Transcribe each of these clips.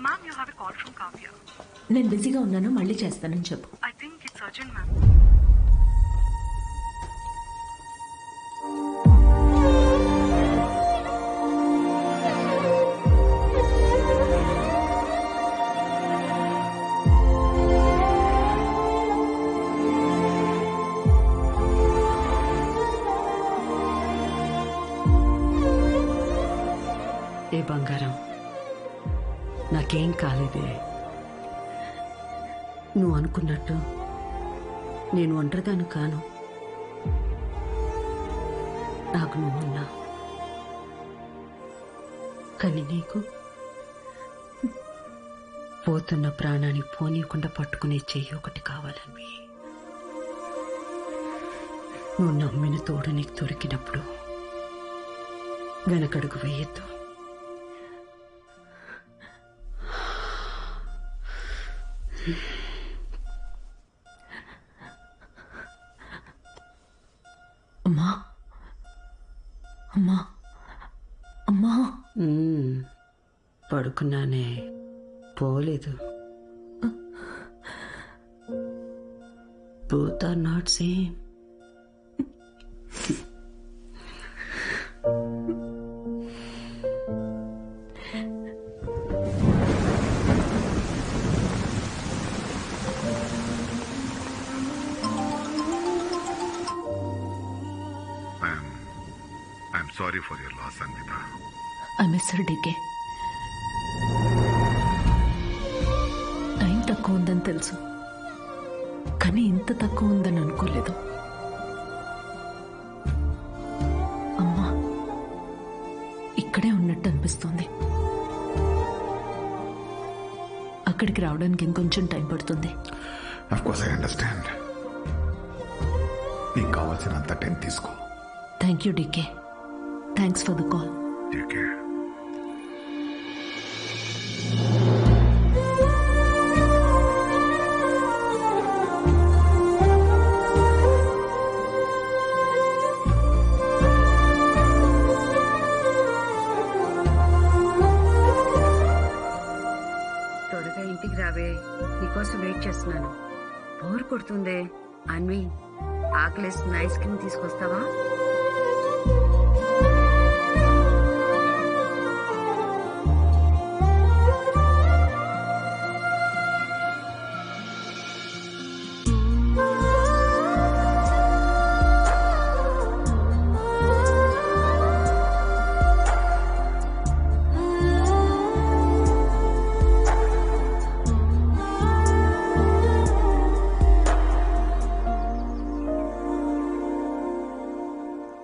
Ma'am, you have a call from Kavya. నేను బిజీగా ఉన్నాను, మళ్ళీ చేస్తానని చెప్పు. I think it's urgent, ma'am. ఏ బంగారం, నాకేం కాలేదే. నువ్వు అనుకున్నట్టు నేను ఒంటరిదాన్ని కాను. నాకు నువ్వున్నా, కానీ నీకు పోతున్న ప్రాణాన్ని పోనీయకుండా పట్టుకునే చెయ్యి ఒకటి కావాలని. నువ్వు నమ్మిన తోడు నీకు దొరికినప్పుడు వెనకడుగు వేయద్దు. అమ్మా అమ్మా అమ్మా. పడుకున్నానే, పోలేదు. Both are not same. I'm sorry for your loss, Anvita. I miss her, DK. Time తక్కువ ఉందని తెలుసు, కానీ ఇంత తక్కువ ఉందని అనుకోలేదు. అమ్మా ఇక్కడే ఉన్నట్టు అనిపిస్తుంది. అక్కడికి రావడానికి ఇంకొంచెం టైం పడుతుంది. Of course, I understand. నీకు కావాల్సినంత టైం తీసుకో. Thank you DK. Thanks for the call. Take care. త్వరగా ఇంటికి రావే, నీకోసం వెయిట్ చేస్తున్నాను. బోర్ కొడుతుందే. అన్వి, ఆకలేస్తుంది, ఐస్ క్రీమ్ తీసుకొస్తావా?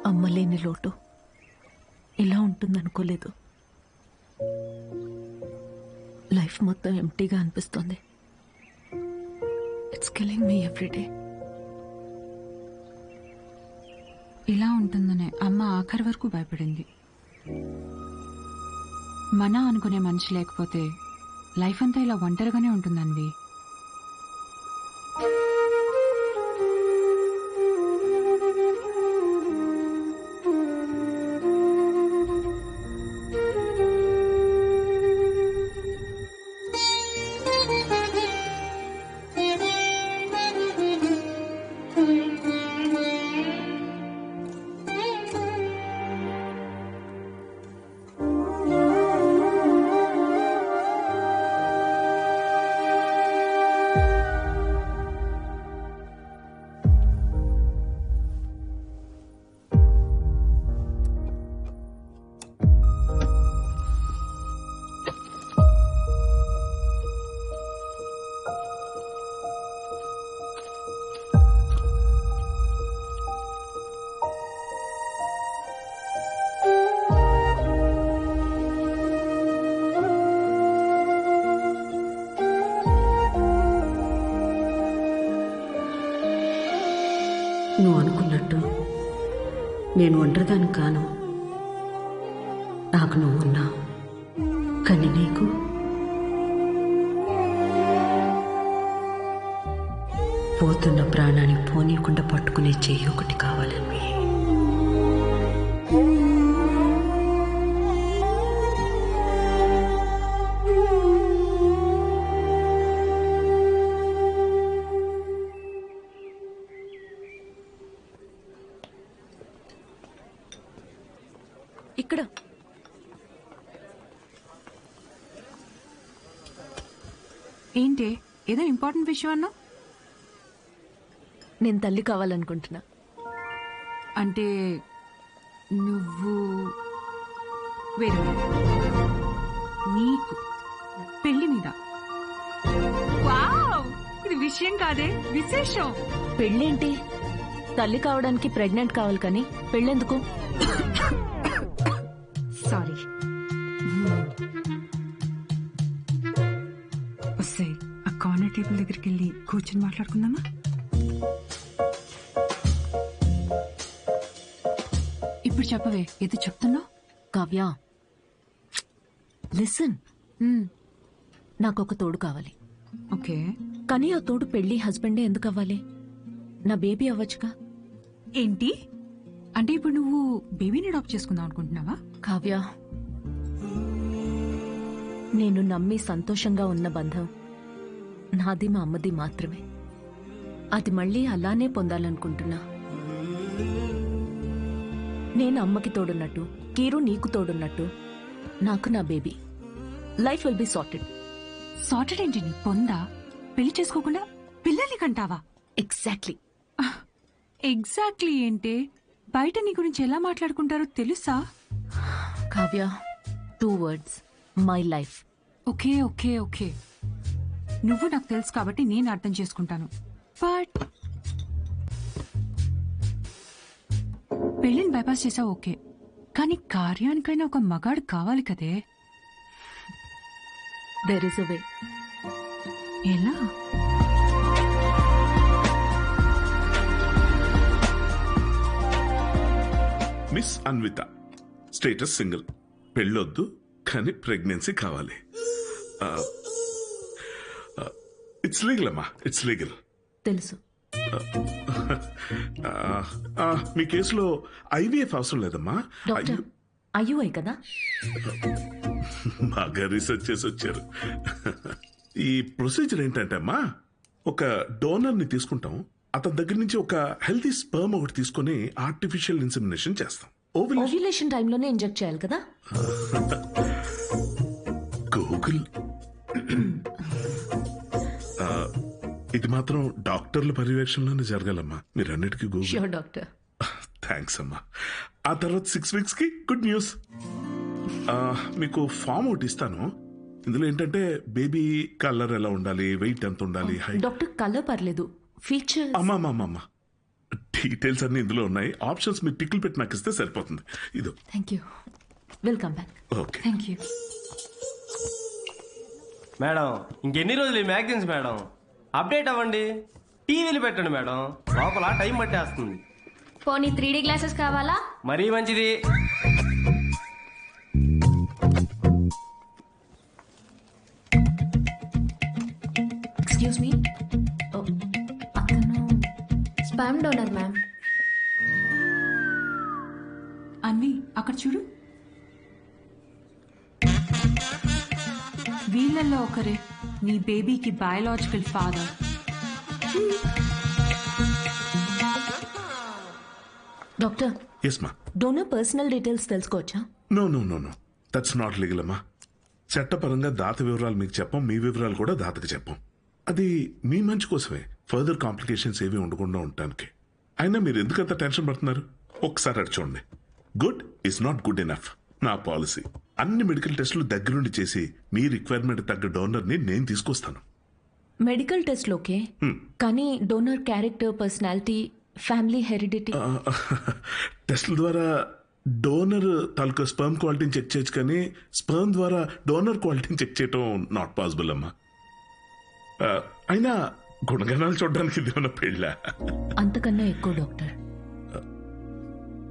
అమ్మలేని లోటు ఇలా ఉంటుందనుకోలేదు. లైఫ్ మొత్తం ఎంటీగా అనిపిస్తుంది. It's killing me every day. ఇలా ఉంటుందనే అమ్మ ఆఖరి వరకు భయపడింది. మన అనుకునే మనిషి లేకపోతే లైఫ్ అంతా ఇలా ఒంటరిగానే ఉంటుందన్వి. నువ్వు అనుకున్నట్టు నేను ఒంటరిదాన్ని కాను. నాకు నువ్వున్నా, కానీ నీకు పోతున్న ప్రాణాన్ని పోనీయకుండా పట్టుకునే చెయ్యి ఒకటి కావాలని. ఇక్కడ. ఏంటి ఏదో ఇంపార్టెంట్ విషయం అన్నా? నేను తల్లి కావాలనుకుంటున్నా. అంటే నువ్వు వేరే నీకు పెళ్లి మీద. వావ్! ఇది విషయం కాదే, విశేషం. పెళ్ళేంటి? తల్లి కావడానికి ప్రెగ్నెంట్ కావాలి కానీ పెళ్ళెందుకు? సారీ. వస్తాయి ఆ కార్నర్ టేబుల్ దగ్గరికి వెళ్ళి కూర్చొని మాట్లాడుకుందామా? ఇప్పుడు చెప్పవే, ఏదో చెప్తున్నావు. కావ్య, లిసన్. నాకు ఒక తోడు కావాలి. ఓకే. కానీ ఆ తోడు పెళ్లి హస్బెండే ఎందుకు అవ్వాలి? నా బేబీ అవ్వచ్చుగా. ఏంటి అంటే ఇప్పుడు నువ్వు బేబీని అడాప్ట్ చేసుకుందాం అనుకుంటున్నావా? కావ్య, నేను నమ్మి సంతోషంగా ఉన్న బంధం నాది మా అమ్మది మాత్రమే. అది మళ్ళీ అలానే పొందాలనుకుంటున్నా. నేను అమ్మకి తోడున్నట్టు, కీరు నీకు తోడున్నట్టు, నాకు నా baby. Life will be sorted. Sorted ఏంటి నీ పొందా? పెళ్లి చేసుకోకుండా పిల్లల్ని కంటావా? ఎగ్జాక్ట్లీ. ఎగ్జాక్ట్లీ ఏంటి? బయట నీ గురించి ఎలా మాట్లాడుకుంటారో తెలుసా? Kavya, 2 words, my life. Okay okay okay, నువ్వు నాకు తెలుసు కాబట్టి నేను అర్థం చేసుకుంటాను. బట్ పెళ్లిని బైపాస్ చేసావు ఓకే, కానీ కార్యానికైనా ఒక మగాడు కావాలి కదే. దెర్ ఇస్ అ వే. ఎలా? మిస్ అన్విత, స్టేటస్ సింగిల్, పెళ్ళొద్దు కానీ ప్రెగ్నెన్సీ కావాలి. ఇట్స్ లీగల్ అమ్మా, ఇట్స్ లీగల్. తెలుసు. మీ కేసులో ఐవీఎఫ్ అవసరం లేదమ్మా. డాక్టర్, అయ్యూఐ కదా? బాగా రీసెర్చ్ చేసి వచ్చారు. ఈ ప్రొసీజర్ ఏంటంటే అమ్మా, ఒక డోనర్ ని తీసుకుంటాం, అతని దగ్గర నుంచి ఒక హెల్తీ స్పర్మ్ ఒకటి తీసుకొని ఆర్టిఫిషియల్ ఇన్సెమినేషన్ చేస్తాం. ఓవ్యులేషన్ టైంలోనే ఇంజెక్ట్ చేయాలి కదా? గూగుల్. ఇది మాత్రం డాక్టర్ల పర్యవేక్షణలోనే జరగాలమ్మా. మీరన్నిటికీ గూగుల్. Sure doctor. థ్యాంక్స్ అమ్మా. ఆ తర్వాత 6 weeks కి గుడ్ న్యూస్. మీకు ఫామ్ ఒకటి ఇస్తాను. ఇందులో ఏంటంటే బేబీ కలర్ ఎలా ఉండాలి, వెయిట్ ఎంత ఉండాలి, హైట్. డాక్టర్, కలర్ పర్లేదు, ఫీచర్స్. అమ్మా డీటెయిల్స్ అన్ని ఇందులో ఉన్నాయి. ఆప్షన్స్ మీరు టిక్లు పెట్టి నాకు ఇస్తే సరిపోతుంది. ఇదో. Thank you. Welcome back. Okay. Thank you madam. ఇంకెన్ని రోజులు ఈ మ్యాగజైన్స్ మేడం? అప్డేట్ అవ్వండి, టీవీలు పెట్టండి మేడం, లోపల టైం పట్టేస్తుంది. పోనీ 3D గ్లాసెస్ కావాలా? మరీ మంచిది. ఎక్స్క్యూజ్ మీ, అతను స్పామ్ డోనర్ మ్యామ్. అన్వి, అక్కడ చూడు. వీళ్ళల్లో ఒకరే నీ బేబీకి బయాలజికల్ ఫాదర్. డాక్టర్, ఎస్ మా. డోనర్ పర్సనల్ డీటెయిల్స్ తెలుసుకోవచ్చా? నో దట్స్ నాట్ లీగల్ అమ్మా. చట్టపరంగా దాత వివరాలు మీకు చెప్పం, మీ వివరాలు కూడా దాతకి చెప్పం. అది మీ మంచి కోసమే, ఫర్దర్ కాంప్లికేషన్స్ ఏవి ఉండకుండా ఉండటానికి. అయినా మీరు ఎందుకంత టెన్షన్ పడుతున్నారు? ఒకసారి అటు చూడండి. Good is not good enough. నా పాలసీ అన్ని మెడికల్ టెస్టులు దగ్గరుండి చేసి మీ రిక్వైర్మెంట్ తగ్గ డోనర్ ని నేను తీసుకొస్తాను. మెడికల్ టెస్ట్ ఓకే, కానీ donor character, personality, family heredity. టెస్ట్ల ద్వారా డోనర్ తాలూకా స్పర్మ్ క్వాలిటీని చెక్ చేయొచ్చు, కానీ స్పర్మ్ ద్వారా డోనర్ క్వాలిటీని చెక్ చేయటం నాట్ పాసిబుల్ అమ్మా. అయినా గుణగణాలు చూడడానికి ఇది ఉన్న పెళ్ళ. అంతకన్నా ఎక్కువ డాక్టర్.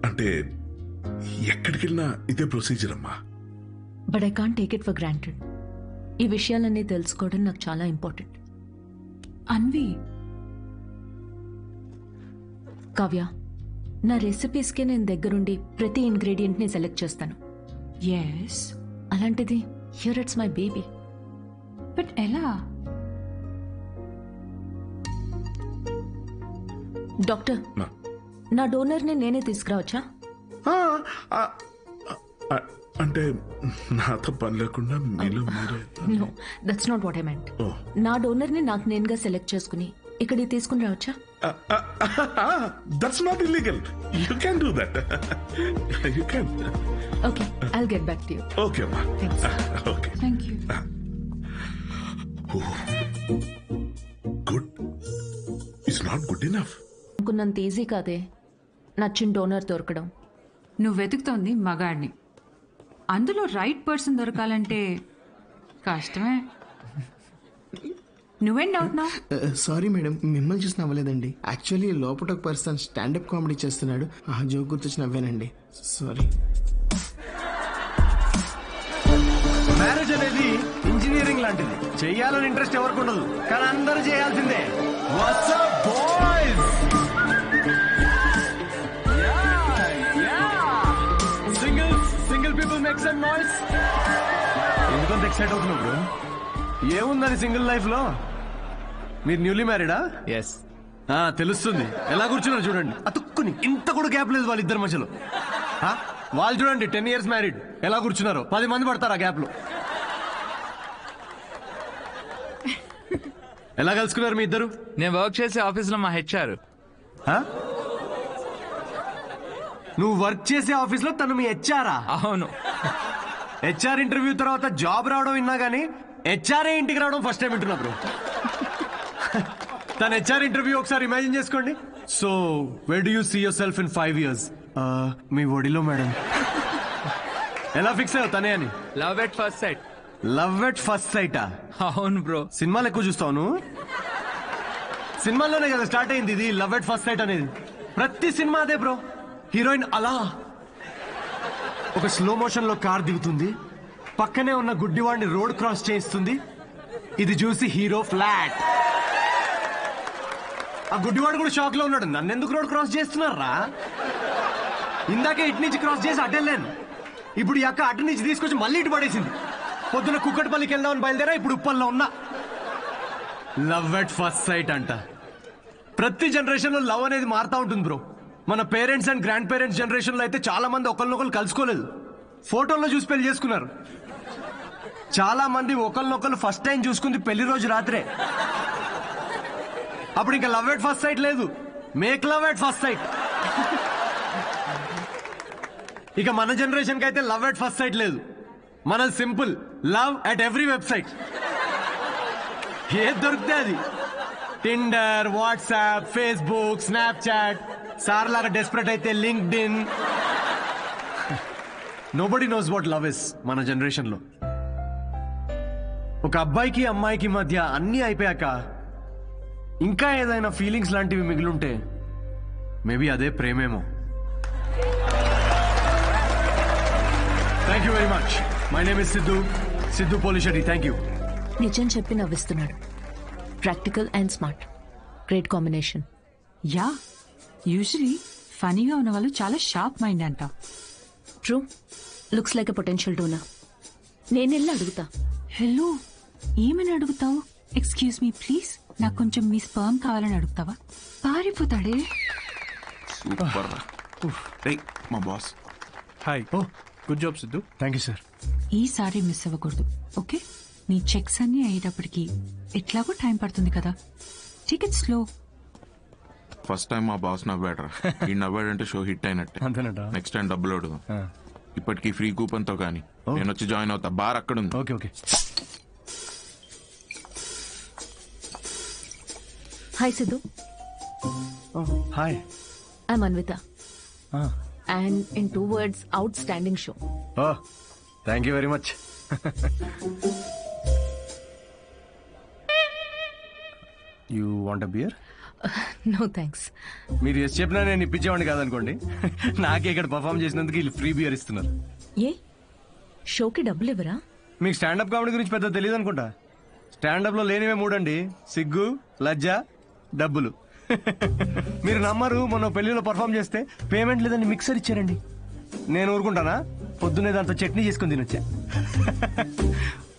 అంటే ఎక్కడికి వెళ్ళినా ఇదే ప్రొసీజర్ అమ్మా. But I can't take it for granted. ఈ విషయాలన్నీ తెలుసుకోవడం నాకు చాలా ఇంపార్టెంట్. అన్వి, కావ్య, నా రెసిపీస్కి నేను దగ్గరుండి ప్రతి ఇంగ్రీడియంట్ని సెలెక్ట్ చేస్తాను. ఎస్. అలాంటిది here it's my baby. But ఎలా? డాక్టర్, నా డోనర్ని నేనే తీసుకురావచ్చా? అంటే నాతో పని లేకుండా మీలో మీరే. No that's not what I meant. Oh. నా డోనర్ని నాకు నేనుగా సెలెక్ట్ చేసుకుని ఇక్కడికి తీసుకుని రావచ్చా? That's not illegal. You can do that. You can. Okay I'll get back to you. Okay అమ్మా. Thanks. Okay. Thank you. Good. It's not good enough. అనుకున్నంత ఈజీ కాదే నచ్చిన డోనర్ దొరకడం. నువ్వు వెతుకుతోంది మగాడిని, అందులో రైట్ పర్సన్ దొరకాలంటే కష్టమే. నువ్వేం అవుతున్నావు? సారీ మేడం, మిమ్మల్ని చూసి నవ్వలేదండి. యాక్చువల్లీ లోపల ఒక పర్సన్ స్టాండప్ కామెడీ చేస్తున్నాడు, ఆ జోక్ గుర్తొచ్చి నవ్వానండి. సారీ. మ్యారేజ్ అనేది ఇంజనీరింగ్ లాంటిది. చెయ్యాలని ఇంట్రెస్ట్ ఎవరికి ఉండదు, కానీ అందరూ చేయాల్సిందే. What's up, boys? Single people make some noise. ఎందుకంత ఎక్సైట్ అవుతున్నావు బ్రో? ఏముందని సింగిల్ లైఫ్ లో? మీరు న్యూలీ మ్యారీడా? ఎస్. తెలుస్తుంది. ఎలా కూర్చున్నారు చూడండి, అతుక్కుని. ఇంత కూడా గ్యాప్ లేదు వాళ్ళిద్దరి మధ్యలో. వాళ్ళు చూడండి 10 years మ్యారీడ్, ఎలా కూర్చున్నారు. 10 మంది పడతారు ఆ గ్యాప్ లో. ఎలా కలుసుకున్నారు మీ ఇద్దరు? నేను వర్క్ చేసే ఆఫీస్ లో మా హెచ్ఆర్. నువ్వు వర్క్ చేసే ఆఫీస్ లో తను మీ హెచ్ఆరా? అవును. హెచ్ఆర్ ఇంటర్వ్యూ తర్వాత జాబ్ రావడం విన్నా గానీ హెచ్ఆర్ఏ ఇంటికి రావడం ఫస్ట్ టైం వింటున్నా బ్రో. తన హెచ్ఆర్ ఇంటర్వ్యూ ఒకసారి ఇమాజిన్ చేసుకోండి. So where do you see yourself in 5 years? మీ ఒడిలో మేడం. ఎలా ఫిక్స్ అయ్యావు తనే అని? Love at first sight. Love at first సైటా? అవును బ్రో. సినిమాలు ఎక్కువ చూస్తావు. సినిమాల్లోనే కదా స్టార్ట్ అయింది ఇది లవ్ ఎట్ ఫస్ట్ సైట్ అనేది. ప్రతి సినిమా అదే బ్రో. హీరోయిన్ అలా ఒక స్లో మోషన్ లో కార్ దిగుతుంది, పక్కనే ఉన్న గుడ్డివాడిని రోడ్ క్రాస్ చేయిస్తుంది. ఇది చూసి హీరో ఫ్లాట్. ఆ గుడ్డివాడు కూడా షాక్ లో ఉన్నాడు, నన్ను ఎందుకు రోడ్ క్రాస్ చేస్తున్నారా? ఇందాకే ఇటు నుంచి క్రాస్ చేసి అటెళ్ళాను, ఇప్పుడు ఈ అక్క అటు నుంచి తీసుకొచ్చి మళ్ళీ ఇటు పడేసింది. పొద్దున కుక్కటిపల్లికి వెళ్దామని బయలుదేరా, ఇప్పుడు ఉప్పల్లో ఉన్నా. లవ్ ఎట్ ఫస్ట్ సైట్ అంట. ప్రతి జనరేషన్ లో లవ్ అనేది మారుతా ఉంటుంది బ్రో. మన parents and grand parents generation లో అయితే చాలా మంది ఒకరినొకరు కలుసుకోలేదు, ఫోటోల్లో చూసి పెళ్లి చేసుకున్నారు. చాలా మంది ఒకరినొకరు ఫస్ట్ టైం చూసుకుంది పెళ్లి రోజు రాత్రే. అప్పుడు ఇంకా లవ్ ఎట్ ఫస్ట్ సైట్ లేదు, make love at first site. ఇక మన జనరేషన్ కి అయితే లవ్ ఎట్ ఫస్ట్ సైట్ లేదు, మనది simple love at every website. ఏది దొరికితే అది. Tinder, WhatsApp, Facebook, Snapchat, sir లాగా డెస్పరేట్ అయితే linked in. Nobody knows what love is మన జనరేషన్ లో. ఒక అబ్బాయికి అమ్మాయికి మధ్య అన్నీ అయిపోయాక ఇంకా ఏదైనా ఫీలింగ్స్ లాంటివి మిగిలుంటే మేబీ అదే ప్రేమేమో. Thank you very much. My name is Siddhu Polishetty. Thank you. నిజం చెప్పి నవ్విస్తున్నాడు. Practical and smart, great combination. Yeah, usually ఫనీగా ఉన్న వాళ్ళు చాలా షార్ప్ మైండ్ అంట. True, looks like a potential donor. నేను వెళ్ళి అడుగుతా. హలో, ఏమని అడుగుతావు? ఎక్స్క్యూజ్ మీ ప్లీజ్, నాకు కొంచెం మీ స్పర్మ్ కావాలని అడుగుతావా? పారిపోతాడే. సూపర్. మా boss. Hi. Oh good job Siddhu. Thank you sir. ఈసారి మిస్ అవ్వకూడదు, ఓకే? నీ చెక్స్ అన్ని అయ్యేటప్పటికి ఎట్లాగో టైం పడుతుంది కదా, టికెట్ స్లో. ఫస్ట్ టైం మా బాస్ నవ్వాడరా. ఈ నవ్వాడంటే షో హిట్ అయినట్టే. అంతేనట. నెక్స్ట్ టైం డబ్బులు అడుగు. ఇప్పటికి ఫ్రీ కూపన్ తో కానీ నేను వచ్చి జాయిన్ అవుతా. బార్ అక్కడ ఉంది. Okay okay. Hi Siddhu. Hi. I'm Anvitha. And in 2 words, outstanding show. Oh thank you very much. You want a beer? No thanks. మీరు ఎస్ చెప్పినా నేను ఇప్పించేవాడిని కాదనుకోండి. నాకే ఇక్కడ పర్ఫామ్ చేసినందుకు వీళ్ళు ఫ్రీ బియర్ ఇస్తున్నారు. ఏ షోకి డబ్బులు ఇవ్వరా? మీకు స్టాండప్ కామెడీ గురించి పెద్ద తెలియదు అనుకుంటా. స్టాండప్ లో లేనివే 3 అండి: సిగ్గు, లజ్జ, డబ్బులు. మీరు నమ్మరు, మొన్న పెళ్లిలో పర్ఫామ్ చేస్తే పేమెంట్ లేదని మిక్సర్ ఇచ్చారండి. నేను ఊరుకుంటానా? పొద్దున్నే దాంతో చట్నీ చేసుకుని తినొచ్చా.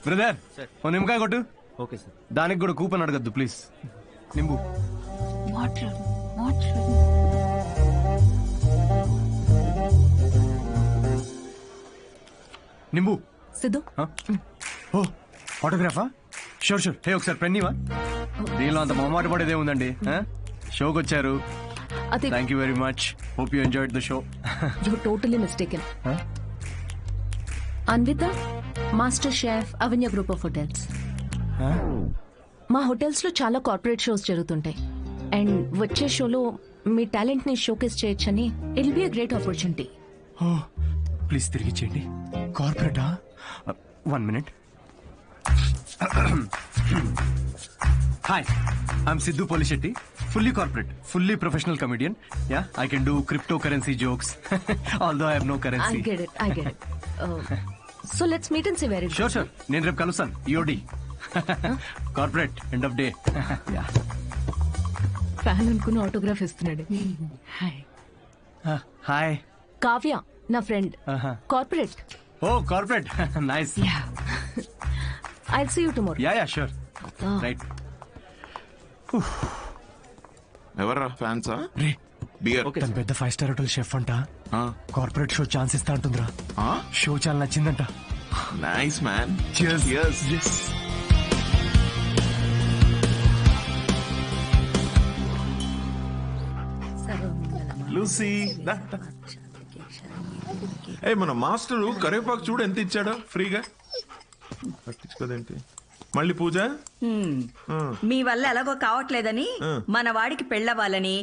బ్రదర్, ఓ నిమ్మకాయ కొట్టు. Okay sir. దానికి కూడా కూపన్ అడగద్దు ప్లీజ్. నింబు. Water water. నింబు సిద్ధు ఓ ఆటోగ్రాఫా షూర్ షూర్. హే ఒకసారి పెన్నీవా? దీనిలో అంత మొహమాట పడేదే ఉందండి. షోకి వచ్చారు. అది thank you very much. Hope you enjoyed the show. You totally mistaken. Anvitha, master chef, Avanya group of hotels. మా హోటల్స్ లో చాలా కార్పొరేట్ షోస్ జరుగుతుంటాయి అండ్ వచ్చే షోలో మీ టాలెంట్ ని షోకేస్ చేయొచ్చని it be a great opportunity. Please తిరిగి చేయండి. కార్పొరేటా? 1 minute. Hi, I'm Sidhu Polishetty. Fully corporate, fully professional comedian. Yeah, I can do cryptocurrency jokes. Although I have no currency. I get it. So let's meet and see where it goes. Sure. నేను రేపు కలుస్తాను. EOD. Corporate, end of day. Yeah. Fan అనుకుని autograph ఇస్తున్నాడు. Hi. Kavya నా friend. Corporate. Oh, corporate. Nice. I'll see you tomorrow. Yeah, sure. Right. ఎవర్రా ఫ్యాన్సా? రే beer. తన పెద్ద 5-star hotel chef అంట. కార్పొరేట్ షో ఛాన్స్ ఇస్తా అంటుందిరా. షో చాలా నచ్చిందంట. Nice man. Cheers. Yes. Lucy ఏ మన మాస్టరు కరివేపాకు చూడు ఎంత ఇచ్చాడో ఫ్రీగా. పట్టించుకోదేంటి మళ్ళీ పూజ? మీ వల్ల ఎలాగో కావట్లేదని మన వాడికి పెళ్ళవ్వాలని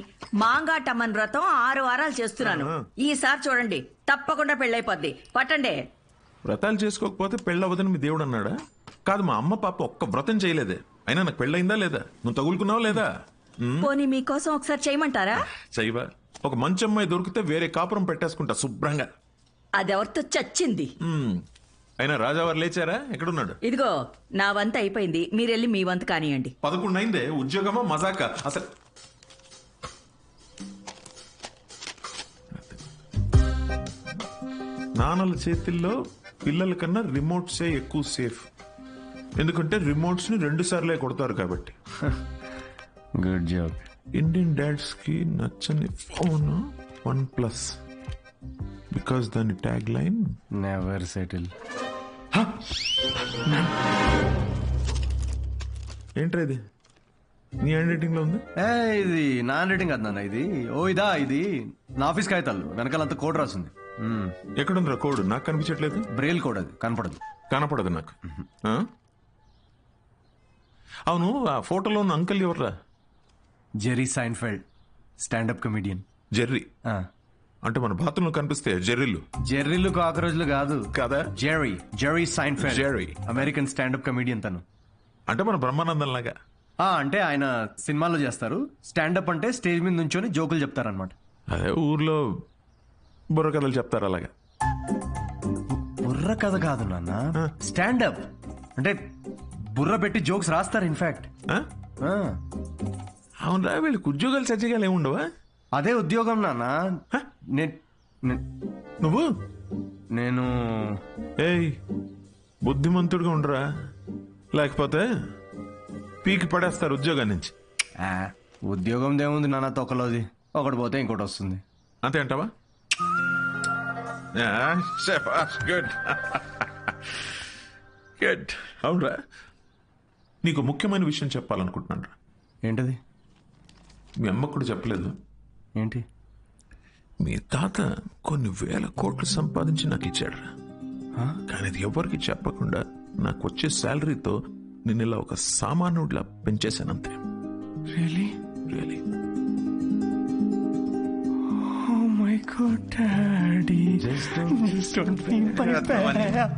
మాంగాటమ్మన్ వ్రతం 6 వారాలు చేస్తున్నాను. ఈసారి చూడండి తప్పకుండా పెళ్ళైపోద్ది. పట్టండి. వ్రతాలు చేసుకోకపోతే పెళ్ళవదని మీ దేవుడు అన్నాడా? కాదు, మా అమ్మ పాప ఒక్క వ్రతం చేయలేదే. అయినా నాకు పెళ్ళయిందా లేదా? నువ్వు తగులుకున్నావా లేదా? పోనీ మీకోసం ఒకసారి చేయమంటారా? చెయ్యవా? ఒక మంచి అమ్మాయి దొరికితే వేరే కాపురం పెట్టేసుకుంటా శుభ్రంగా. అదెవరితో చచ్చింది. అయినా రాజావారు లేచారా? ఎక్కడున్నాడు? ఇదిగో నా వంత అయిపోయింది, మీరెళ్ళి మీ వంత కానియండి. 11 అయిందే. ఉద్యోగమా మజాకా అసలు? నాన్నల చేతిల్లో పిల్లల కన్నా రిమోట్సే ఎక్కువ సేఫ్. ఎందుకంటే రిమోట్స్ ని 2 సార్లే కొడతారు కాబట్టి. Good job. ఇండియన్ డాడ్స్ కి నచ్చని ఫోన్ OnePlus. బికాస్ దాని ట్యాగ్ లైన్ నెవర్ సెటిల్. ఏంట్రా ఇది? నీ హ్యాండ్ రైటింగ్ లో ఉంది. ఇది నా హ్యాండ్ రైటింగ్ కాదు నాన్న. ఇది నా ఆఫీస్ కాగితాలు వెనకాలంతా కోడ్ రాసింది. ఎక్కడుందిరా కోడ్? నాకు కనిపించట్లేదు. Braille code. అది కనపడదు నాకు. అవును, ఆ ఫోటోలో ఉన్న అంకల్ ఎవర్రా? Jerry Seinfeld, standup comedian. Jerry అంటే మన బాత్రూంలో కనిపిస్తే జెర్రీలు. జెర్రీలు కాకరోజులు కాదు కదా. Jerry Seinfeld. Jerry American standup comedian తను. అంటే మన బ్రహ్మానందం లాగా. అంటే ఆయన సినిమాల్లో చేస్తారు. స్టాండప్ అంటే స్టేజ్ మీద నుంచొని జోకులు చెప్తారనమాట. అదే ఊర్లో బుర్ర కథలు చెప్తారు అలాగా. బుర్ర కథ కాదు నాన్న, స్టాండప్ అంటే బుర్ర పెట్టి జోక్స్ రాస్తారు. ఇన్ఫాక్ట్ అవునరా, వీళ్ళకి ఉద్యోగాలు సజ్జగాలు ఏముండవా? అదే ఉద్యోగం నాన్న. నేను ఏయ్ బుద్ధిమంతుడిగా ఉండరా, లేకపోతే పీకి పడేస్తారు ఉద్యోగం నుంచి. ఉద్యోగం దేముంది నాన్న, తొక్కలోది. ఒకటి పోతే ఇంకోటి వస్తుంది. అంతే అంటావా? Good good. అవునరా, నీకు ముఖ్యమైన విషయం చెప్పాలనుకుంటున్నాను రా. ఏంటది? మీ అమ్మకు కూడా చెప్పలేదు. ఏంటి? మీ తాత కొన్ని 1000 కోట్లు సంపాదించి నాకు ఇచ్చాడు రా. కానీ అది ఎవరికి చెప్పకుండా నాకు వచ్చే శాలరీతో నేను ఇలా ఒక సామాన్యుడిలా పెంచేశానంతే. Really? Really. Oh my God, Daddy. Just don't feel my bad.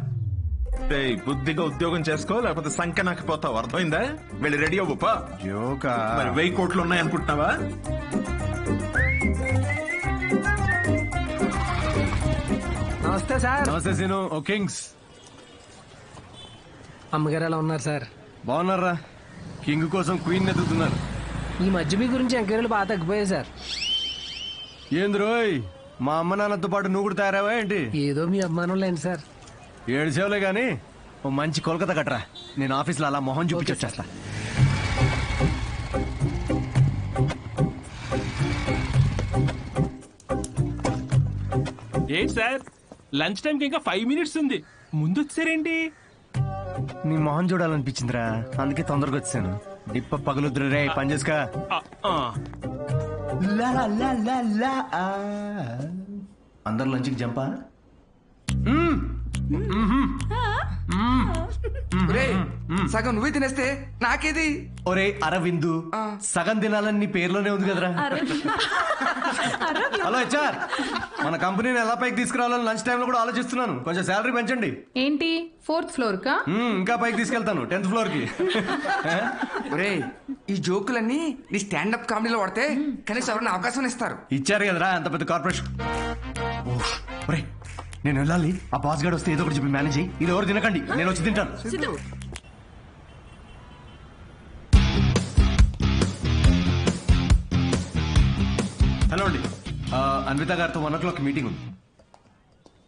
బుద్ధిగా ఉద్యోగం చేసుకో, లేకపోతే సంఖ్య నాకు పోతావు. అర్థమైందా? వెళ్ళి రెడీ అవ్వపా. జోకా? మరి 1000 కోట్లు ఉన్నాయనుకుంటున్నావా? నమస్తే సార్. నమస్తే సీను. ఓ కింగ్స్. అమ్మగారు ఎలా ఉన్నారు సార్? బాగున్నారా? కింగ్ కోసం క్వీన్ ఎదుగుతున్నారు. ఈ మధ్య మీ గురించి ఎంక్వైరీలు బాగా తగ్గిపోయాయి సార్. ఏంది రోయ్, మా అమ్మ నాన్నతో పాటు నువ్వు కూడా తయారావా ఏంటి? ఏదో మీ అభిమానం లేండి సార్. 7 సేవలే గానీ ఓ మంచి కోల్కతా కట్టరా. నేను ఆఫీస్లో అలా మొహం చూపించొచ్చేస్తా. ఏంటి సార్, లంచ్ టైంకి ఇంకా 5 minutes ఉంది. ముందు వచ్చారేంటి? నీ మొహం చూడాలనిపించిందిరా, అందుకే తొందరగా వచ్చాను. డిప్ప పగులుద్దురు రే, పని చేసుకా. అందరు లంచ్కి జంపా? సగం నువ్వే తినేస్తే నాకేది? ఒరే అరవిందు, సగం తినాలని నీ పేర్లోనే ఉంది కదరా. హలో హెచ్ఆర్, మన కంపెనీని ఎలా పైకి తీసుకురావాలని లంచ్ టైంలో కూడా ఆలోచిస్తున్నాను. కొంచెం శాలరీ పెంచండి. ఏంటి 4th ఫ్లోర్ కా? ఇంకా పైకి తీసుకెళ్తాను, 10th ఫ్లోర్ కి. ఒరే ఈ జోకులన్నీ నీ స్టాండప్ కామెడీలో వాడితే కనీసం ఎవరైనా అవకాశం ఇస్తారు. ఇచ్చారు కదరా అంత పెద్ద కార్పొరేషన్. ఒరే నేను వెళ్ళాలి, ఆ బాస్ గార్డ్ వస్తే ఏదో ఒకటి చెప్పి మేనేజ్ అయ్యి. ఇది ఎవరు తినకండి, నేను వచ్చి తింటాను. హలో అండి, అన్విత గారితో 1 o'clock మీటింగ్ ఉంది.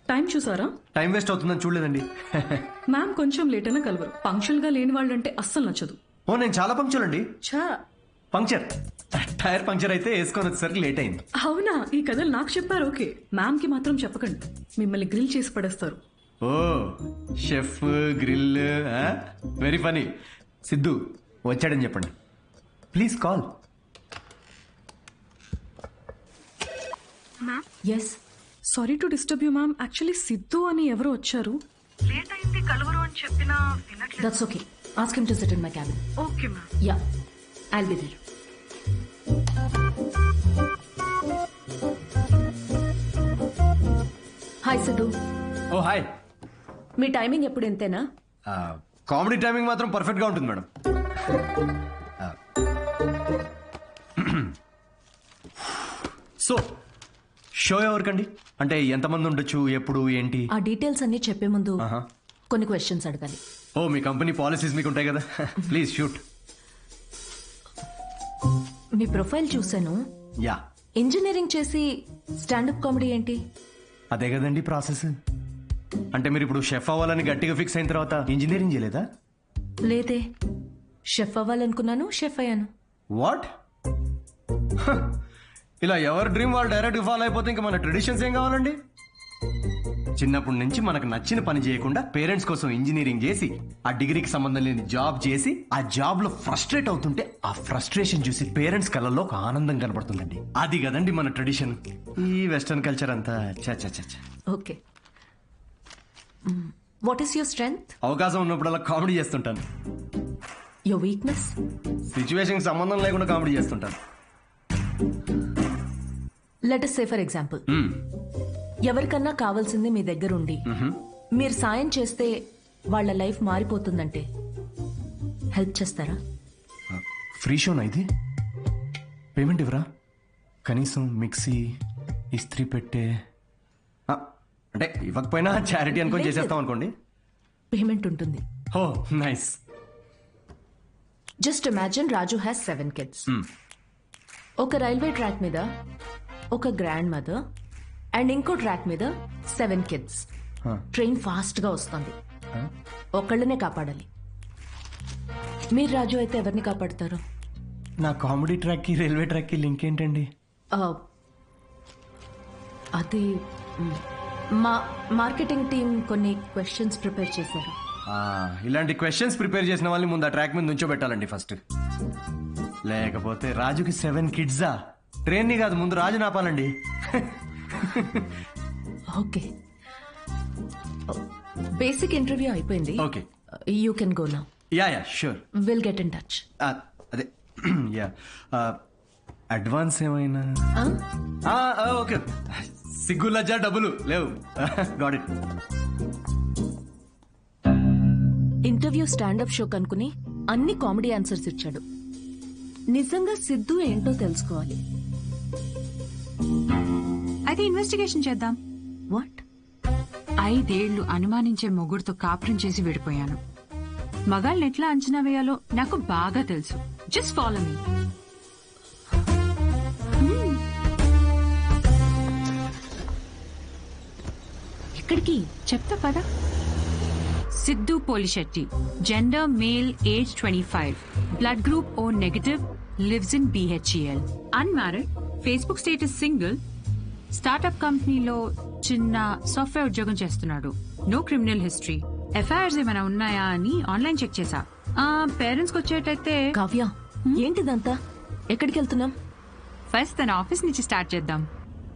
టైం చూసారా? టైం వేస్ట్ అవుతుందని చూడలేదండి. మ్యామ్ కొంచెం లేట్ అయినా కలవరు. పంక్చువల్ గా లేని వాళ్ళంటే అస్సలు నచ్చదు. ఓ నేను చాలా పంక్చువల్ అండి. ఛా, పంక్చర్ టైర్ పంక్చర్ అయితే వేసుకొని వచ్చేసరికి లేట్ అయింది. అవునా? ఈ కథలు నాకు చెప్పారు. ఓకే, మ్యామ్ కి మాత్రం చెప్పకండి, మిమ్మల్ని గ్రిల్ చేసి పడేస్తారు. Oh chef grill, very funny. Siddhu వచ్చాడని చెప్పండి, please call. Yes, sorry to disturb you ma'am. Actually Siddhu అని ఎవరు వచ్చారు. లేట్ అయింది కలవరు అని చెప్పినా వినట్లేదు. That's okay, ask him to sit in my cabin. Okay ma'am. Yeah, I'll be there. Hi Siddhu. Oh hi. మీ టైమింగ్ ఎప్పుడు ఇంతేనా? కామెడీ టైమింగ్ మాత్రం పర్ఫెక్ట్ గా ఉంటుంది మేడం. సో షో ఎవరికండి? అంటే ఎంతమంది ఉండొచ్చు, ఎప్పుడు, ఏంటి? ఆ డీటెయిల్స్ అన్ని చెప్పే ముందు కొన్ని క్వశ్చన్స్ అడగాలి. ఓ మీ కంపెనీ పాలసీస్ మీకు ఉంటాయి కదా, ప్లీజ్ షూట్. మీ ప్రొఫైల్ చూశాను. యా, ఇంజనీరింగ్ చేసి స్టాండప్ కామెడీ ఏంటి? అదే కదండి ప్రాసెస్. అంటే మీరు ఇప్పుడు షెఫ్ అవ్వాలని గట్టిగా ఫిక్స్ అయిన తర్వాత ఇంజనీరింగ్ చేయలేదా? లేదే, షెఫ్ అవ్వాలనుకున్నాను, షెఫ్ అయ్యాను. వాట్? ఇలా ఎవరి డ్రీమ్ వాళ్ళు డైరెక్ట్ ఫాలో అయిపోతే ఇంకా మన ట్రెడిషన్స్ ఏం కావాలండి? చిన్నప్పటి నుంచి మనకు నచ్చిన పని చేయకుండా పేరెంట్స్ కోసం ఇంజనీరింగ్ చేసి ఆ డిగ్రీకి సంబంధం లేని జాబ్ చేసి ఆ జాబ్ లో ఫ్రస్ట్రేట్ అవుతుంటే ఆ ఫ్రస్ట్రేషన్ చూసి పేరెంట్స్ కళ్ళల్లో ఒక ఆనందం కనబడుతుందండి. అది కదండి మన ట్రెడిషన్. ఈ వెస్టర్న్ కల్చర్ అంతా okay, what is your strength? అవకాశం ఉన్నప్పుడల్లా కామెడీ చేస్తుంటాను. Your weakness? సిచ్యువేషన్ సంబంధం లేకుండా కామెడీ చేస్తుంటాను. Let us say for example, ఎవరికన్నా కావాల్సింది మీ దగ్గర ఉండి మీరు సాయం చేస్తే వాళ్ళ లైఫ్ మారిపోతుందంటే హెల్ప్ చేస్తారా? ఫ్రీ షోనా ఇది? పేమెంట్ ఇవ్వరా? కనీసం మిక్సీ, ఇస్త్రీ పెట్టే, అంటే ఇవ్వకపోయినా చారిటీ అనుకొని చేసేస్తాం అనుకోండి. పేమెంట్ ఉంటుంది. Oh nice. Just imagine Raju has 7 kids. ఒక రైల్వే ట్రాక్ మీద ఒక గ్రాండ్ మదర్ అండ్ ఇంకో ట్రాక్ మీద 7 kids. ట్రైన్ ఫాస్ట్ గా వస్తుంది, ఒకళ్ళనే కాపాడాలి. మీరు రాజు అయితే ఎవరిని కాపాడతారు? నా కామెడీ ట్రాక్ కి రైల్వే ట్రాక్ కి లింక్ ఏంటండి? అది మా మార్కెటింగ్ టీం కొన్ని క్వశ్చన్స్ ప్రిపేర్ చేశారు. ఇలాంటి క్వశ్చన్స్ ప్రిపేర్ చేసిన వాళ్ళని ముందు ఆ ట్రాక్ మీద నుంచోబెట్టాలండి ఫస్ట్. లేకపోతే రాజుకి 7 kids ట్రైన్ ని కాదు, ముందు రాజు నాపాలండి. ఓకే, బేసిక్ ఇంటర్వ్యూ అయిపోయింది. Okay, you can go now. Yeah sure, will get in touch. అదే యా, అడ్వాన్స్ ఏమైనా? ఓకే, సిగ్గు లజ్జ డబ్బులు లేవు. Got it. Interview standup show కనుకుని అన్ని కామెడీ ఆన్సర్స్ ఇచ్చాడు. నిజంగా సిద్ధు ఏంటో తెలుసుకోవాలి. అయితే ఇన్వెస్టిగేషన్ చేద్దాం. వాట్? 5 ఏళ్లు అనుమానించే మొగుడుతో కాపురం చేసి విడిపోయాను. మగాళ్ళని ఎట్లా అంచనా వేయాలో నాకు బాగా తెలుసు. Just follow me. ఎక్కడికి చెప్తా పదా. Siddhu Polishetty, gender male, age 25, blood group O negative, lives in BHEL, unmarried, Facebook status single, startup కంపెనీలో చిన్న సాఫ్ట్వేర్ ఉద్యోగం చేస్తున్నాడు. No criminal history. ఎఫ్ఐఆర్స్ ఏమైనా ఉన్నాయా అని ఆన్లైన్ చెక్ చేసా. పేరెంట్స్ కి వచ్చేటైతే. కావ్య, ఏంటిదంతా? ఎక్కడికి వెళ్తున్నాం? ఫస్ట్ తన ఆఫీస్ నుంచి స్టార్ట్ చేద్దాం.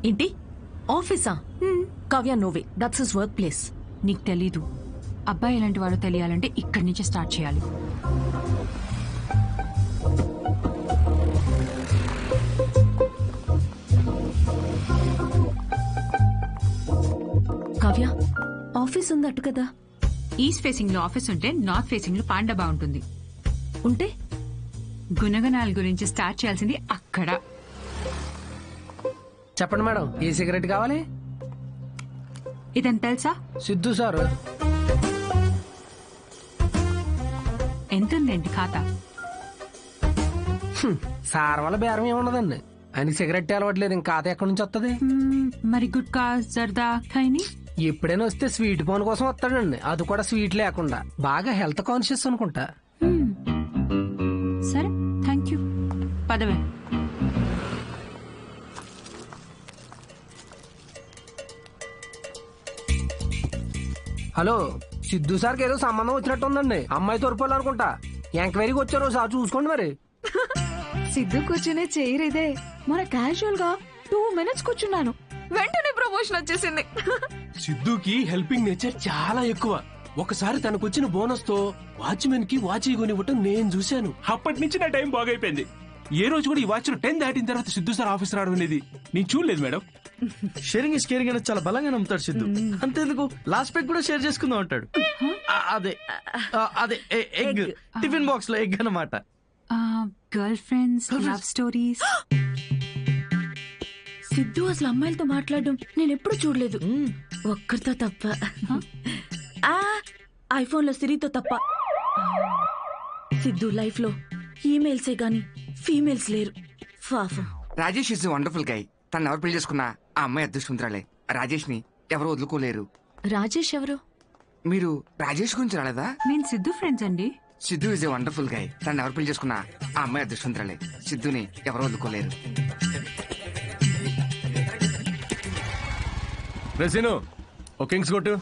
ఏంటి ఆఫీసా? Kavya, no way, that's his workplace. నీకు తెలీదు, అబ్బాయి ఎలాంటి వాడో తెలియాలంటే ఇక్కడి నుంచి స్టార్ట్ చేయాలి. కావ్య, ఆఫీస్ ఉందట్టు కదా? ఈస్ట్ ఫేసింగ్ లో ఆఫీస్ ఉంటే నార్త్ ఫేసింగ్ లో పాండబా ఉంటుంది. ఉంటే గుణగణాల గురించి స్టార్ట్ చేయాల్సింది అక్కడ. చెప్పండి మేడం, ఏ సిగరెట్ కావాలి? ఇదని తెలుసా? సిద్ధు సార్. ఎంతుందేంటి ఖాతా? సార్ వల్ల బేరం ఏముండదండి. ఆయనకి సిగరెట్ అలవట్లేదు, ఇంకా ఖాతా ఎక్కడి నుంచి వస్తుంది? మరి గుట్కా, జర్దా, ఖైని ఎప్పుడైనా వస్తే స్వీట్ పోన్ కోసం వస్తాడండి, అది కూడా స్వీట్ లేకుండా. బాగా హెల్త్ కాన్షియస్ అనుకుంటా. సరే, థ్యాంక్ యూ. పదవే. హలో, సిద్ధు సార్కి ఏదో సంబంధం వచ్చినట్టు ఉందండి. అమ్మాయి తోరుకోవాలనుకుంటా. ఎంక్వైరీకి వచ్చారు, సార్ చూసుకోండి మరి. సిద్ధు కూర్చునే చైర్ ఇదే. మన క్యాజువల్ గా 2 minutes కూర్చున్నాను, వెంటనే ప్రమోషన్ వచ్చేసింది. సిద్ధుకి హెల్పింగ్ నేచర్ చాలా ఎక్కువ. ఒకసారి తనకొచ్చిన బోనస్ తో వాచ్మెన్ కి వాచ్ కొనివ్వటం నేను చూశాను. అప్పటి నుంచి నా టైం బాగైపోయింది. ఏ రోజు కూడా ఈ వాచ్ 10 దాటిన తర్వాత సిద్ధు సార్ ఆఫీస్ రావడం అనేది నేను చూడలేదు మేడం. షేరింగ్ ఇస్ కేరింగ్ అనేది చాలా బలంగా నమ్ముతాడు సిద్ధు. అంతేందుకు లాస్ట్ పెగ్ కూడా షేర్ చేసుకుందాం అంటాడు. అదే ఎగ్, టిఫిన్ బాక్స్ లో ఎగ్ అన్నమాట. Girl friends, love stories. Siddhu అసలు అమ్మాయిలతో మాట్లాడడం నేను ఎప్పుడు చూడలేదు, ఒక్కరితో తప్ప. ఐఫోన్ లో సిరితో తప్ప. సిద్ధు లైఫ్ లో ఈమెయిల్సే గాని ఫీమేల్స్ లేరు. Rajesh is wonderful guy. తను ఎవరు పెళ్లి చేసుకున్నా ఆ అమ్మాయి అదృష్టవంతురాలే. రాజేష్ ని ఎవరు వదులుకోలేరు. రాజేష్ ఎవరు? మీరు రాజేష్ గురించి రాలేదా? నేను సిద్ధు ఫ్రెండ్స్ అండి. Siddhu is a wonderful guy. తను ఎవరు పెళ్లి చేసుకున్నా ఆ అమ్మాయి అదృష్టవంతురాలే. సిద్ధుని ఎవరు వదులుకోలేరు. రెసిను ఓ కింగ్స్ కొట్టు.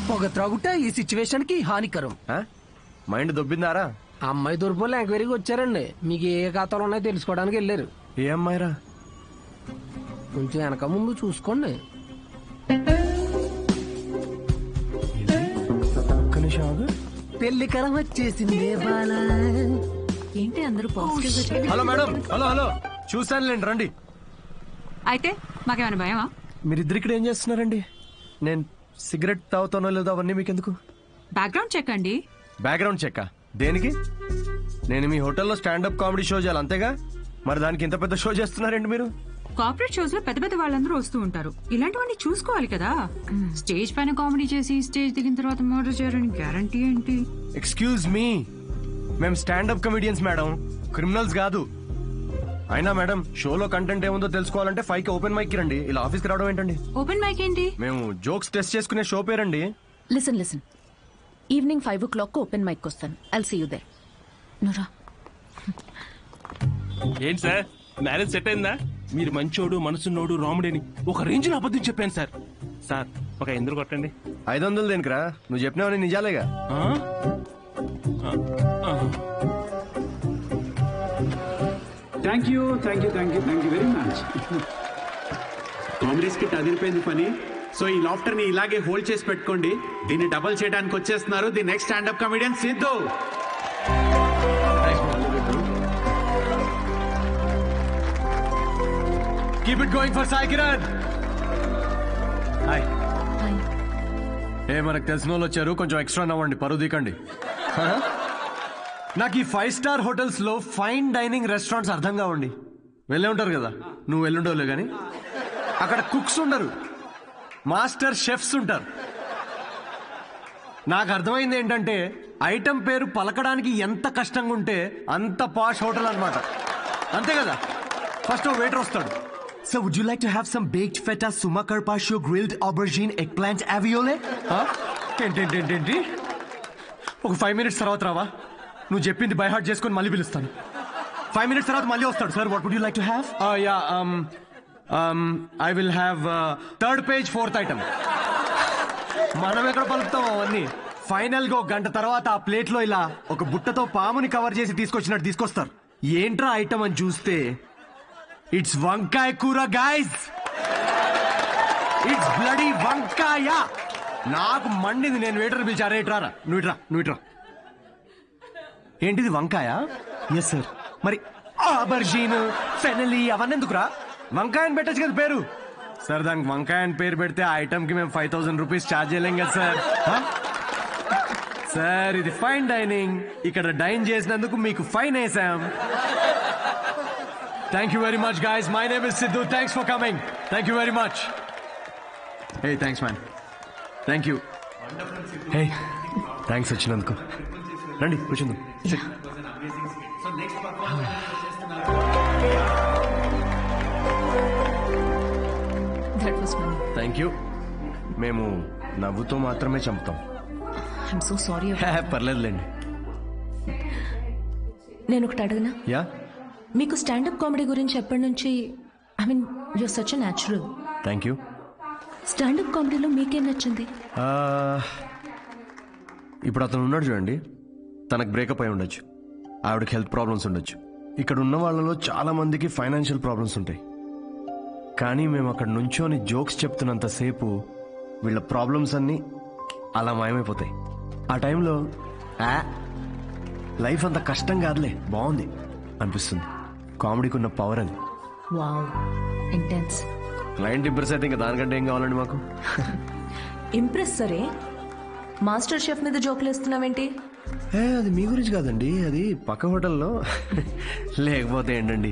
పొగ త్రాగుట ఈ సిచ్యువేషన్ కి హానికరం. మైండ్ దొబ్బిందారా? అమ్మాయి దొరిపోలే ఎంక్వైరీకి వచ్చారండి. మీకు ఏ ఖాతాలు ఉన్నాయో తెలుసుకోవడానికి వెళ్ళారు. ఏ అమ్మాయిరా? కొంచెం వెనక ముందు చూసుకోండి. పెళ్లి కరం వచ్చేసింది. ఏంటి అందరూ పాజిటివ్? హలో మేడం, హలో చూసానులేండి, రండి. అయితే మాకేమైనా భయమా? మీరిద్దరు ఇక్కడ ఏం చేస్తున్నారండి? నేను సిగరెట్ తాగుతానో లేదో అవన్నీ మీకెందుకు? బ్యాక్గ్రౌండ్ చెక్ అండి. బ్యాక్గ్రౌండ్ చెక్ దేనికి? నేను మీ హోటల్లో స్టాండప్ కామెడీ షో చేయాలి అంతేగా, మరి దానికి ఇంత పెద్ద షో చేస్తున్నారండి మీరు? కార్పొరేట్ షోస్ లో పెద్ద పెద్ద వాళ్ళందరూ వస్తూ ఉంటారు. ఇలాంటివన్నీ చూసుకోవాలి కదా. స్టేజ్ పైన కామెడీ చేసి స్టేజ్ దిగిన తర్వాత మర్డర్ చేయరని గ్యారంటీ ఏంటి? ఎక్స్క్యూజ్ మీ, మేము స్టాండప్ కమెడియన్స్ మేడం, క్రిమినల్స్ కాదు. అయినా మేడం, షోలో కంటెంట్ ఏముందో తెలుసుకోవాలంటే 5 కి ఓపెన్ మైక్ రండి. ఇలా ఆఫీస్కి రావడం ఏంటండి? ఓపెన్ మైక్ ఏంటి? మేము జోక్స్ టెస్ట్ చేసుకునే షో పేరండి. Listen, evening 5 o'clock open mic వస్తాను. I'll see you there. నురా ఏంటి సార్, మ్యారేజ్ సెట్ అయిందా? మీరు మంచోడు, మనసున్నోడు, రాముడేని ఒక రేంజ్ లో అబద్ధం చెప్పాను సార్. సార్ ఒక 500 కొట్టండి. 500 దేనికిరా? నువ్వు చెప్పినావని నిజాలేగా. Thank you very much. Comedies kit అదిరిపోయింది పని. సో ఈ లాఫ్టర్ ని ఇలాగే హోల్డ్ చేసి పెట్టుకోండి. దీన్ని డబల్ చేయడానికి వచ్చేస్తున్నారు the next standup comedian Siddhu. Keep it going for Sai Kiran. Hi. మనకు తెలిసిన వాళ్ళు వచ్చారు, కొంచెం ఎక్స్ట్రా నవ్వండి, పరువు దీకండి. నాకు ఈ 5 star హోటల్స్ లో ఫైన్ డైనింగ్ రెస్టారెంట్స్ అర్థం కావండి. వెళ్ళే ఉంటారు కదా, నువ్వు వెళ్ళుండవులే కానీ. అక్కడ కుక్స్ ఉండరు, మాస్టర్ షెఫ్స్ ఉంటారు. నాకు అర్థమైంది ఏంటంటే, ఐటమ్ పేరు పలకడానికి ఎంత కష్టంగా ఉంటే అంత పాష్ హోటల్ అన్నమాట. అంతే కదా? ఫస్ట్ వెయిటర్ వస్తాడు. So would you like to have some baked feta, suma carpaccio, grilled aubergine, eggplant aviole? ఏంటి ఒక 5 minutes తర్వాత రావా? నువ్వు చెప్పింది బై హార్ట్ చేసుకొని మళ్ళీ పిలుస్తాను. 5 minutes తర్వాత మళ్ళీ వస్తాడు. Sir what would you like to have? I will have 3rd page 4th item. మనం ఎక్కడ పలుకుతాం అవన్నీ. ఫైనల్ గా 1 గంట తర్వాత ఆ ప్లేట్ లో ఇలా ఒక బుట్టతో పాముని కవర్ చేసి తీసుకొచ్చినట్టు తీసుకొస్తారు. ఏంట్రా ఐటమ్ అని చూస్తే ఇట్స్ వంకాయ కూర గైస్. ఇట్స్ బ్లడీ వంకాయ. నాకు మండింది. నేను వెయిటర్ పిలిచారా, ఇట్రారా, నువ్వు ఇట్రా. ఏంటిది వంకాయ? Yes sir. మరి ఆబర్జీన్, ఫెనలీ అవన్నీ ఎందుకురా? వంకాయ అని పెట్టచ్చు కదా పేరు. సార్ దానికి వంకాయ అని పేరు పెడితే ఆ ఐటమ్ కి మేము 5000 రూపీస్ ఛార్జ్ చేయలేం కదా సార్. సార్ ఇది ఫైన్ డైనింగ్. ఇక్కడ డైన్ చేసినందుకు మీకు ఫైన్ వేసాం. Thank you very much guys. My name is Siddhu. Thanks for coming. Thank you very much. Hey thanks man. Thank you. Hey thanks వచ్చినందుకు. రండి కూర్చుందాం. Thank you. మేము నవ్వుతో మాత్రమే చంపుతాం. I'm so sorry. పర్లేదులేండి. నేను ఒకటి అడగనా? యా. మీకు స్టాండప్ కామెడీ గురించి ఎప్పటి నుంచి? I mean you're such a natural. Thank you. Standup కామెడీలో మీకేం నచ్చింది? ఇప్పుడు అతను ఉన్నాడు చూడండి, తనకు బ్రేకప్ అయి ఉండొచ్చు, ఆవిడకి హెల్త్ ప్రాబ్లమ్స్ ఉండొచ్చు. ఇక్కడ ఉన్న వాళ్ళలో చాలా మందికి ఫైనాన్షియల్ ప్రాబ్లమ్స్ ఉంటాయి. కానీ మేము అక్కడ నుంచోని జోక్స్ చెప్తున్నంతసేపు వీళ్ళ ప్రాబ్లమ్స్ అన్నీ అలా మాయమైపోతాయి. ఆ టైంలో లైఫ్ అంత కష్టం కాదులే, బాగుంది అనిపిస్తుంది. కామెడీకి ఉన్న పవర్ అది. Wow, intense. క్లయింట్ ఇంప్రెస్ అయితే ఇంకా దానికంటే ఏం కావాలండి మాకు? ఇంప్రెస్ సరే, మాస్టర్ షెఫ్ మీద జోకులు వేస్తున్నావేంటి? అది మీ గురించి కాదండి, అది పక్క హోటల్లో. లేకపోతే ఏంటండి,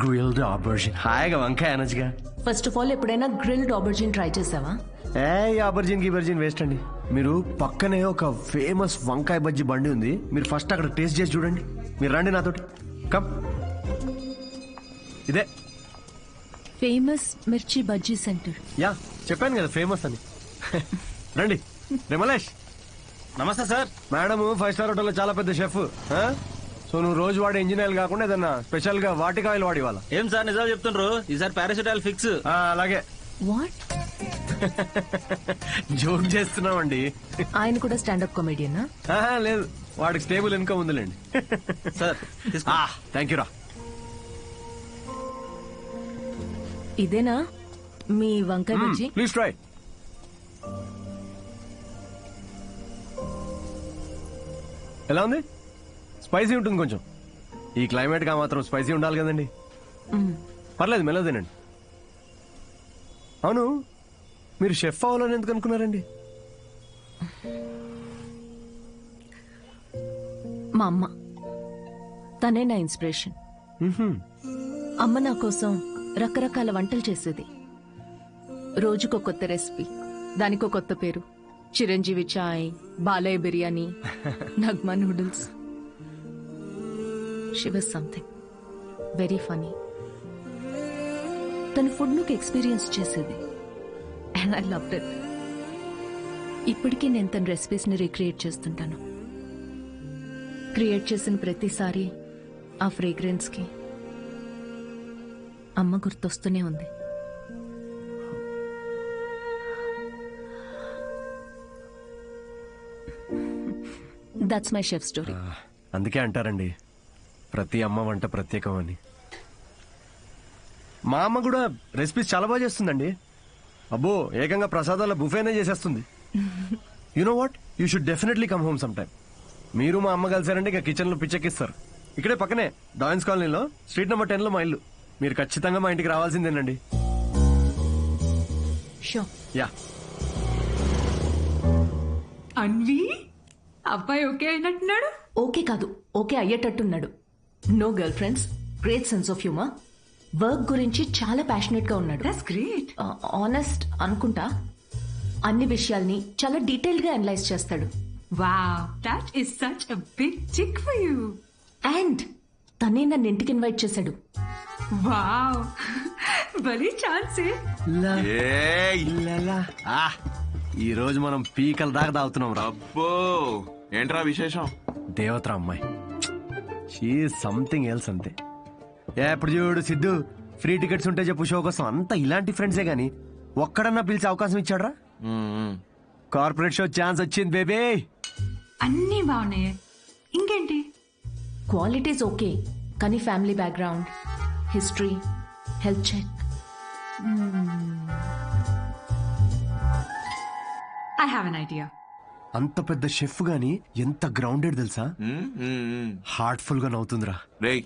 గ్రిల్డ్ ఆబర్జిన్. హాయిగా వంకాయ అనొచ్చుగా. ఫస్ట్ ఆఫ్ ఆల్ ఎప్పుడైనా గ్రిల్డ్ ఆబర్జిన్ ట్రై చేసావా? ఆబర్జిన్ గిబర్జిన్ వేస్ట్ అండి. మీరు పక్కనే ఒక ఫేమస్ వంకాయ బజ్జీ బండి ఉంది, మీరు ఫస్ట్ అక్కడ టేస్ట్ చేసి చూడండి. మీరు రండి నాతోటి. కమ్. ఇదే ఫేమస్ మిర్చి బజ్జీ సెంటర్. యా చెప్పాను కదా ఫేమస్ అని. రండి. రిమలేష్. నమస్తే సార్. మేడం 5 స్టార్ హోటల్లో చాలా పెద్ద షెఫ్. సో నువ్వు రోజు వాడే ఇంజిన్ ఆయిల్ కాకుండా ఏదన్నా స్పెషల్ గా వాటికి ఆయిల్ వాడి వాళ్ళ. ఏం సార్ నిజాలు చెప్తుండ్రు? ఈసారి పారాషూట్ ఫిక్స్. అలాగే. వాట్? జోక్ చేస్తున్నామండి. ఆయన కూడా స్టాండప్ కామెడియనా? లేదు, వాడికి స్టేబుల్ ఇన్కమ్ ఉందిలేండి. సార్ థ్యాంక్ యూ రా. ఇదేనా మీ వంకాయ బజ్జీ? Please try. ఎలా ఉంది? స్పైసీ ఉంటుంది కొంచెం. ఈ క్లైమేట్ గా మాత్రం స్పైసీ ఉండాలి కదండి. పర్లేదు, మెల్లగా తినండి. అవును, మీరు షెఫ్ అవ్వాలని ఎందుకు అనుకున్నారండి? మా అమ్మ, తనే నా ఇన్స్పిరేషన్. అమ్మ నా కోసం రకరకాల వంటలు చేసేది. రోజుకో కొత్త రెసిపీ, దానికో కొత్త పేరు. Chiranjeevi chai, Balayya biryani, Nagma noodles. She was something very funny. తన ఫుడ్ నుకు ఎక్స్పీరియన్స్ చేసేది అండ్ ఐ లవ్డ్ ఇట్. ఇప్పటికీ నేను తన రెసిపీస్ ని రీక్రియేట్ చేస్తుంటాను. క్రియేట్ చేసిన ప్రతిసారి ఆ ఫ్రేగ్రెన్స్ కి అమ్మ గుర్తొస్తూనే ఉంది. That's my chef story. అందుకే అంటారండి ప్రతి అమ్మ వంట ప్రత్యేకం అని. మా అమ్మ కూడా రెసిపీస్ చాలా బాగా చేస్తుందండి. అబ్బో, ఏకంగా ప్రసాదాల బుఫేనే చేసేస్తుంది. You know what, you should definitely come home some time. మీరు మా అమ్మ కలిసారంటే ఇక కిచెన్ లో పిచ్చెక్కిస్తారు. ఇక్కడే పక్కనే డాయన్స్ కాలనీలో స్ట్రీట్ నెంబర్ 10 లో మా ఇల్లు. మీరు ఖచ్చితంగా మా ఇంటికి రావాల్సిందేనండి. యా. అన్వి, అబ్బాయి ఓకే అయినట్టున్నాడు. ఓకే కాదు, ఓకే అయ్యేటట్టున్నాడు. No girlfriends, great sense of humour. Work గురించి చాలా ప్యాషనెట్ గా ఉన్నాడు. That's great. ఆనెస్ట్ అనుకుంటా. అన్ని విషయాల్ని చాలా డీటెయిల్ గా అనలైజ్ చేస్తాడు. Wow, that is such a big chick for you. And తనే నన్ను ఇంటికి ఇన్వైట్ చేశాడు. వావ్, భలే ఛాన్సే. ఈ రోజు మనం పీకల దాకా తాగుతున్నాం రా. అబ్బో, ఏంట్రా విశేషం? దేవత అమ్మాయి, షీ సంథింగ్ ఎల్స్ అంతే. ఎప్పుడు చూడు సిద్ధు, ఫ్రీ టికెట్స్ ఉంటే చెప్పు షో కోసం. అంతా ఇలాంటి ఫ్రెండ్సే గాని ఒక్కడన్నా పిలిచే అవకాశం ఇచ్చాడ్రా? కార్పొరేట్ షో ఛాన్స్ వచ్చింది బేబీ. అన్నీ బాగున్నాయి, ఇంకేంటి? క్వాలిటీస్ ఓకే, కానీ family background, history, health check. I have an idea. అంత పెద్ద షెఫ్ గాని ఎంత గ్రౌండెడ్ తెలుసా? హార్ట్ఫుల్ గా నవ్వుతుందిరా. రేయ్,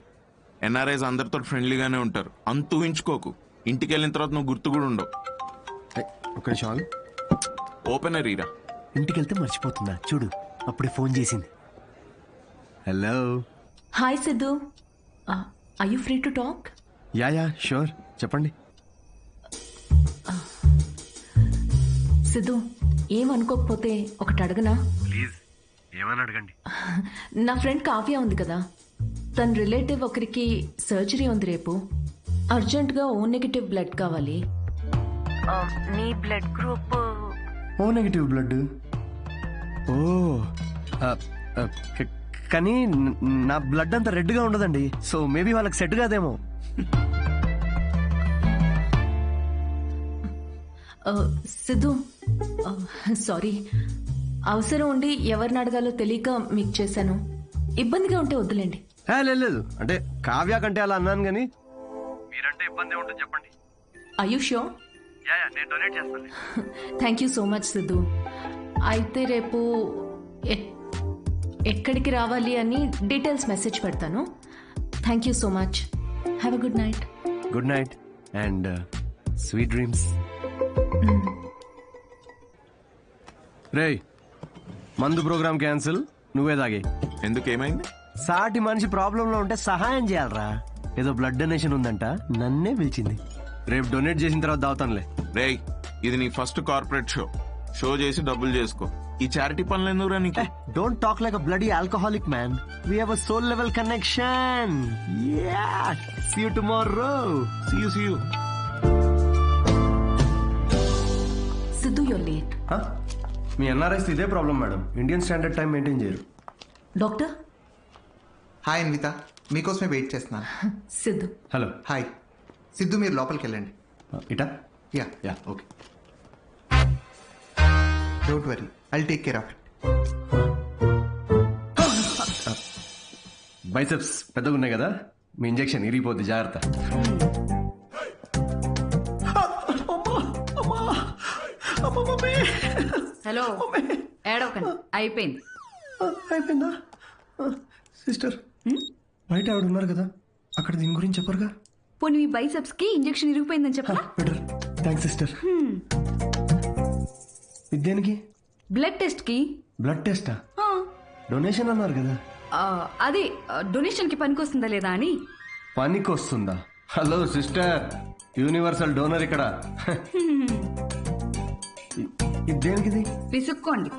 ఎన్ఆర్ఐస్ అందరితో ఫ్రెండ్లీగానే ఉంటారు, అంత ఊహించుకోకు. ఇంటికి వెళ్ళిన తర్వాత నువ్వు గుర్తు కూడా ఉండవు. ఒక నిమిషం ఓపెనర్ ఈరా. ఇంటికి వెళ్తే మర్చిపోతుందా చూడు, అప్పుడే ఫోన్ చేసింది. Hello. Hi Siddhu, are you free to talk? Yeah sure, చెప్పండి. సిద్ధు, ఏమనుకోకపోతే ఒకటి అడగనా? ప్లీజ్, ఏమని అడగండి. నా ఫ్రెండ్ కావ్య ఉంది కదా, తన రిలేటివ్ ఒకరికి సర్జరీ ఉంది రేపు. అర్జెంట్గా ఓ నెగిటివ్ బ్లడ్ కావాలి. నీ blood group O negative blood. Oh కానీ నా బ్లడ్ అంత రెడ్ గా ఉండదండి, సో మేబీ వాళ్ళకి సెట్ కాదేమో. సిద్ధు, సారీ, అవసరం ఉండి ఎవరిని అడగాలో తెలియక మీకు చేశాను. ఇబ్బందిగా ఉంటే వద్దులేండి. లేదు, అంటే కావ్య కంటే అలా అన్నాను కానీ మీరంటే ఇబ్బంది ఉంటుంది చెప్పండి. Are you sure? నేను డొనేట్ చేస్తాను. Thank you so much Siddhu. అయితే రేపు ఎక్కడికి రావాలి అని డీటెయిల్స్ మెసేజ్ పెడతాను. Thank you so much. Have a good night. Good night and sweet dreams. రేయ్, మందు ప్రోగ్రామ్ క్యాన్సిల్, నువ్వే తాగే. ఎందుకు, ఏమైంది? సాటి మనిషి ప్రాబ్లం లో ఉంటే సహాయం చేయాలరా. ఏదో బ్లడ్ డొనేషన్ ఉందంట, నన్నే పిలిచింది. రేపు డొనేట్ చేసిన తర్వాత దావుతానులే. రేయ్, ఇది నీ ఫస్ట్ కార్పొరేట్ షో చేసి డబ్బులు చేసుకో. ఈ చారిటీ పనులు ఎందుకురా నీకు? Don't talk like a bloody alcoholic man. We have a soul level connection. Yeah, see you tomorrow. See you. Siddhu, you're late. మీ ఎన్ఆర్ఐస్ ఇదే problem madam, Indian standard time maintain చేయరు. డాక్టర్. హాయ్ అన్విత, మీకోసమే wait చేస్తున్నాను. Siddhu. Hello. Hi Siddhu, మీరు లోపలికి వెళ్ళండి. ఇటా? Yeah okay. Don't worry, I'll take care of it. Biceps పెద్దగా ఉన్నాయి కదా, మీ ఇంజెక్షన్ ఇరిగిపోద్ది, జాగ్రత్త. హలో, ఏడవకండి, అయిపోయింది. అయిపోయిందా? సిస్టర్, బయట ఆవిడ ఉన్నారు కదా, అక్కడ దీని గురించి చెప్పరుగా? పోనీ మీ బైసెప్స్ కి ఇంజెక్షన్ ఇరిగిపోయిందని చెప్పరా? బెటర్. Thanks sister. దేనికి? బ్లడ్ టెస్ట్ కి. బ్లడ్ టెస్టా? డొనేషన్ అన్నారు కదా. అదే డొనేషన్ కి పనికొస్తుందా లేదా అని. పనికొస్తుందా? హలో సిస్టర్, యూనివర్సల్ డోనర్ ఇక్కడ. దేనికిది? విసుక్కోండి.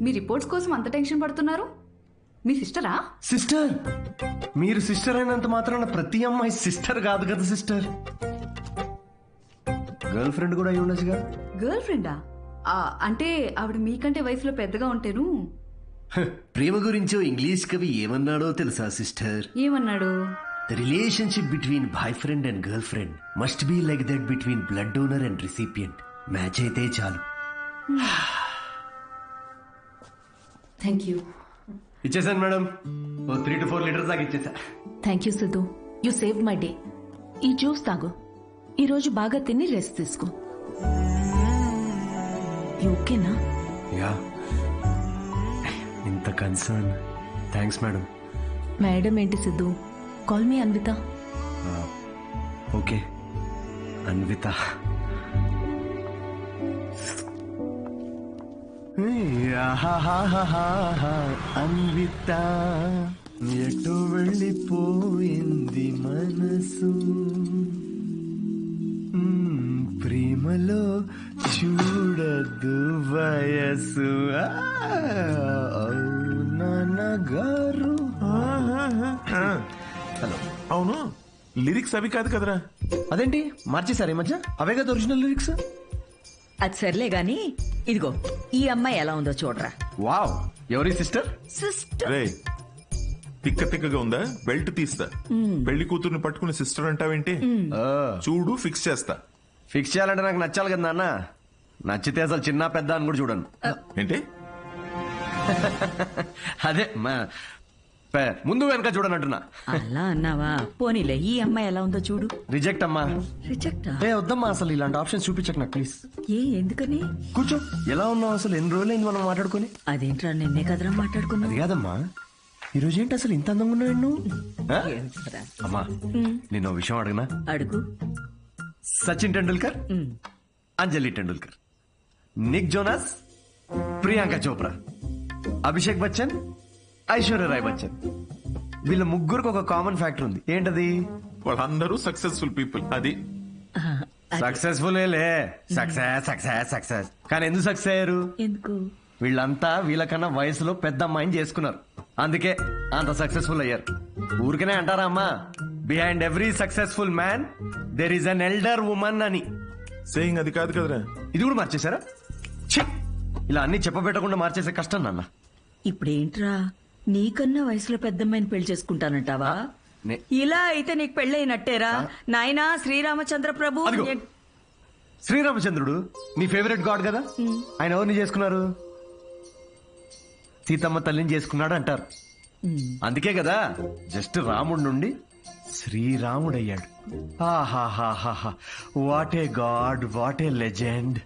మీ రిపోర్ట్స్ కోసం అంత టెన్షన్ పడుతున్నారు? మీ సిస్టరా? సిస్టర్? మీరు సిస్టర్ అయినంత మాత్రాన ప్రతి అమ్మాయి సిస్టర్ కాదు కదా సిస్టర్. గర్ల్ ఫ్రెండ్ కూడా అయి ఉండొచ్చుగా. గర్ల్ ఫ్రెండా? అంటే ఆవిడ మీకంటే వయసులో పెద్దగా ఉంటేను. ప్రేమ గురించో ఇంగ్లీష్ కవి ఏమన్నాడో తెలుసా సిస్టర్? ఏమన్నాడు? The relationship between boyfriend and girlfriend must be like that between blood donor and recipient. Match అయితే చాలు. Thank you. ఇచ్చేసాను మేడం, 3 to 4 లీటర్స్ దాకా ఇచ్చేసా. Thank you Siddhu, you save my day. ఈ జ్యూస్ తాగు, ఈరోజు బాగా తిని రెస్ట్ తీసుకో. ఓకేనా? యా. ఇంత కన్సర్న్, థ్యాంక్స్ మేడం. మేడం ఏంటి Siddhu, call me Anvitha. Okay Anvitha. Anvitha ఎటు వెళ్ళిపోయింది మనసు, ప్రేమలో చూడదు వయసు. నాన్నగారు. హలో. అవును, లిరిక్స్ అవి కాదు కదరా? అదేంటి మార్చేశారు ఈ మధ్య? అవే కదా ఒరిజినల్ లిరిక్స్. అది సర్లే గాని ఇదిగో ఈ అమ్మాయి ఎలా ఉందో చూడరా. వావ్, ఎవరి సిస్టర్? సిస్టర్. రే తిక్క తిక్కగా ఉందా? బెల్ట్ తీస్తా. పెళ్లి కూతుర్ని పట్టుకుని సిస్టర్ అంటావేంటి? చూడు ఫిక్స్ చేస్తా. ఫిక్స్ చేయాలంటే నాకు నచ్చాలి కదా నాన్న. నచ్చితే అసలు చిన్న పెద్ద అని కూడా చూడను. ఏంటి? అదే ముందు వెనక చూడనంటున్నా. అలా అన్నావా? పోనీలే, ఈ అమ్మాయి ఎలా ఉందో చూడు. రిజెక్ట్ అమ్మా. రిజెక్టా? వద్దమ్మా, అసలు ఇలాంటి ఆప్షన్స్ చూపించకు నాకు ప్లీజ్. ఎందుకని? కూర్చో. ఎలా ఉన్నావు? అసలు ఎన్ని రోజులైంది మనం మాట్లాడుకుని? అదేంట్రా, నిన్నే కదరా మాట్లాడుకున్నా. అది కాదమ్మా, ఈ రోజు ఏంటి అసలు ఇంత అందంగా ఉన్నావు నువ్వు? అమ్మా, నేను విషయం అడగనా? అడుగు. సచిన్ టెండూల్కర్, అంజలి టెండూల్కర్, నిక్ జోనాస్, ప్రియాంక చోప్రా, అభిషేక్ బచ్చన్, ఐశ్వర్య రాయ్ బచ్చన్, వీళ్ళ ముగ్గురికి ఒక కామన్ ఫ్యాక్టర్ ఉంది. ఏంటది? వాళ్ళందరూ సక్సెస్ఫుల్ పీపుల్. అది సక్సెస్ఫుల్ సక్సెస్ సక్సెస్ సక్సెస్. కానీ ఎందుకు సక్సెస్ అయ్యారు? ఎందుకు? వీళ్ళంతా వీళ్ళకన్నా వయసులో పెద్ద అమ్మాయిని చేసుకున్నారు, అందుకే అంత సక్సెస్ఫుల్ అయ్యారు. ఊరికనే అంటారా అమ్మా, behind every successful man there is an elder woman అని. సేయింగ్ అది కాదు కదరా. ఇది కూడా మార్చేశారా? ఇలా అన్ని చెప్పబెట్టకుండా మార్చేసే కష్టం నాన్న. ఇప్పుడేంట్రా, నీకన్నా వయసులో పెద్దమ్మాయిని పెళ్లి చేసుకుంటానంటావా? ఇలా అయితే నీకు పెళ్ళైనట్టేరా నాయనా. శ్రీరామచంద్ర ప్రభు. శ్రీరామచంద్రుడు నీ ఫేవరెట్ గాడ్ కదా, ఆయన ఎవరిని చేసుకున్నారు? సీతమ్మ తల్లిని చేసుకున్నాడు అంటారు. అందుకే కదా జస్ట్ రాముడి నుండి శ్రీరాముడయ్యాడు. ఆహాహాహా, what a god, what a legend.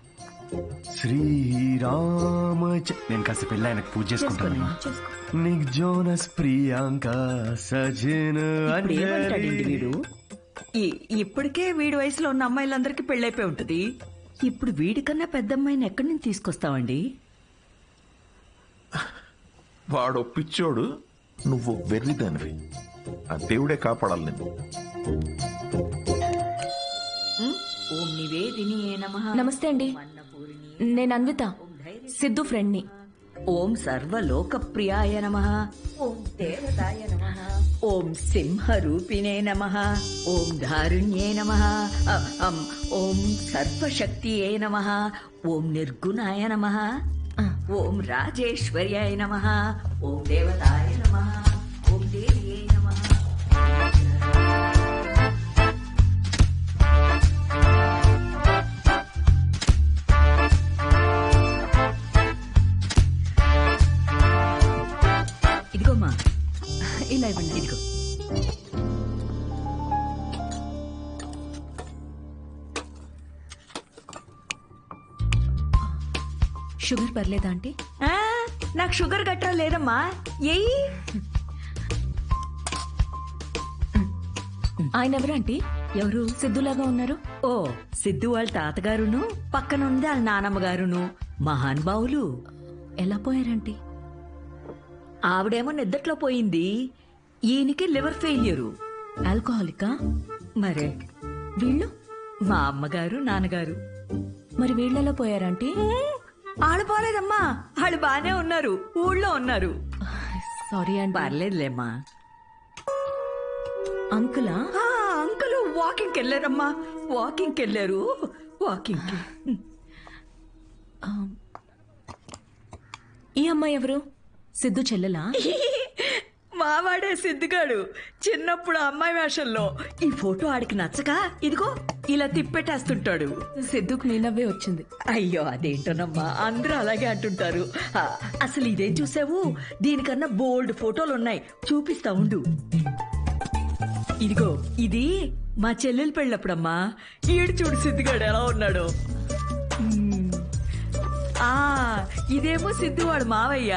Srirama. నేను కాస్త పెళ్ళి ఆయనకు పూజ చేసుకుంటాను. నిక్ జోనస్, ప్రియాంక, సజిన్, వీడు ఇప్పటికే వీడి వయసులో ఉన్న అమ్మాయిలందరికీ పెళ్ళైపోయి ఉంటది. ఇప్పుడు వీడికన్నా పెద్ద అమ్మాయిని ఎక్కడి నుంచి తీసుకొస్తావండి? వాడు పిచ్చోడు, నువ్వు వెర్రిదానివి. ఆ దేవుడే కాపాడాలి నేను. ఓం నివేదినియే నమః. నమస్తే అండి, నేను అన్విత, సిద్ధు ఫ్రెండ్ని. ఓం సర్వలోకప్రియాయ నమః. ఓం దేవతాయ నమః. ఓం సింహరూపిణే నమః. ఓం ధారుణ్యే నమః. ఓం సర్వశక్తియే నమః. ఓం నిర్గుణాయ నమః. ఓం రాజేశ్వర్యాయ నమః. ఓం దేవతాయ నమః. ఓం దేవ్యే నమః. ఇదిగోమ్మా, ఇలా ఇవ్వండి. ఇదిగో. షుగర్ పర్లేదా ఆంటీ? నాకు షుగర్ గట్రా లేదమ్మా. ఏయ్, ఆయన ఎవరు ఆంటీ? ఎవరు? సిద్ధులాగా ఉన్నారు. ఓ, సిద్ధు వాళ్ళ తాతగారును, పక్కనుంది వాళ్ళ నానమ్మ గారును, మహానుభావులు. ఎలా పోయారంటీ? ఆవిడేమో నిద్దట్లో పోయింది, ఈయనకి లివర్ ఫెయిల్యూరు. ఆల్కహాలికా? మరే వీళ్ళు? మా అమ్మగారు, నాన్నగారు. మరి వీళ్ళెలా పోయారంటీ? ఆళ్ళు పోలేదమ్మా, వాళ్ళు బానే ఉన్నారు, ఊళ్ళో ఉన్నారు. సారీ అండి. పర్లేదులేమ్మా. అంకులా? అంకుల్ వాకింగ్కి వెళ్ళారమ్మా, వాకింగ్కి వెళ్ళారు. వాకింగ్కి. ఈ అమ్మాయి ఎవరు? సిద్ధు చెల్లెలా? మావాడే సిద్ధుగాడు. చిన్నప్పుడు అమ్మాయి వేషంలో ఈ ఫోటో ఆడికి నచ్చక ఇదిగో ఇలా తిప్పెట్టేస్తుంటాడు. సిద్ధుకు నీ నవ్వే వచ్చింది. అయ్యో అదేంటోనమ్మా, అందరూ అలాగే అంటుంటారు. అసలు ఇదేం చూసావు, దీనికన్నా బోల్డ్ ఫోటోలు ఉన్నాయి, చూపిస్తా ఉండు. ఇదిగో ఇది మా చెల్లెలు పెళ్ళప్పుడమ్మా. ఈడు చూడు సిద్ధుగాడు ఎలా ఉన్నాడు. ఇదేమో సిద్ధు వాడు మావయ్య.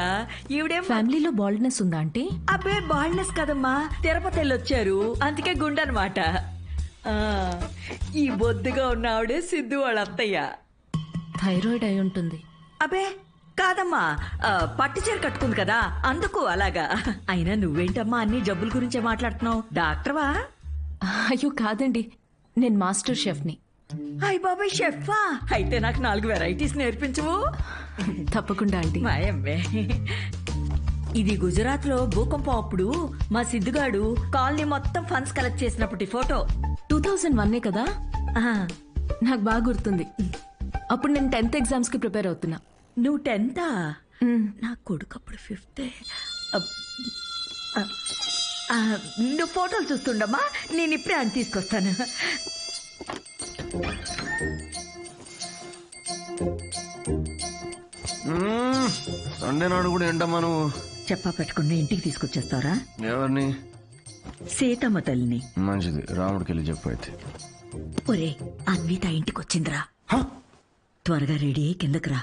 ఈవిడేం ఫ్యామిలీలో బాల్డ్నెస్ ఉందా అంటే? అబ్బే బాల్డ్నెస్ కదమ్మా, తిరుపతి వెళ్ళొచ్చారు అందుకే గుండనమాట. ఈ బొద్దుగా ఉన్న ఆవిడే సిద్ధు వాళ్ళ అత్తయ్య. థైరాయిడ్ అయి ఉంటుంది. అబ్బే కాదమ్మా, పట్టు చీర కట్టుకుంది కదా అందుకు అలాగా. అయినా నువ్వేంటమ్మా అన్ని జబ్బుల గురించే మాట్లాడుతున్నావు, డాక్టర్వా? అయ్యో కాదండి, నేను మాస్టర్ షెఫ్ని. అయ్య బాబాయ్, షెఫా? అయితే నాకు 4 వెరైటీస్ నేర్పించవు? తప్పకుండా ఆంటీ. మాయమ్మే. ఇది గుజరాత్ లో భూకంపం అప్పుడు మా సిద్ధుగాడు కాలనీ మొత్తం ఫండ్స్ కలెక్ట్ చేసినప్పటి ఫోటో. 2001 కదా? నాకు బాగా గుర్తుంది. అప్పుడు నేను 10th ఎగ్జామ్స్ కి ప్రిపేర్ అవుతున్నా. నువ్వు 10th? నా కొడుకు అప్పుడు 5th. నువ్వు ఫోటోలు చూస్తుండమ్మా, నేను ఇప్పుడే అని తీసుకొస్తాను. సండే నాడు కూడా ఏంటమ్మా నువ్వు చెప్పా పెట్టుకుని ఇంటికి తీసుకొచ్చేస్తారా? ఎవరిని? సీతమ్మ తల్లిని. మంచిది, రాముడికి వెళ్ళి చెప్పు అయితే. ఒరే, అన్విత ఇంటికి వచ్చిందిరా. త్వరగా రెడీ అయ్యి కిందకి రా.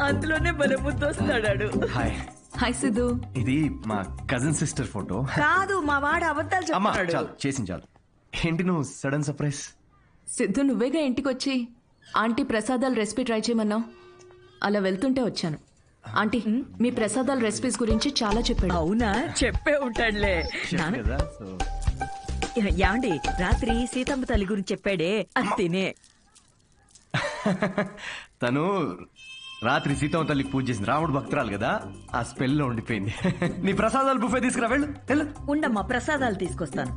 అందులోనే బలముద్దు వస్తాడాడు. హాయ్. హాయ్ సిద్ధు. ఇది మా కజిన్ సిస్టర్ ఫోటో. కాదు, మా వాడు అబద్ధాలు చెప్తాడు. చాలు చేసింది చాలు. ఏంటి నువ్వు సడన్ సర్ప్రైజ్? సిద్ధు, నువ్వేగా ఇంటికి వచ్చి ఆంటీ ప్రసాదాల రెసిపీ ట్రై చేయమన్నావు. అలా వెళ్తుంటే వచ్చాను. ఆంటీ, మీ ప్రసాదాల రెసిపీస్ గురించి చాలా చెప్పాడు. అవునా? చెప్పే ఉంటాడులే. యాండి రాత్రి సీతమ్మ తల్లి గురించి చెప్పాడే, అది తినే. తను రాత్రి సీతమ్మ తల్లికి పూజ చేసింది. రాముడు భక్తురాలు కదా, ఆ స్పెల్ లో ఉండిపోయింది. నీ ప్రసాదాలు బుఫే తీసుకురా, వెళ్ళు. ఉండమ్మా, ప్రసాదాలు తీసుకొస్తాను.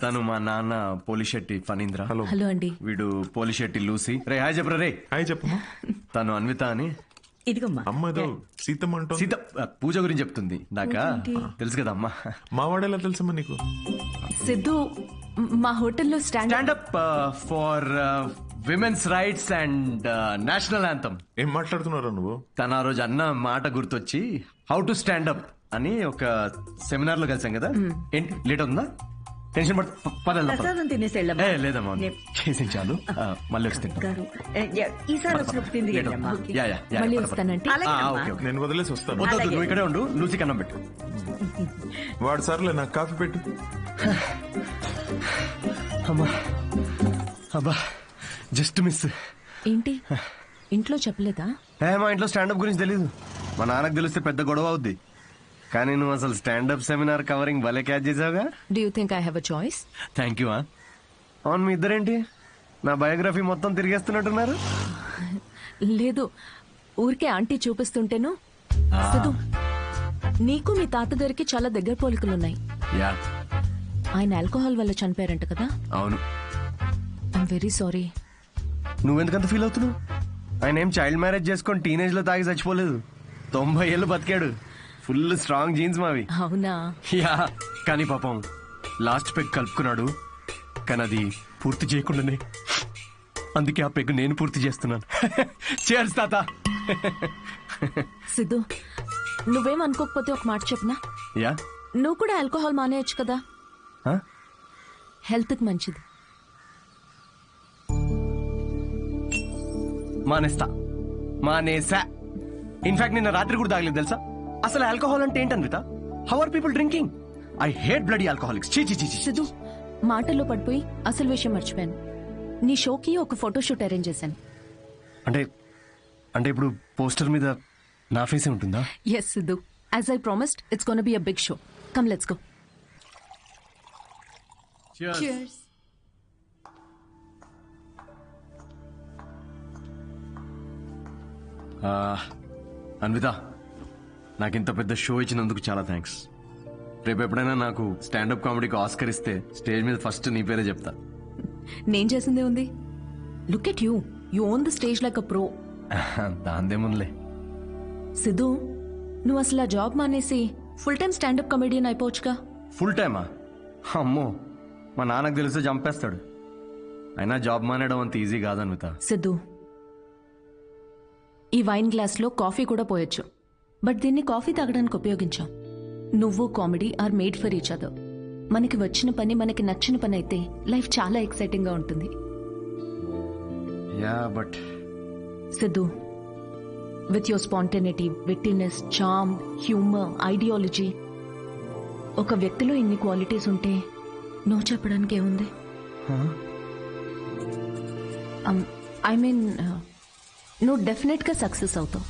తను మా నాన్న పోలిశెట్టి ఫణీంద్ర. హలో అండి. వీడు పోలిశెట్టి లూసి. రే హాయ్ చెప్పరా. రే హాయ్ చెప్పు. తను అన్విత అని. ఇదిగమ్మా. అమ్మ సీతమ్మ అంటూ సీత పూజ గురించి చెప్తుంది. నాకా తెలుసు కదా అమ్మా. మా వాడేలా తెలుసమ్మా నీకు? సిద్ధు, మా హోటల్లో standup for women's rights and national anthem. ఏం మాట్లాడుతున్నారా నువ్వు? తన ఆ రోజు అన్న మాట గుర్తొచ్చి హౌ టు స్టాండప్ అని ఒక సెమినార్ లో కలిసాం కదా. ఏంటి లేట్ అవుతుందా? టెన్షన్ ప్రసాదం తినేసి వెళ్ళమ్మా. లేదమ్మా, చేసి చాలు. మళ్ళీ వచ్చి ఈసారి వచ్చినప్పుడు తింది. మళ్ళీ వస్తానంటే నేను వదిలేసి వస్తాను. నువ్వు ఇక్కడే ఉండు, లూసి కన్నం పెట్టు. వాడు సర్లే, నాకు కాఫీ పెట్టు. అబ్బా జస్ట్ మిస్. ఏంటి ఇంట్లో చెప్పలేదా? మా ఇంట్లో స్టాండప్ గురించి తెలీదు. మా నాన్నకు తెలిస్తే పెద్ద గొడవ అవుద్ది. కానీ నువ్వు అసలు స్టాండప్ సెమినార్ కవరింగ్ భలే క్యాచ్ చేసావుగా. Do you think I have a choice? Thank you. అవును, మీ ఇద్దరేంటి నా బయోగ్రఫీ మొత్తం తిరిగేస్తున్నట్టున్నారు? లేదు, ఊరికే ఆంటీ చూపిస్తుంటేను. సిద్ధు, నీకు మీ తాతగారికి చాలా దగ్గర పోలికలున్నాయి. ఆయన ఆల్కహాల్ వల్ల చనిపోయారంట కదా? అవును. I'm very sorry. నువ్వెందుకంత ఫీల్ అవుతున్నావు? ఆయన ఏం చైల్డ్ మ్యారేజ్ చేసుకొని టీనేజ్ లో తాగి చచ్చిపోలేదు. 90 ఏళ్ళు బతికాడు. ఫుల్ స్ట్రాంగ్ జీన్స్ మావి. అవునా? యా, కానీ పాపం లాస్ట్ పెగ్ కలుపుకున్నాడు. కానీ అది పూర్తి చేయకుండానే, అందుకే ఆ పెగ్ నేను పూర్తి చేస్తున్నాను. చేర్స్ తాత. సిద్ధు, నువ్వేం అనుకోకపోతే ఒక మాట చెప్పనా? యా. నువ్వు కూడా ఆల్కహాల్ మానేయచ్చు కదా, హెల్త్ కి మంచిది. మానేసా. ఇన్ఫాక్ట్ నిన్న రాత్రి కూడా తాగలేదు తెలుసా. అసలు ఆల్కహాల్ అంటే ఏంటన్విత? How are people drinking? I hate bloody alcoholics. Siddhu, మాటల్లో పడిపోయి అసలు విషయం మర్చిపోయాను. నీ షోకి ఒక ఫోటోషూట్ అరేంజ్ చేశాను. అంటే ఇప్పుడు పోస్టర్ మీద నా ఫేసే ఉంటుందా? Yes Siddhu, as I promised, it's gonna be a big show. Come let's go. Cheers. Anvitha, నాకింత పెద్ద షో ఇచ్చినందుకు చాలా థ్యాంక్స్. రేపు ఎప్పుడైనా నాకు స్టాండప్ కామెడీకి ఆస్కర్ ఇస్తే స్టేజ్ మీద ఫస్ట్ నీ పేరే చెప్తా. నేను చేసిందే ఉంది. Look at you, you own the stage like a pro. దాందేముందిలే. సిద్ధు, నువ్వు అసలు ఆ జాబ్ మానేసి ఫుల్ టైం స్టాండప్ కామెడియన్ అయిపోవచ్చుగా. ఫుల్ టైమా? అమ్మో, మా నాన్నకు తెలిస్తే చంపేస్తాడు. అయినా జాబ్ మానేయడం అంత ఈజీ కాదన్విత. సిద్ధు, ఈ వైన్ గ్లాస్ లో కాఫీ కూడా పోయొచ్చు, బట్ దీన్ని కాఫీ తాగడానికి ఉపయోగించాం. నువ్వు comedy are made for each other. మనకి వచ్చిన పని మనకి నచ్చిన పని అయితే లైఫ్ చాలా ఎక్సైటింగ్ గా ఉంటుంది. Siddhu, with your spontaneity, wittiness, charm, humour, ideology, ఒక వ్యక్తిలో ఇన్ని క్వాలిటీస్ ఉంటే నువ్వు చెప్పడానికి ఏముంది? ఐ మీన్, నువ్వు డెఫినెట్ గా సక్సెస్ అవుతావు.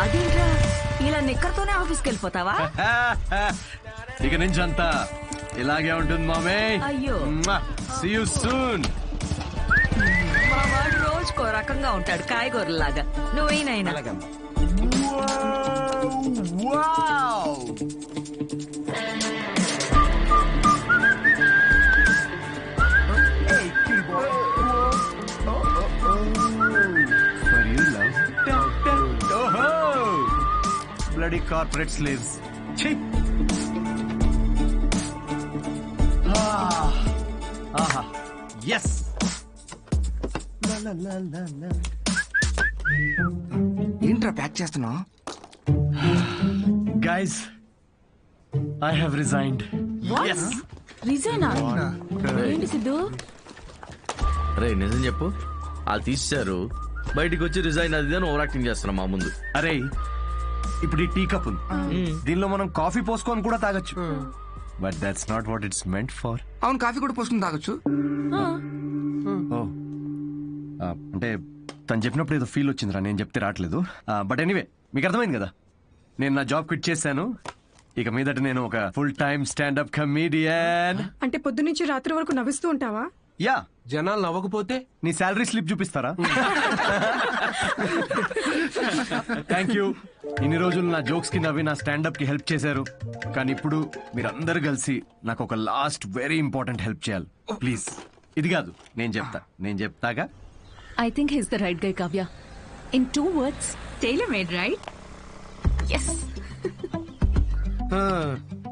అదేంట్రా, ఇలా నిక్కర్తోనే ఆఫీస్కి వెళ్ళిపోతావా? ఇక నుంచి అంతా ఇలాగే ఉంటుంది మామే. అయ్యో, See you soon. మా వాడు రోజుకో రకంగా ఉంటాడు కాయగూరలాగా. నువ్వేనైనా బ్లడీ కార్పొరేట్ స్లేవ్స్. ఆహా ఎస్. ఏంట్రా ప్యాక్ చేస్తున్నావు? Guys, I have resigned. Yes. రిజైనా? ఏంటి సిద్ధు? రే నిజం చెప్పు, వాళ్ళు తీశారు, బయటికి వచ్చి రిజైన్ అది అని ఓవర్ యాక్టింగ్ చేస్తున్నాం మా ముందు. అరే ఇప్పుడు ఈ టీ కప్ ఉంది, దీనిలో మనం కాఫీ పోసుకొని కూడా తాగొచ్చు. But that's not what it's meant for. అవును, కాఫీ కూడా పోసుకుని తాగొచ్చు. అంటే తను చెప్పినప్పుడు ఏదో ఫీల్ వచ్చిందిరా, నేను చెప్తే రావట్లేదు. బట్ ఎనీవే, మీకు అర్థమైంది కదా, నేను నా జాబ్ క్విట్ చేశాను. ఇక మీదట నేను ఒక ఫుల్ టైమ్ స్టాండప్ కమీడియన్. అంటే పొద్దు నుంచి రాత్రి వరకు నవ్విస్తూ ఉంటావా? యా. జనాలు నవ్వకపోతే నీ శాలరీ స్లిప్ చూపిస్తారా? Thank you. ఇన్ని రోజులు నా జోక్స్ కి నవ్వి నా స్టాండప్ కి హెల్ప్ చేశారు. కానీ ఇప్పుడు మీరందరూ కలిసి నాకు ఒక లాస్ట్ వెరీ ఇంపార్టెంట్ హెల్ప్ చేయాలి ప్లీజ్. ఇది కాదు, నేను చెప్తాగా. I think he's the right guy, Kavya. In 2 words, tailor-made, right? Yes.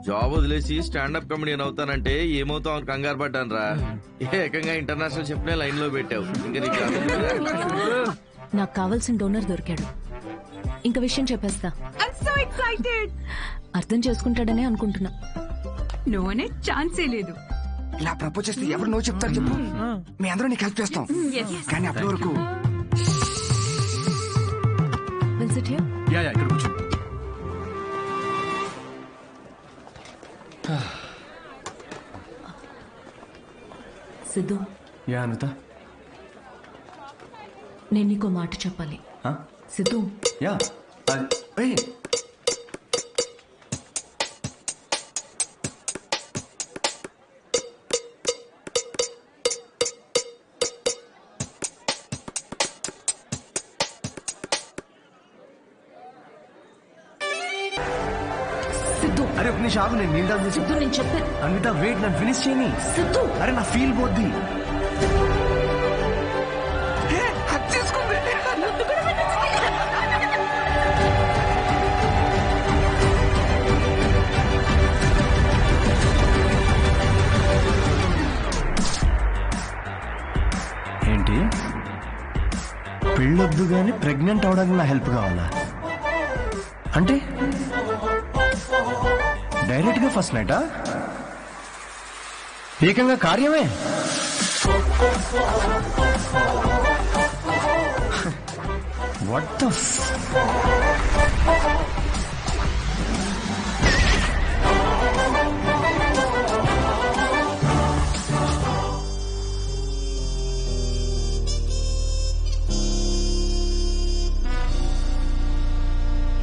Job వదిలేసి స్టాండప్ కమెడియన్ అవుతానంటే ఏమవుతావు అని కంగారు పడ్డాను రా. ఏకంగా ఇంటర్నేషనల్ చెప్పిన లైన్ లో పెట్టావు. ఇంకా నీకు నాకు కావాల్సిన డోనర్ దొరికాడు. ఇంకా విషయం చెప్పేస్తా. I'm so excited. అర్థం చేసుకుంటాడనే అనుకుంటున్నా. నో అనే ఛాన్సే లేదు. ఇలా ప్రపోజ్ చేస్తే ఎవరు నో చెప్తారు చెప్పు? మీ అందరూ నీకు హెల్ప్ చేస్తాం. కానీ అప్పటి వరకు ఇక్కడ కూర్చో. సిద్ధు, యా అనిత, నేను నీకో మాట చెప్పాలి. సిద్ధు, యా. సిద్ధు, అరే ఒక నిమిషం ఆగు, నేను నీళ్ళు తాగు. సిద్ధు, నేను చెప్పాను. అన్విత వెయిట్, నన్ను ఫినిష్ చేయని. సిద్ధు, అరే నా ఫీల్ పోద్ది. ఏంటి పెళ్ళొద్దు గాని ప్రెగ్నెంట్ అవడానికి నా హెల్ప్ కావాలా? అంటే డైరెక్ట్ గా ఫస్ట్ నైటా? ఏకంగా కార్యమే. వాట్ ద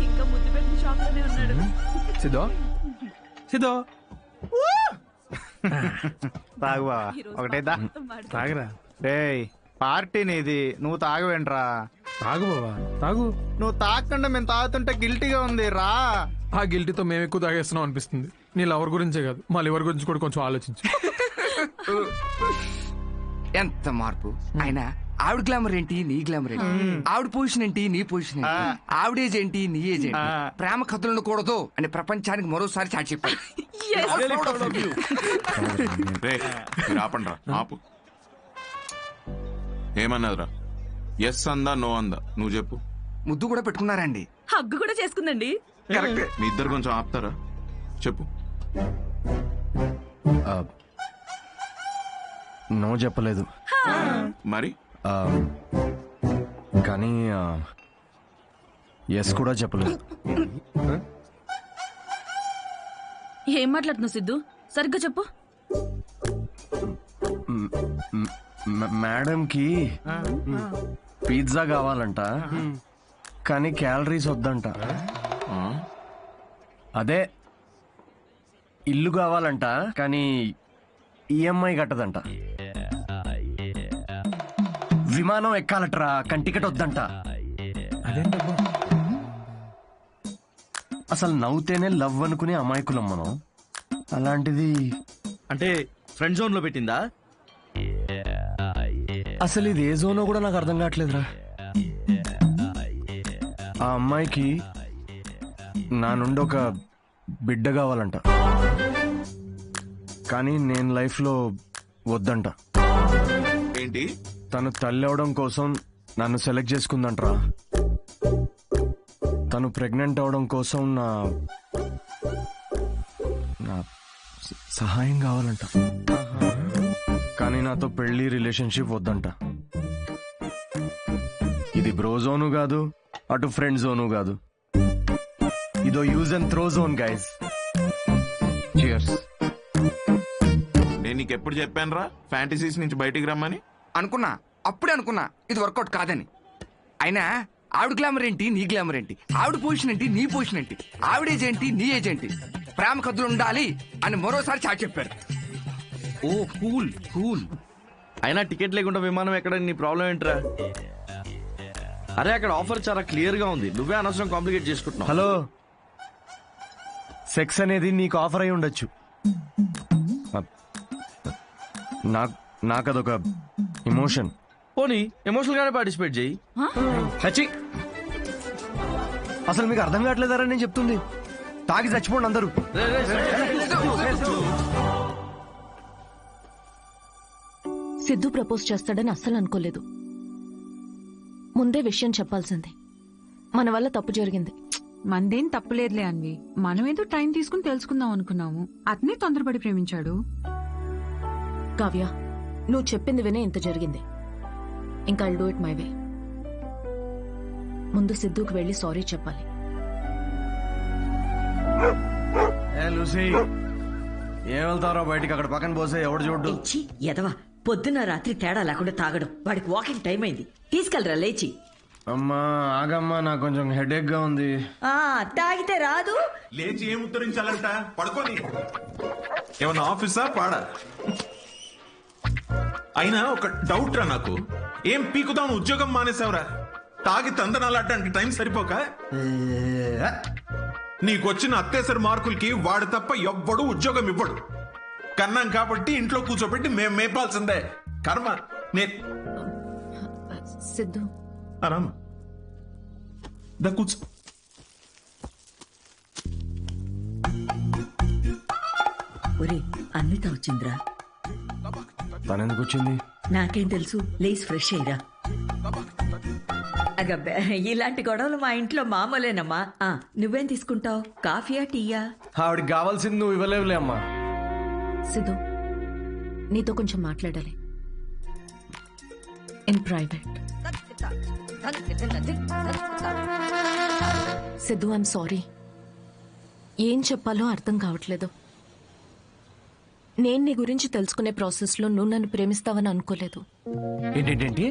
ఇంకా ముద్దు పెట్టిన షాప్ లోనే ఉన్నాడు. సిద్ధో తాగు బావా, ఒకటే తాగరా. రే పార్టీ నీది, నువ్వు తాగవేంట్రా? తాగు బావా, తాగు. నువ్వు తాగకుండా మేము తాగుతుంటే గిల్టీగా ఉంది రా. ఆ గిల్టీతో మేము ఎక్కువ తాగేస్తున్నాం అనిపిస్తుంది. నీ లవర్ గురించే కాదు, మా లివర్ గురించి కూడా కొంచెం ఆలోచించు. ఎంత మార్పు అయినా. ఆవిడ గ్లామర్ ఏంటి, నీ గ్లామర్ ఏంటి? ఆవిడ పొజిషన్ ఏంటి, నీ పొజిషన్ ఏంటి? ఆవిడ ఏజ్ ఏంటి, నీ ఏజ్ ఏంటి? ప్రేమ కథలు ఉండకూడదు అని ప్రపంచానికి మరోసారి చాటి చెప్పాడు. ఆపండి రా, ఆపు. ఏమన్నదిరా? ఎస్ అందా, నో అందా? నువ్వు చెప్పు. ముద్దు కూడా పెట్టుకున్నారండి, హగ్గు కూడా చేసుకుందండి. మీ ఇద్దరు కొంచెం ఆపుతారా? చెప్పు. నో చెప్పలేదు మరి, కానీ ఎస్ కూడా చెప్పలేదు. ఏం మాట్లాడుతున్నావు సిద్ధు? సరిగ్గా చెప్పు. మేడంకి పిజ్జా కావాలంట, కానీ క్యాలరీస్ వద్దంట. అదే ఇల్లు కావాలంట, కానీ ఈఎంఐ కట్టదంట. వి విమానం ఎక్కాలట్రా కానీ టికెట్ వద్దంట. అదేంటబ్బా, అసలు నవ్వుతేనే లవ్ అనుకునే అమాయకులం మనం. అలాంటిది అంటే ఫ్రెండ్ జోన్ లో పెట్టిందా? అసలు ఇది ఏ జోనో కూడా నాకు అర్థం కావట్లేదురా. ఆ అమ్మాయికి నా నుండి ఒక బిడ్డ కావాలంట, కానీ నేను లైఫ్లో వద్దంట. ఏంటి? తను తల్లి అవడం కోసం నన్ను సెలెక్ట్ చేసుకుందంట్రా. తను ప్రెగ్నెంట్ అవడం కోసం నా సహాయం కావాలంట, కానీ నాతో పెళ్లి రిలేషన్షిప్ వద్దంట. ఇది బ్రో జోను కాదు, అటు ఫ్రెండ్ జోను కాదు, ఇదో use and throw zone guys. Cheers. నేను నీకు ఎప్పుడు చెప్పాను రా ఫ్యాంటసీస్ నుంచి బయటికి రమ్మని? అనుకున్నా, అప్పుడే అనుకున్నా ఇది వర్కౌట్ కాదని. అయినా ఆవిడ గ్లామర్ ఏంటి, నీ గ్లామర్ ఏంటి? ఆవిడ పొజిషన్ ఏంటి, నీ పొజిషన్ ఏంటి? ఆవిడ ఏజ్ ఏంటి, నీ ఏజ్ ఏంటి? ప్రేమ కథలు ఉండాలి అని మరోసారి చాటి చెప్పారు. ఓ కూల్ కూల్. అయినా టికెట్ లేకుండా విమానం ఎక్కడ, నీ ప్రాబ్లం ఏంట్రా? అరే అక్కడ ఆఫర్ చాలా క్లియర్ గా ఉంది, నువ్వే అనవసరం కాంప్లికేట్ చేసుకుంటున్నావు. హలో, సెక్స్ అనేది నీకు ఆఫర్ అయి ఉండొచ్చు, నాకు అదొక ఎమోషన్. పోనీ ఎమోషనల్ గానే పార్టిసిపేట్ చేయి. అసలు మీకు అర్థం కావట్లేదారా నేను చెప్తుంది? తాగి చచ్చిపోండి అందరూ. సిద్ధు ప్రపోజ్ చేస్తాడని అస్సలు అనుకోలేదు. ముందే విషయం చెప్పాల్సింది. మన వల్ల తప్పు జరిగింది. మందేం తప్పులేదులే అన్వి, మనమేదో టైం తీసుకుని తెలుసుకుందాం అనుకున్నాము. అతనే తొందరపడి ప్రేమించాడు. కావ్య, నువ్వు చెప్పింది వినే ఇంత జరిగింది. ఇంకా I'll do it my way. ముందు సిద్ధుకి వెళ్ళి సారీ చెప్పాలి. ఏం వెళ్తారో బయటికి, అక్కడ పక్కన పోసే ఎవడు చూడు. ఎదవా, పొద్దున రాత్రి తేడా లేకుండా తాగడం. వాడికి వాకింగ్ టైం అయింది, తీసుకెళ్ళరా లేచి. అమ్మా ఆగమ్మా, నాకు కొంచెం హెడేక్ గా ఉంది. తాగితే రాదు. లేచి ఏం ఉత్తరించాలంట? పడుకోని. ఏమన్నా ఆఫీసా పాడా? అయినా ఒక డౌట్ రా నాకు, ఏం పీకుదాం ఉద్యోగం మానేసావురా? తాగి తందనాలాడడానికి టైం సరిపోక నీకొచ్చిన అత్యవసర మార్కులకి వాడు తప్ప ఎవ్వడు ఉద్యోగం ఇవ్వడు. కన్నాం కాబట్టి ఇంట్లో కూర్చోబెట్టి మేం మేపాల్సిందే. కర్మ. సిద్ధు ఆరామ్ దా కూర్చో. ఒరే, అన్విత వచ్చిందిరా. తనెందుకు వచ్చింది? నాకేం తెలుసు, లేస్ ఫ్రెష్ అయ్యిరా. అగబ్బే, ఇలాంటి గొడవలు మా ఇంట్లో మామూలేనమ్మా. నువ్వేం తీసుకుంటావు, కాఫీయా టీయా? ఆవిడకి కావాల్సింది నువ్వు ఇవ్వలేవులే అమ్మా. సిద్ధు, నీతో కొంచెం మాట్లాడాలి, in private. Siddhu, I'm sorry. ఏం చెప్పాలో అర్థం కావట్లేదు. నేను నీ గురించి తెలుసుకునే ప్రాసెస్లో నువ్వు నన్ను ప్రేమిస్తావని అనుకోలేదు. ఏంటేంటి?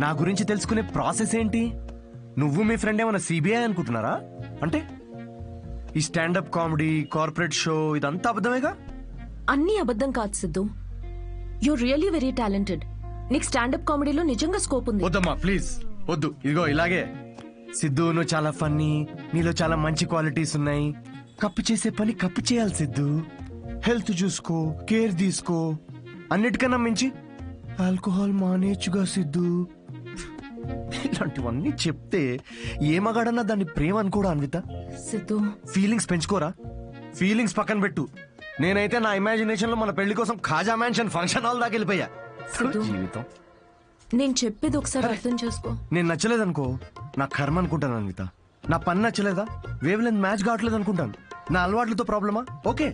నా గురించి తెలుసుకునే ప్రాసెస్ ఏంటి? నువ్వు మీ ఫ్రెండ్ ఏమైనా సిబిఐ అనుకుంటున్నారా? అంటే ఈ స్టాండప్ కామెడీ, కార్పొరేట్ షో ఇదంతా అబద్ధమేగా? అన్నీ అబద్ధం కాదు Siddhu. You really very talented. నీకు స్టాండప్ కామెడీలో నిజంగా స్కోప్ ఉంది. వద్దమ్మా ప్లీజ్ వద్దు. ఇదిగో ఇలాగే. సిద్ధు, నువ్వు చాలా ఫన్నీ, నీలో చాలా మంచి క్వాలిటీస్ ఉన్నాయి. కప్పు చేసే పని కప్పు చేయాలి సిద్ధు. హెల్త్ చూసుకో, కేర్ తీసుకో. అన్నిటికన్నా మించి ఆల్కహాల్ మానేచ్చుగా సిద్ధు. ఇలాంటివన్నీ చెప్తే ఏ మగాడన్నా దాన్ని ప్రేమ అనుకోడా అన్విత? సిద్ధు, ఫీలింగ్స్ పెంచుకోరా. ఫీలింగ్స్ పక్కన పెట్టు. నేనైతే నా ఇమాజినేషన్ లో మన పెళ్లి కోసం ఖాజా మ్యాన్షన్ ఫంక్షన్ హాల్ దాకా వెళ్ళిపోయా. జీవితం. నేను చెప్పేది ఒకసారి అర్థం చేసుకో. నేను నచ్చలేదనుకో, నా కర్మ అనుకుంటాను అన్విత. నా పని నచ్చలేదా, వేవ్ లెంత్ మ్యాచ్ కావట్లేదు అనుకుంటాను. నా అలవాట్లతో ప్రాబ్లమా? ఓకే,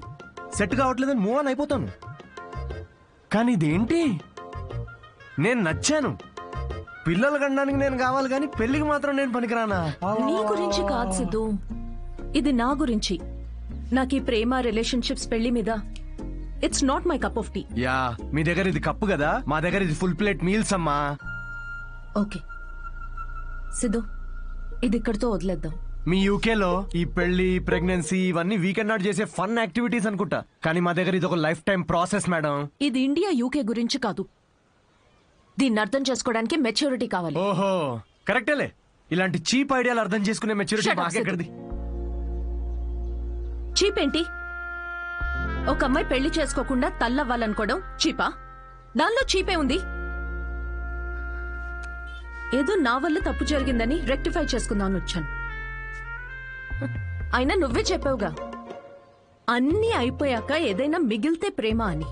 సెట్ కావట్లేదని మూవ్ ఆన్ అయిపోతాను. కానీ ఇదేంటి, నేను నచ్చాను, పిల్లలు కనడానికి నేను కావాలి, కానీ పెళ్లికి మాత్రం నేను పనికిరానా? నీ గురించి కాదు సిద్ధు, ఇది నా గురించి. నాకు ఈ ప్రేమ, రిలేషన్షిప్స్, పెళ్లి మీద it's not my cup of tea. Yeah, మీ దగ్గర ఇది కప్పు కదా, మా దగ్గర ఇది ఫుల్ ప్లేట్ మీల్స్ అమ్మా. ఓకే సిద్ధు, ఇది ఇక్కడితో వదిలేద్దాం. మీ యూకేలో ఈ పెళ్లి, ప్రెగ్నెన్సీ ఇవన్నీ వీకెండ్ నాట్ చేసే ఫన్ యాక్టివిటీస్ అనుకుంటా, కానీ మా దగ్గర ఇది ఒక లైఫ్ టైం ప్రాసెస్ మేడం. ఇది ఇండియా యూకే గురించి కాదు, దీన్ని అర్థం చేసుకోవడానికి మెచ్యూరిటీ కావాలి. ఓహో కరెక్టేలే. ఇలాంటి చీప్ ఐడియాలు అర్థం చేసుకునే మెచ్యూరిటీ Shut up, మాకెక్కడిది? చీప్ ఏంటి? ఒక అమ్మాయి పెళ్లి చేసుకోకుండా తల్లవ్వాలనుకోవడం చీపా? దానిలో చీపే ఉంది. ఏదో నా వల్ల తప్పు జరిగిందని రెక్టిఫై చేసుకుందామని వచ్చాను. అయినా నువ్వే చెప్పావుగా, అన్నీ అయిపోయాక ఏదైనా మిగిలితే ప్రేమ అని.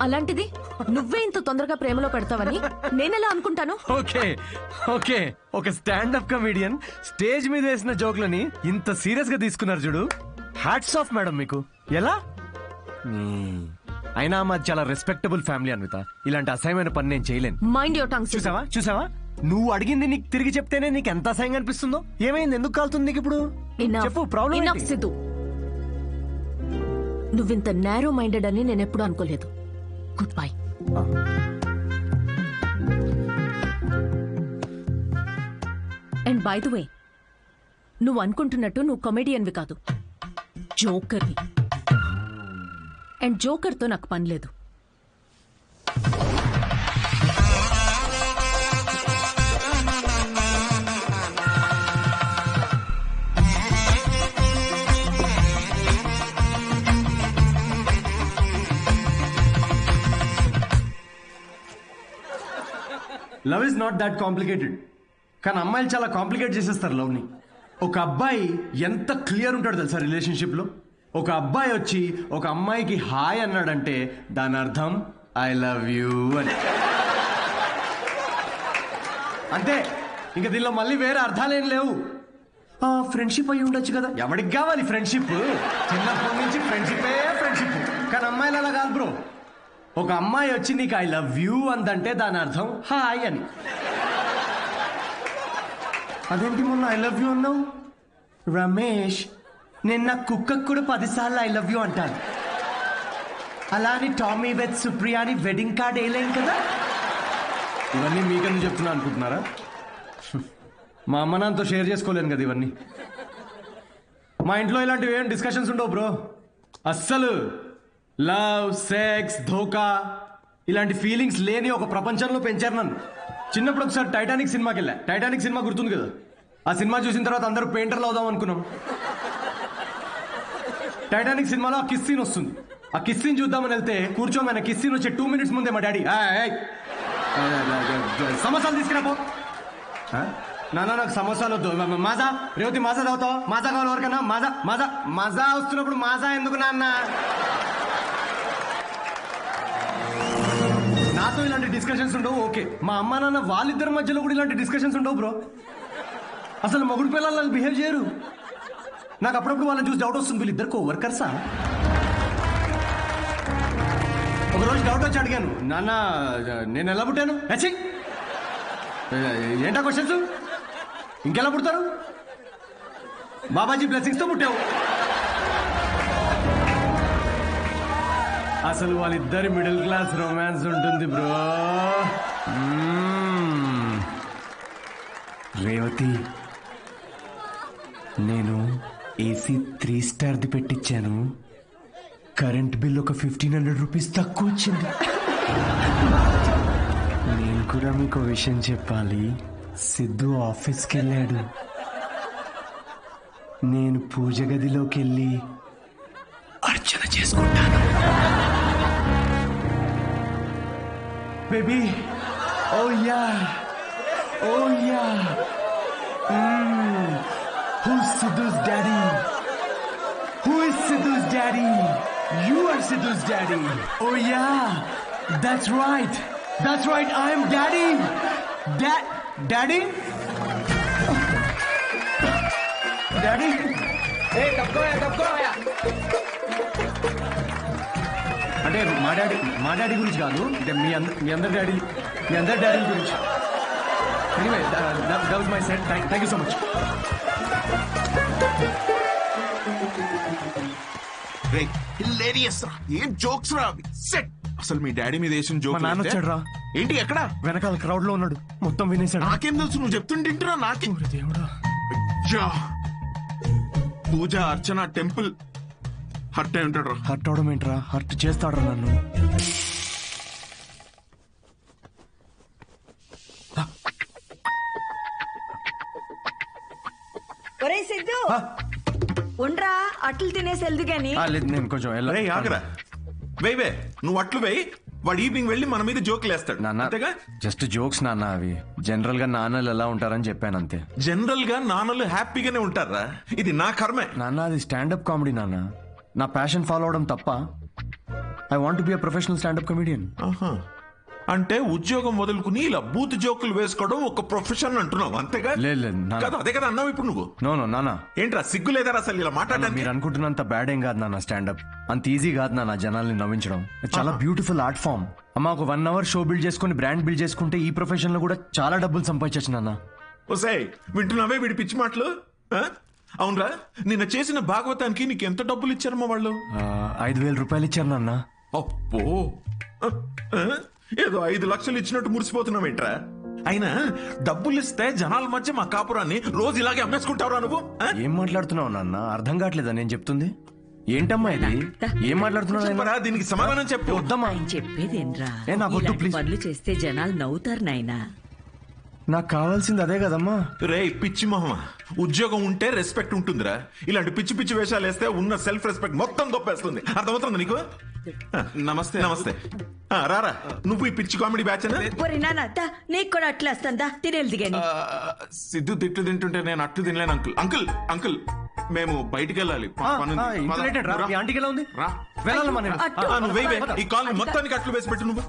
అలాంటిది నువ్వే ఇంత తొందరగా ప్రేమలో పెడతావని నేనెలా అనుకుంటాను? ఓకే ఓకే, ఒక స్టాండప్ కమీడియన్ స్టేజ్ మీద వేసిన జోక్లని ఇంత సీరియస్ గా తీసుకున్నారు చూడు. హ్యాట్స్ ఆఫ్ మేడం మీకు. ఎలా? అయినా మాది చాలా రెస్పెక్టబుల్ ఫ్యామిలీ అన్విత. ఇలాంటి అసహ్యమైన పని నేను చేయలేను. Mind your tongue. చూసావా నువ్వు అడిగింది నీకు తిరిగి చెప్తేనే నీకు ఎంత అసహ్యంగా అనిపిస్తుందో. ఏమైంది? ఎందుకు కాలుతుంది నీకు ఇప్పుడు? చెప్పు, ప్రాబ్లం. సిద్ధు, నువ్వింత నేరో మైండెడ్ అని నేను ఎప్పుడు అనుకోలేదు. Good bye. And by the way, నువ్వు అనుకుంటున్నట్టు నువ్వు కమెడియన్వి కాదు, జోకర్వి. అండ్ జోకర్తో నాకు పని లేదు. Love is not that complicated. కానీ అమ్మాయిలు చాలా కాంప్లికేట్ చేసేస్తారు లవ్ ని. ఒక అబ్బాయి ఎంత క్లియర్ ఉంటాడు తెలుసా రిలేషన్షిప్ లో? ఒక అబ్బాయి వచ్చి ఒక అమ్మాయికి హాయ్ అన్నాడంటే దాని అర్థం ఐ లవ్ యూ అని. అంతే, ఇంకా దీనిలో మళ్ళీ వేరే అర్థాలేం లేవు. ఫ్రెండ్షిప్ అయి ఉండొచ్చు కదా. ఎవరికి కావాలి ఫ్రెండ్షిప్? చిన్నప్పటి నుంచి ఫ్రెండ్షిపే ఫ్రెండ్షిప్. కానీ అమ్మాయిలు అలా కాదు బ్రో. ఒక అమ్మాయి వచ్చి నీకు ఐ లవ్ యూ అందంటే దాని అర్థం హాయ్ అని. అదేంటి మొన్న ఐ లవ్ యూ అన్నావు? రమేష్, నేను నా కుక్కకు కూడా 10 సార్లు ఐ లవ్ యూ అంటాను. అలా అని టామీ విత్ సుప్రియా అని వెడ్డింగ్ కార్డ్ వేయలేం కదా. ఇవన్నీ మీకెందుకు చెప్తున్నా అనుకుంటున్నారా? మా అమ్మ నాన్నతో షేర్ చేసుకోలేను కదా ఇవన్నీ. మా ఇంట్లో ఇలాంటివి ఏం డిస్కషన్స్ ఉండవు బ్రో. అస్సలు లవ్, సెక్స్, ధోకా ఇలాంటి ఫీలింగ్స్ లేని ఒక ప్రపంచంలో పెంచారు నన్ను. చిన్నప్పుడు ఒకసారి టైటానిక్ సినిమాకి వెళ్ళా. టైటానిక్ సినిమా గుర్తుంది కదా? ఆ సినిమా చూసిన తర్వాత అందరూ పెయింటర్లు అవుదాం అనుకున్నాం. టైటానిక్ సినిమాలో ఆ కిస్ సీన్ వస్తుంది. ఆ కిస్ సీన్ చూద్దామని వెళ్తే కూర్చోమని కిస్ సీన్ వచ్చే 2 minutes ముందే మా డాడీ సమోసాలు తీసుకురాపో. నాన్న నాకు సమోసాలు వద్దు. మాజా రేవతి మాజా తాగుతావా? మాజా కావాలి ఎవరికన్నా? మాజా మాజా మాజా వస్తున్నప్పుడు మాజా ఎందుకు నాన్న? నాతో ఇలాంటి డిస్కషన్స్ ఉండవు. ఓకే, మా అమ్మ నాన్న వాళ్ళిద్దరి మధ్యలో కూడా ఇలాంటి డిస్కషన్స్ ఉండవు బ్రో. అసలు మొగుడు పిల్లలు బిహేవ్ చేయరు. నాకు అప్పుడప్పుడు వాళ్ళని చూసి డౌట్ వస్తుంది, వీళ్ళిద్దరు కోవర్కర్సా? ఒకరోజు డౌట్ వచ్చి అడిగాను, నాన్న నేను ఎలా పుట్టాను? ఏంటా క్వశ్చన్స్? ఇంకెలా పుడతారు? బాబాజీ బ్లెస్సింగ్స్ తో పుట్టావు. అసలు వాళ్ళిద్దరి మిడిల్ క్లాస్ రొమాన్స్ ఉంటుంది బ్రో. రేవతి, నేను ఏసీ 3 స్టార్ది పెట్టించాను. కరెంట్ బిల్ ఒక 1500 రూపీస్ తక్కువ వచ్చింది. నేను కూడా మీకు విషయం చెప్పాలి. సిద్ధు ఆఫీస్కి వెళ్ళాడు. నేను పూజ గదిలోకి వెళ్ళి అర్చన చేసుకుంటాను. Baby, oh yeah, oh yeah. Who's Sidhu's daddy? Who is Sidhu's daddy? You are Sidhu's daddy. Oh yeah, that's right. That's right, I am daddy. Daddy? Daddy? Hey, कब को आया? అంటే మా డాడీ గురించి కాదు, అంటే మీ అందరి డాడీ గురించి. Anyway, that was my set. Thank you so much. Hilarious రా. ఏం జోక్స్ రా అవి. సెట్. అసలు మీ డాడీ మీద వేసిన జోక్. మా నాన్న వచ్చాడు రా. ఏంటి? ఎక్కడ? వెనకాల క్రౌడ్ లో ఉన్నాడు. మొత్తం వినేశాడు. నాకేం తెలుసు? నువ్వు చెప్తుంటేంటిరా నాకే. దేవుడా. పూజ, అర్చన, టెంపుల్ హర్ట్ అయి ఉంటాడు రా. హర్ట్ అవడం ఏంట్రా? హర్ట్ చేస్తాడు నన్ను. అట్లు తినేసి వెళ్దు గాని లేదు నేను కొంచెం రేయ్, ఆగరా. వేవే, నువ్వు అట్లు వేయి. వాడు ఈవినింగ్ వెళ్ళి మన మీద జోకులు వేస్తాడు. అంతేగా? జస్ట్ జోక్స్ నాన్న, అవి జనరల్ గా నాన్నలు ఎలా ఉంటారని చెప్పాను అంతే. జనరల్ గా నాన్నలు హ్యాపీగానే ఉంటారా? ఇది నా కర్మే. నాన్న అది స్టాండప్ కామెడీ నాన్న. నా ప్యాషన్ ఫాలో అవడం తప్ప. I want be a professional standup comedian. అంటే ఉద్యోగం వదులుకుని ఇలా బూత్ జోకులు వేసుకోవడం ఒక ప్రొఫెషన్ అంటున్నావు, అంతేగా? లేదు కదా, అదే కదా అన్నావు ఇప్పుడు నువ్వు. నో నాన్న. ఏంట్రా సిగ్గు లేదా అసలు ఇలా మాట్లాడడానికి? మీరు అనుకుంటున్నంత బ్యాడ్ ఏం కాదు నాన్న. స్టాండప్ అంత ఈజీ కాదు నాన్న జనాల్ని నవ్వించడం. చాలా బ్యూటిఫుల్ ఆర్ట్ ఫామ్. అమ్మ ఒక 1 hour షో బిల్డ్ చేసుకుని బ్రాండ్ బిల్డ్ చేసుకుంటే ఈ ప్రొఫెషన్ లో కూడా చాలా డబ్బులు సంపాదించచ్చు నాన్న. ఓసాయ్, వింటున్నావే వీడి పిచ్చి మాటలు? అవునరా, నిన్న చేసిన భాగవతానికి నీకు ఎంత డబ్బులు ఇచ్చారమ్మా వాళ్ళు? 5,000 రూపాయలు ఇచ్చారు నాన్న. అప్పో, ఏదో 5 లక్షలు ఇచ్చినట్టు మురిసిపోతున్నావేంట్రా? అయినా డబ్బులు ఇస్తే జనాల మధ్య మా కాపురాన్ని రోజు ఇలాగే అమ్మేసుకుంటావురా నువ్వు? ఏం మాట్లాడుతున్నావు నాన్న? అర్థం కావట్లేదా నేను చెప్తుంది? ఏంటమ్మా ఇది? ఏం మాట్లాడుతున్నావు? దీనికి సమాధానం చెప్పు. వద్దమ్మా. చెప్పేదేంరా, నాకు వద్దు, ప్లీజ్. పనులు చేస్తే జనాలు నవ్వుతారు నాయనా. నాకు కావాల్సింది అదే కదమ్మా. రే పిచ్చి మొహమా, ఉద్యోగం ఉంటే రెస్పెక్ట్ ఉంటుందిరా. ఇలాంటి పిచ్చి పిచ్చి వేషాలు వేస్తే ఉన్న సెల్ఫ్ రెస్పెక్ట్ మొత్తం దొప్పేస్తుంది. అర్థమవుతుంది నీకు? నమస్తే. నమస్తే. రారా, నువ్వు ఈ పిచ్చి కామెడీ బ్యాచ్? నీకు కూడా అట్లా వస్తుందా? తినేది గాని. సిద్ధు తిట్లు తింటుంటే నేను అట్లు తినలేను అంకుల్. అంకుల్ అంకుల్ మేము బయటికి వెళ్ళాలి. ఈ కాలనీ మొత్తానికి అట్లు వేసి పెట్టు నువ్వు.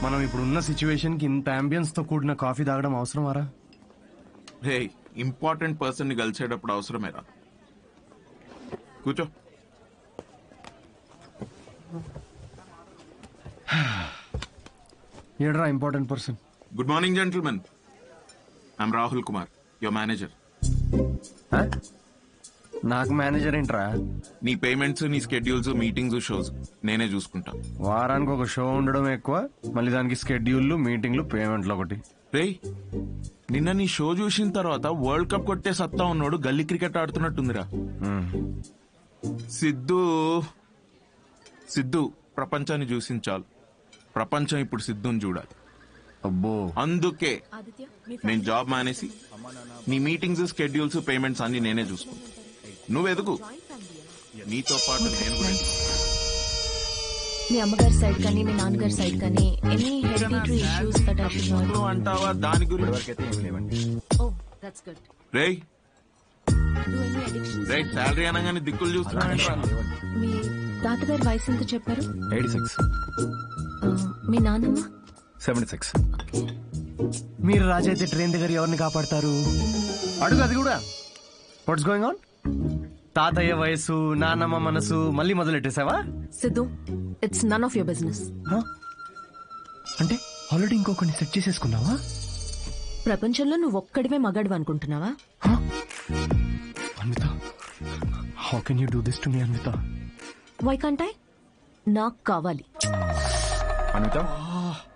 మనం ఇప్పుడు ఉన్న సిచ్యువేషన్ కి ఇంత అంబియన్స్ తో కూడిన కాఫీ తాగడం అవసరమారా? రే, ఇంపార్టెంట్ పర్సన్ ని కలిసేటప్పుడు అవసరమేరా. కూర్చో. ఏడ్రా important person? Good morning gentlemen, I'm Rahul Kumar, your manager. నాకు మేనేజర్ ఏంట్రా? నీ పేమెంట్స్, నీ స్కెడ్యూల్స్, మీటింగ్స్, షోస్ నేనే చూసుకుంటా. వారానికి ఒక షో ఉండడం ఎక్కువ, మళ్ళీ దానికి స్కెడ్యూల్లు, మీటింగ్లు, పేమెంట్లు ఒకటి. రేయ్, నిన్న నీ షో చూసిన తర్వాత వరల్డ్ కప్ కొట్టే సత్తా ఉన్నాడు గల్లీ క్రికెట్ ఆడుతున్నట్టుందిరా. సిద్ధు ప్రపంచాన్ని చూసిన చాలు, ప్రపంచం ఇప్పుడు సిద్ధుని చూడాలి. అబ్బో, అందుకే నేను జాబ్ మానేసి నీ మీటింగ్స్, స్కెడ్యూల్స్, పేమెంట్స్ అన్ని నేనే చూసుకుంటా. నువ్వు ఎదుగు, నీతో పాటు నేను కూడా. మీ అమ్మగారి సైడ్ కానీ మీ నాన్నగారి సైడ్ కానీ any hereditary issues that I should know అంటావా? దాని గురించి ఓ దట్స్ గుడ్. రేయ్ రేయ్, శాలరీ అనగానే దిక్కులు చూస్తున్నా. మీ తాతగారి వయసు ఎంత చెప్పారు? 86. మీ నాన్నమ్మ? 76. మీరు రాజు అయితే ట్రైన్ దగ్గర ఎవరిని కాపాడతారు? అడుగు అది కూడా. What's going on? తాతయ్య వయసు, నాన్నమ్మ మనసు మళ్ళీ మొదలెట్టేసావా? Siddhu, it's none of your business. అంటే ఆల్రెడీ ఇంకొకరిని సెట్ చేసేసుకున్నావా? ప్రపంచంలో నువ్వు ఒక్కడివే మగాడు అనుకుంటున్నావా? Anvita, how can you do this to me Anvita? Why can't I? నాకు కావాలి. అన్విత,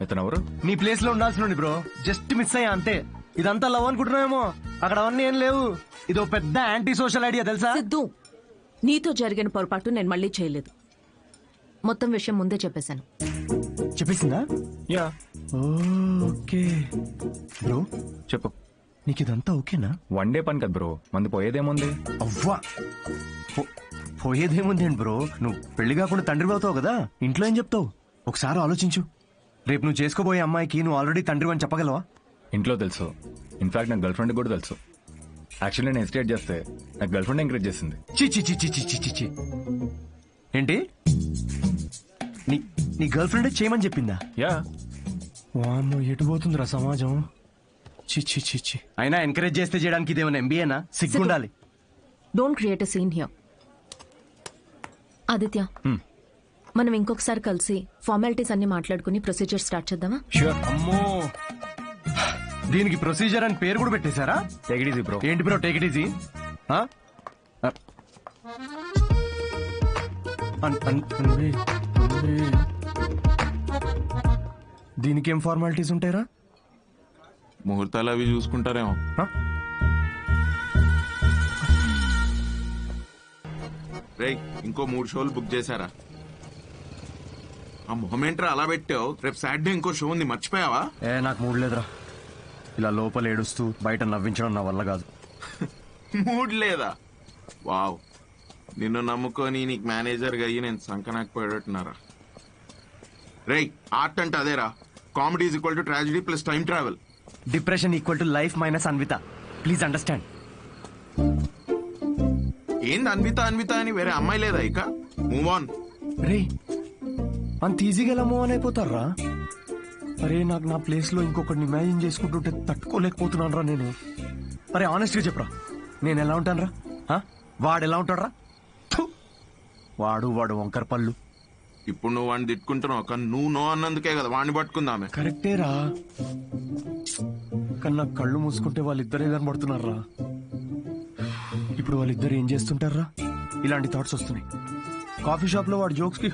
ఇతను ఎవరు? నీ ప్లేస్ లో ఉండాల్సిన బ్రో, జస్ట్ మిస్ అయ్యా అంతే. ఇదంతా లవ్ అనుకుంటున్నావేమో, అక్కడ అవన్నీ ఏం లేవు. ఇదో పెద్ద యాంటీ సోషల్ ఐడియా తెలుసా? సిద్ధు, నీతో జరిగిన పొరపాటు నేను మళ్ళీ చేయలేదు. మొత్తం విషయం ముందే చెప్పేశాను. చెప్పేసిందా? యా. ఓకే బ్రో, చెప్పు. నీకు ఇదంతా ఓకేనా? 1 డే పని కదా బ్రో, మంది పోయేదేముంది? అవ్వా, పోయేదేముంది ఏంటి బ్రో? నువ్వు పెళ్లి కాకుండా తండ్రి అవుతావు కదా, ఇంట్లో ఏం చెప్తావు? ఒకసారి ఆలోచించు. రేపు నువ్వు చేసుకోబోయే అమ్మాయికి నువ్వు ఆల్రెడీ తండ్రి అని చెప్పగలవా? ఇంట్లో తెలుసు, ఇన్ఫాక్ట్ నాకు గర్ల్ ఫ్రెండ్ కూడా తెలుసు. యాక్చువల్లీ నేను హెసిటేట్ చేస్తే నాకు గర్ల్ ఫ్రెండ్ ఎంకరేజ్ చేసింది. చి ఏంటి? నీ గర్ల్ ఫ్రెండ్ చేయమని చెప్పిందా? యా. వామ్మో, ఎటు పోతుందిరా సమాజం? చి అయినా ఎంకరేజ్ చేస్తే చేయడానికి ఇదేమైనా ఎంబీఏనా? సిగ్గుండాలి. Don't create a scene here. Aditya, మనం ఇంకొకసారి కలిసి ఫార్మాలిటీస్ అన్ని మాట్లాడుకుని ప్రొసీజర్ స్టార్ట్ చేద్దామా? ష్యూర్. అమ్మో, దీనికి ప్రొసీజర్ అని పేరు కూడా పెట్టేశారా? Take it easy bro. ఏంటి బ్రో టేక్ ఇట్ ఈజీ? దీనికేం ఫార్మాలిటీస్ ఉంటాయరా? ముహూర్తాలు అవి చూసుకుంటారేమో. రేయ్, ఇంకో 3 షోలు బుక్ చేశారా? ఆ మొహమేంట్రా అలా పెట్టావు? రేపు సాటర్డే ఇంకో షో ఉంది, మర్చిపోయావా? నాకు మూడ్ లేదురా. ఇలా లోపల ఏడుస్తూ బయట నవ్వించడం నా వల్ల కాదు. మూడ్ లేదా? వావ్, నిన్ను నమ్ముకొని నీకు మేనేజర్గా అయ్యి నేను సంకనాకపోయేటట్టున్నారా? రేయ్, ఆర్ట్ అంటే అదేరా. Comedy is equal to tragedy plus time travel. Depression equal to life minus Anvitha. Please understand. ఏంది అన్విత అన్విత అని వేరే అమ్మాయి లేదా ఇక? Move on. రే, అంత ఈజీగా ఎలా మూవ్ ఆన్ అయిపోతారా? అరే, నాకు నా ప్లేస్ లో ఇంకొకరిని ఇమాజిన్ చేసుకుంటుంటే తట్టుకోలేకపోతున్నాను రా నేను. అరే, ఆనెస్ట్ గా చెప్పరా, నేను ఎలా ఉంటాను రా? వాడు ఎలా ఉంటాడు రా? వాడు వంకర పళ్ళు. ఇప్పుడు నువ్వు వాడిని తిట్టుకుంటున్నావు, కానీ నువ్వు నో అన్నందుకే కదా వాడిని పట్టుకుందామే. కరెక్టేరా, కానీ నాకు కళ్ళు మూసుకుంటే వాళ్ళిద్దరే కనబడుతున్నారా. ఇప్పుడు వాళ్ళిద్దరు ఏం చేస్తుంటారా? ఇలాంటి థాట్స్ వస్తున్నాయి. కాఫీ షాప్ లో వాడు జోక్స్ కి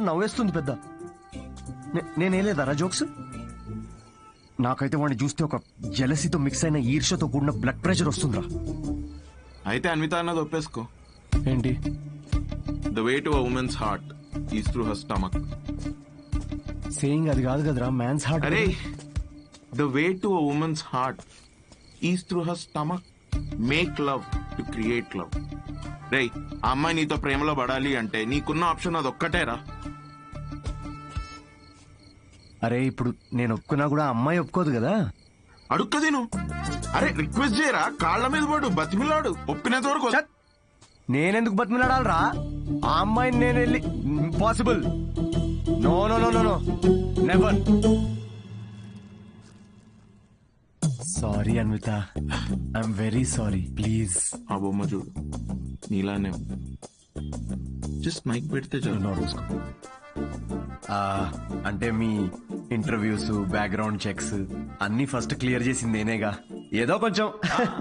నవ్వేస్తుంది పెద్ద. నేనేలేదారా జోక్స్? నాకైతే వాడిని చూస్తే ఒక జెలసీతో మిక్స్ అయిన ఈర్ష్యతో కూడిన బ్లడ్ ప్రెషర్ వస్తుందిరా. అయితే అన్విత అన్నది ఒప్పేసుకో. ఏంటి? The way to a women's heart is through her stomach. Saying అది కాదు కదరా, మ్యాన్స్ హార్ట్. అరే, the way to a women's heart is through her stomach. Make love to create love. రేయ్, ఆ అమ్మాయి నీతో ప్రేమలో పడాలి అంటే నీకున్న ఆప్షన్ అది ఒక్కటేరా. అరే, ఇప్పుడు నేను ఒప్పుకున్నా కూడా అమ్మాయి ఒప్పుకోదు కదా. అడుక్కది నువ్వు. అరే, రిక్వెస్ట్ చేయరా, కాళ్ళ మీద పడు, బతిమిలాడు, ఒప్పినంత వరకు. నేనెందుకు బతిమిలాడాలరా? ఆ అమ్మాయిని నేను వెళ్ళి impossible. No no no no no, never. Sorry Anvitha, I'm very sorry. Please. ఆ బొమ్మ చూడు, నీలానే జస్ట్ మైక్ పెడితే చాలు. అంటే మీ ఇంటర్వ్యూస్, బ్యాక్గ్రౌండ్ చెక్స్ అన్ని ఫస్ట్ క్లియర్ చేసింది నేనేగా. ఏదో కొంచెం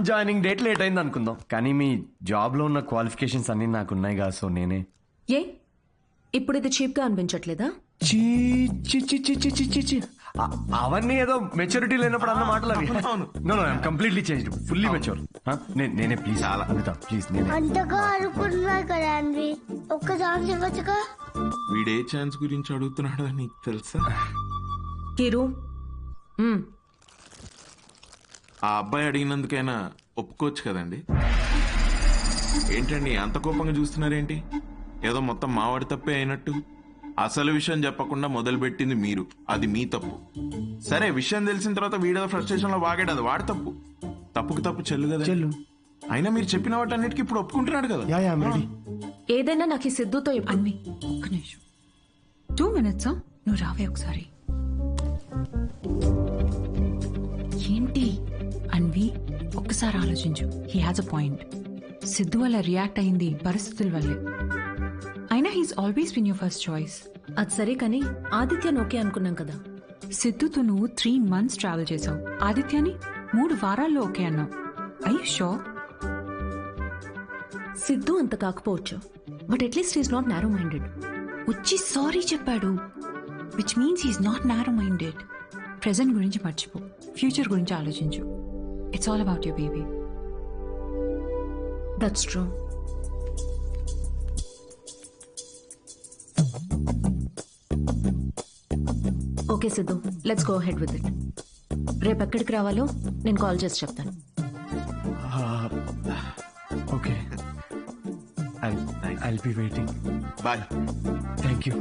జాయినింగ్ డేట్ లేట్ అయింది అనుకుందాం, కానీ మీ జాబ్ లో ఉన్న క్వాలిఫికేషన్స్ అన్ని నాకున్నాయిగా, సో నేనే. ఏ ఇప్పుడు ఇది చీప్ గా అనిపించట్లేదా? అవన్నీ ఏదో మెచ్యూరిటీ లేనప్పుడు అన్న మాటలు అవి. No no, I'm completely changed, fully mature. నేనే ప్లీజ్ అనిత, ప్లీజ్ నేనే. అంతగా అనుకున్నా కదా అండి, ఒక్క ఛాన్స్ ఇవ్వచ్చుగా. వీడే ఛాన్స్ గురించి అడుగుతున్నాడు నీకు తెలుసా? కిరు, ఆ అబ్బాయి అడిగినందుకైనా ఒప్పుకోవచ్చు కదండి. ఏంటండి అంత కోపంగా చూస్తున్నారేంటి? ఏదో మొత్తం మావాడి తప్పే అయినట్టు. అసలు విషయం చెప్పకుండా మొదలుపెట్టింది మీరు, అది మీ తప్పు. సరే, విషయం తెలిసిన తర్వాత వీడేదో ఫ్రస్ట్రేషన్ లో వాగాడు, అది వాడి తప్పు. తప్పుకు తప్పు చెల్లు కదా. అయినా మీరు చెప్పిన వాటన్నిటికీ ఇప్పుడు ఒప్పుకుంటున్నాడు కదా. ఏదైనా నాకు ఈ సిద్ధుతో అన్వి, ఒక్క నిమిషం, 2 minutes. నువ్వు రావే ఒకసారి. ఏంటి అన్వి, ఒక్కసారి ఆలోచించు. He has a point. Siddhu వల్ల రియాక్ట్ అయింది పరిస్థితుల వల్లే. అయినా he's always been your first choice. అది సరే, కానీ ఆదిత్య ఓకే అనుకున్నాం కదా. సిద్ధుతో నువ్వు 3 months ట్రావెల్ చేసావు, ఆదిత్యని 3 వారాల్లో ఓకే అన్నావు. I you sure? సిద్ధు అంత కాకపోవచ్చు, but at least is not narrow minded. వచ్చి సారీ చెప్పాడు, which means he's not narrow minded. Present గురించి మర్చిపో, ఫ్యూచర్ గురించి ఆలోచించు. It's all about your baby. That's true. Okay Siddhu, let's go ahead with it. రేపు ఎక్కడికి రావాలో నేను కాల్ చేసి చెప్తాను. Okay, I'll be waiting. Bye. Thank you.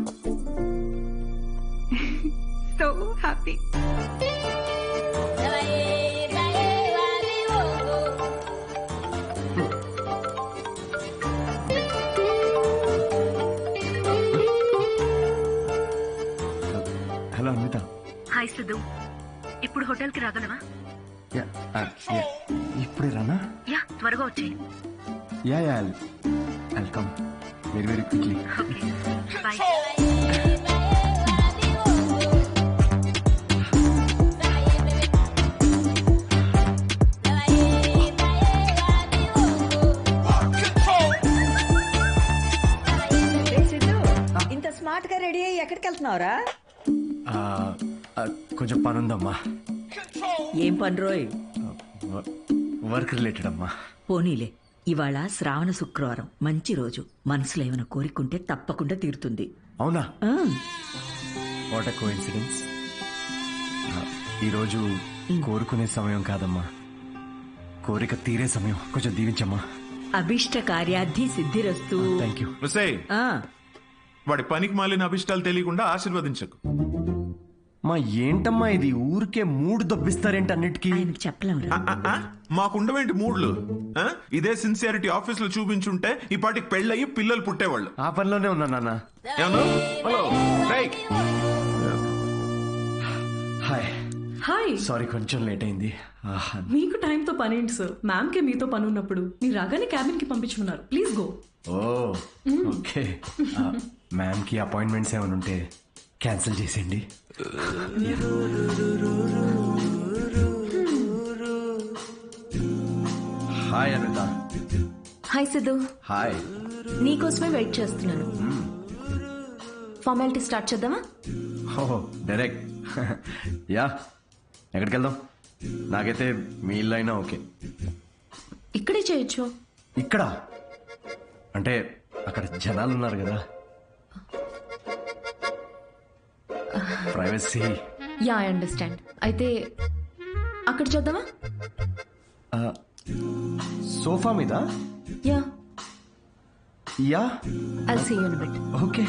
So happy. Hello Anvitha. Hi Siddhu, ఇప్పుడు హోటల్ కి రాగలవా? ఇప్పుడే రానా? యా, త్వరగా వచ్చేయి. Yeah, I'll come very very quickly. Okay, bye. ఇంత స్మార్ట్ గా రెడీ అయ్యి ఎక్కడికి వెళ్తున్నావురా? కొంచెం పనుందమ్మా. ఏం పని రోయ్? వర్క్ రిలేటెడ్ అమ్మా. పోనీలే, ఇవాళ శ్రావణ శుక్రవారం, మంచి రోజు. మనసులో ఏమైనా కోరికుంటే తప్పకుండా తీరుతుంది. అవునా? What a coincidence. ఈరోజు కోరుకునే సమయం కాదమ్మా, కోరిక తీరే సమయం. కొంచెం దీవించమ్మా. అభిష్ట కార్యార్థి సిద్ధిరస్తు. Thank you. ఒసేయ్, ఆ, వాడి పనికి మాలిన అభిష్టాలు తెలియకుండా ఆశీర్వదించకు. మా ఏంటమ్మా ఇది, ఊరికే మూడు దొబ్బిస్తారేంటి అన్నిటికీ? చెప్పలేము. మాకుండవేంటి మూడ్లు? ఆ? ఇదే సిన్సియారిటీ ఆఫీస్ లో చూపించుంటే ఈ పాటికి పెళ్ళయి పిల్లలు పుట్టేవాళ్ళు. ఆ పనిలోనే ఉన్నా నాన్న. ఏమన్నా? హలో, రేయ్. హాయ్. హాయ్. సారీ కొంచెం లేట్ అయింది. మీకు టైంతో పని ఏంటి సార్? మ్యామ్ కే మీతో పని ఉన్నప్పుడు మీరు రాగానే క్యాబిన్ కి పంపించుకున్నారు. Please go. Oh okay. Ma'am కి అపాయింట్మెంట్స్ ఏమైనా ఉంటే క్యాన్సిల్ చేసేయండి. Hi Anita. Hi Siddhu. Hi. నీకోసమే వెయిట్ చేస్తున్నాను. ఫార్మాలిటీ స్టార్ట్ చేద్దామా? ఓహో డైరెక్ట్. యా, ఎక్కడికి వెళ్దాం? నాకైతే మీ ఇల్లు అయినా ఓకే. ఇక్కడే చేయొచ్చు. ఇక్కడ అంటే అక్కడ జనాలు ఉన్నారు కదా, ప్రైవసీ. Yeah, I understand. అయితే అక్కడ చేద్దామా? సోఫా మీద? Yeah yeah, I'll see you in bit. Okay.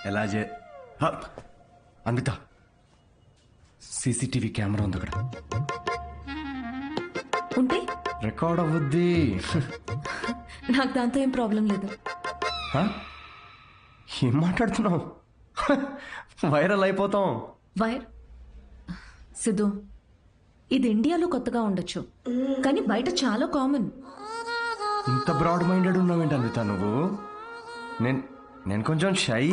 ఎలా అన్విత, సీసీటీవీ కెమెరా ఉంది అక్కడ. ఉంటే రికార్డ్ అవ్వద్ది. నాకు దాంతో ఏం ప్రాబ్లం లేదు. ఏం మాట్లాడుతున్నావు? వైరల్ అయిపోతాం. వైర్ సిద్ధు, ఇది ఇండియాలో కొత్తగా ఉండొచ్చు, కానీ బయట చాలా కామన్. ఇంత బ్రాడ్ మైండెడ్ ఉన్నావేంటి అన్విత నువ్వు? నేను కొంచెం shy.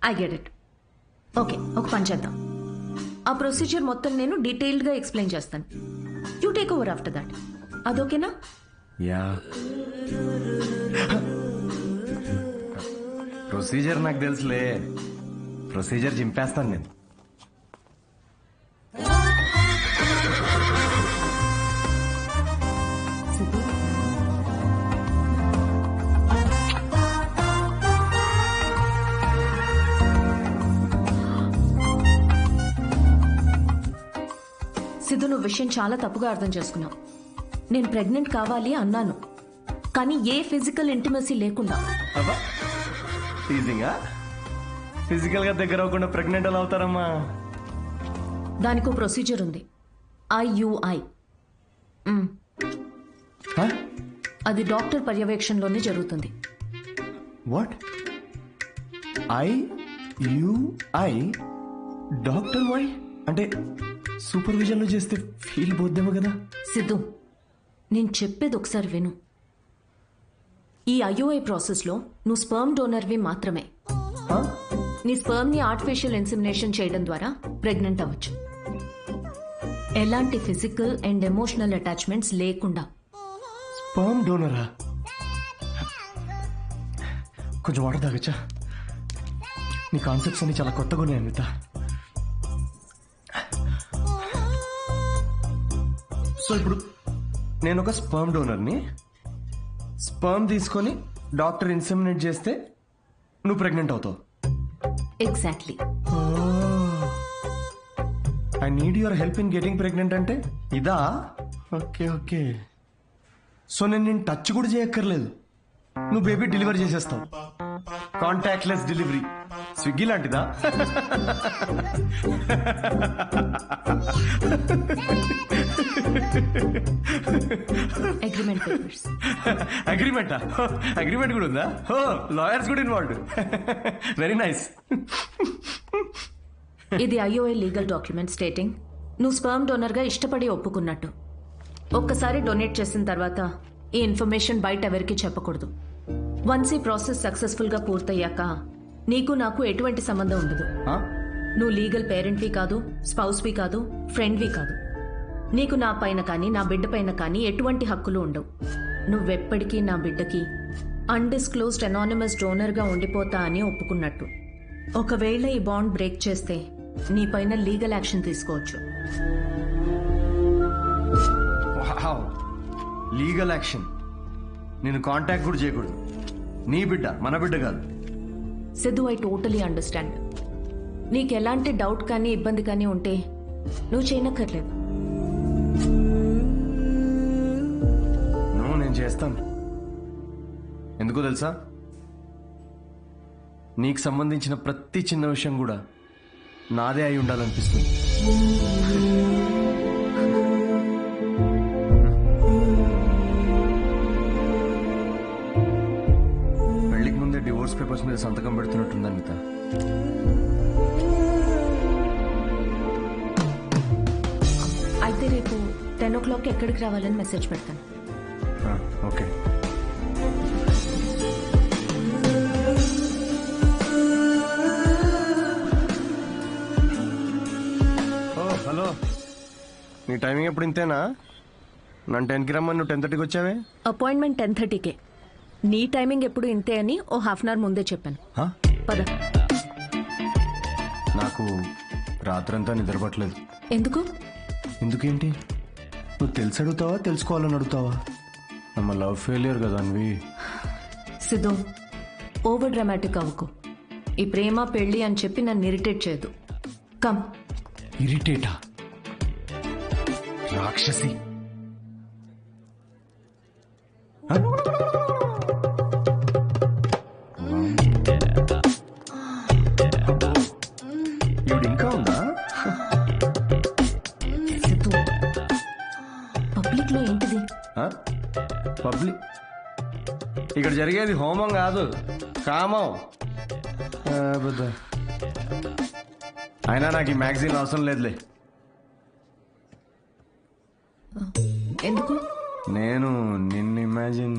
I get it. Okay, ఒక పని చేద్దాం. ఆ ప్రొసీజర్ మొత్తం నేను డీటెయిల్డ్గా ఎక్స్ప్లెయిన్ చేస్తాను. You take over after that. అదోకేనా? యా. ప్రొసీజర్ నాకు తెలుసులే. ప్రొసీజర్ చింపేస్తాను నేను. సిద్ధు, నువ్వు విషయం చాలా తప్పుగా అర్థం చేసుకున్నావు. నేను ప్రెగ్నెంట్ కావాలి అన్నాను, కానీ ఏ ఫిజికల్ ఇంటిమసీ లేకుండా. ఫిజికల్ గా దగ్గర అవ్వకుండా ప్రెగ్నెంట్ ఎలా అవుతారమ్మా? దానికో ప్రొసీజర్ ఉంది, IUI. అది డాక్టర్ పర్యవేక్షణలోనే జరుగుతుంది. వాట్? IUI? డాక్టర్ వై అంటే సూపర్విజన్ లో చేస్తే ఫీల్ పోద్దేమో కదా? సిద్ధు, నేను చెప్పేది ఒకసారి విను. ఈ IUI ప్రాసెస్లో నువ్వు స్పర్మ్ డోనర్వి మాత్రమే. నీ స్పర్మ్ ని ఆర్టిఫిషియల్ ఇన్సెమినేషన్ చేయడం ద్వారా ప్రెగ్నెంట్ అవ్వచ్చు, ఎలాంటి ఫిజికల్ అండ్ ఎమోషనల్ అటాచ్మెంట్స్ లేకుండా. స్పర్మ్ డోనరా? కొంచెం వాటర్ తాగచ్చా? నీ కాన్సెప్ట్స్ అన్ని చాలా కొత్తగా ఉన్నాయి అనిత. సో ఇప్పుడు నేను ఒక స్పర్మ్ డోనర్ని. స్పర్మ్ తీసుకొని డాక్టర్ ఇన్సెమినేట్ చేస్తే నువ్వు ప్రెగ్నెంట్ అవుతావు. Exactly. I need your help in getting pregnant అంటే ఇదా? Okay okay. సో నేను టచ్ కూడా చేయక్కర్లేదు, నువ్వు బేబీ డెలివరీ చేసేస్తావు. Contactless delivery. స్విగ్గీ లాంటిదా? Agreement papers. అగ్రిమెంటా? అగ్రిమెంట్ కూడా ఉందా? ఓ, లాయర్స్ కూడా ఇన్వాల్వ్డ్. Very nice. ఇది IUI లీగల్ డాక్యుమెంట్ స్టేటింగ్ నువ్వు స్పర్మ్ డోనర్ గా ఇష్టపడి ఒప్పుకున్నట్టు. ఒక్కసారి డొనేట్ చేసిన తర్వాత ఈ ఇన్ఫర్మేషన్ బయట ఎవరికి చెప్పకూడదు. వన్స్ ఈ ప్రాసెస్ సక్సెస్ఫుల్ గా పూర్తయ్యాక నీకు నాకు ఎటువంటి సంబంధం ఉండదు. నువ్వు లీగల్ పేరెంట్వి కాదు, స్పౌస్వి కాదు, ఫ్రెండ్వి కాదు. నీకు నా పైన కానీ నా బిడ్డ పైన కానీ ఎటువంటి హక్కులు ఉండవు. నువ్వెప్పటికీ నా బిడ్డకి అన్డిస్క్లోజ్డ్ అనానిమస్ డోనర్ గా ఉండిపోతా అని ఒప్పుకున్నట్టు. ఒకవేళ ఈ బాండ్ బ్రేక్ చేస్తే నీ పైన లీగల్ యాక్షన్ తీసుకోవచ్చు. Legal action? నేను కాంటాక్ట్ కూడా చేయకూడదు. నీ బిడ్డ, మన బిడ్డ కాదు. Siddhu, I totally understand. నీకు ఎలాంటి డౌట్ కానీ ఇబ్బంది కానీ ఉంటే నువ్వు చేయనక్కర్లేదు. నేను చేస్తాను. ఎందుకో తెలుసా? నీకు సంబంధించిన ప్రతి చిన్న విషయం కూడా నాదే అయి ఉండాలనిపిస్తుంది. పెళ్లికి ముందే డివోర్స్ పేపర్స్ మీద సంతకం పెడుతున్నట్టుంది అనిత. అయితే రేపు 10 o'clock ఎక్కడికి రావాలని మెసేజ్ పెడతాను. ఓకే. హలో, నీ టైమింగ్ ఎప్పుడు ఇంతేనా? నన్ను 10కి రమ్మని నువ్వు 10:30కి వచ్చావే. అపాయింట్మెంట్ 10:30కే. నీ టైమింగ్ ఎప్పుడు ఇంతే అని ఓ హాఫ్ అన్ అవర్ ముందే చెప్పాను. పద. నాకు రాత్రంతా నిద్రపట్టలేదు. ఎందుకు? ఎందుకేంటి? నువ్వు తెలిసి అడుగుతావా, తెలుసుకోవాలని అడుగుతావా? నమ్మ లవ్ ఫెయిలియర్ కదా అన్వి. సిద్ధు, ఓవర్ డ్రామాటిక్ అవ్వకు. ఈ ప్రేమ పెళ్లి అని చెప్పి నన్ను ఇరిటేట్ చేయదు. కమ్. ఇరిటేటా? రాక్షసి. ఈవిడ ఇంకా ఉందా? పబ్లిక్ లో ఏంటిది? పబ్లిక్? ఇక్కడ జరిగేది హోమం కాదు, కామం. అయినా నాకు ఈ మ్యాగజైన్ అవసరం లేదులే. ఎందుకు? నేను నిన్ను ఇమాజిన్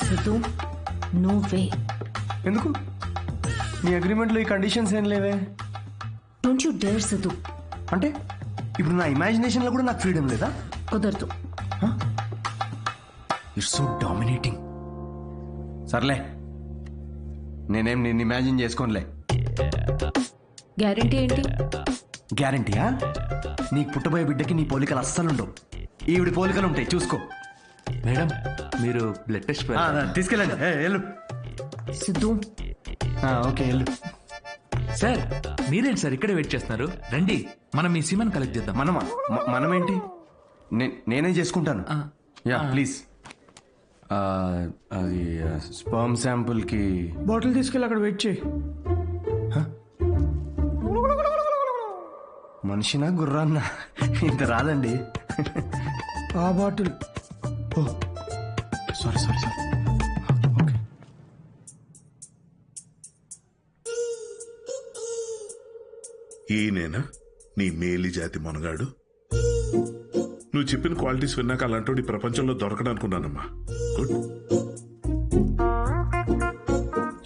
సిద్ధు, నువ్వే. ఎందుకు? నీ అగ్రిమెంట్లో ఈ కండిషన్స్ ఏం లేవే. Don't you dare Siddhu. అంటే ఇప్పుడు నా ఇమాజినేషన్ లో కూడా నాకు ఫ్రీడమ్ లేదా? కుదరదు. It's so dominating. సర్లే, నేనేం నిన్ను ఇమాజిన్ చేసుకోనులే. గ్యారంటీ ఏంటి? గ్యారంటీయా? నీకు పుట్టబోయే బిడ్డకి నీ పోలికలు అస్సలుండవు. ఈవిడి పోలికలు ఉంటాయి, చూసుకో. మేడం, మీరు బ్లడ్ టెస్ట్ తీసుకెళ్ళండి. వెళ్ళు సిద్ధు. ఓకే, వెళ్ళు. సార్, మీరేంటి సార్ ఇక్కడే వెయిట్ చేస్తున్నారు? రండి, మనం మీ సీమన్ కలెక్ట్ చేద్దాం. మనమా? మనమేంటి? నేనే చేసుకుంటాను. Yeah, please. అది స్పర్మ్ శాంపుల్ కి బాటిల్ తీసుకెళ్ళి అక్కడ వెయిట్ చేయి. మనిషినా గుర్రాన్నా? ఇంత రాదండి. ఆ బాటిల్. Sorry sorry sorry. ఈయనేనా నీ మేలి జాతి మొనగాడు? నువ్వు చెప్పిన క్వాలిటీస్ విన్నాక అలాంటి ప్రపంచంలో దొరకడనుకున్నానమ్మా. గుడ్.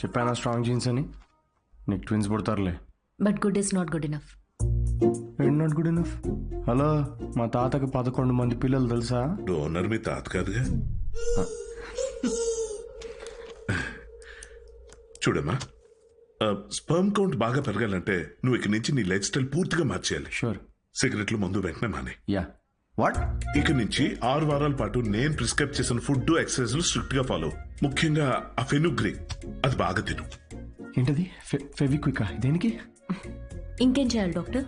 చెప్పానా స్ట్రాంగ్ జీన్స్ అని? నీకు ట్విన్స్ పుడతారులే. But good is not good enough. ఏంటి నాట్ గుడ్ ఇనఫ్? హలో, మా తాతకి 11 మంది పిల్లలు తెలుసా? డోనర్ మీ తాత కాదుగా. చూడమ్మా, స్పర్మ్ కౌంట్ బాగా పెరగాలంటే నువ్వు ఇక్కడి నుంచి నీ లైఫ్ స్టైల్ పూర్తిగా మార్చేయాలి. షూర్. సిగరెట్లు, మందు వెంటనే మానే. యా. వాట్? ఇక నుంచి 6 వారాల పాటు నేను ప్రిస్క్రైబ్ చేసిన ఫుడ్, ఎక్సర్సైజ్ స్ట్రిక్ట్ గా ఫాలో. ముఖ్యంగా ఆ ఫెనుగ్రీ, అది బాగా తిను. ఏంటది? ఫెవిక్విక్? దేనికి? ఇంకేం చేయాలి doctor?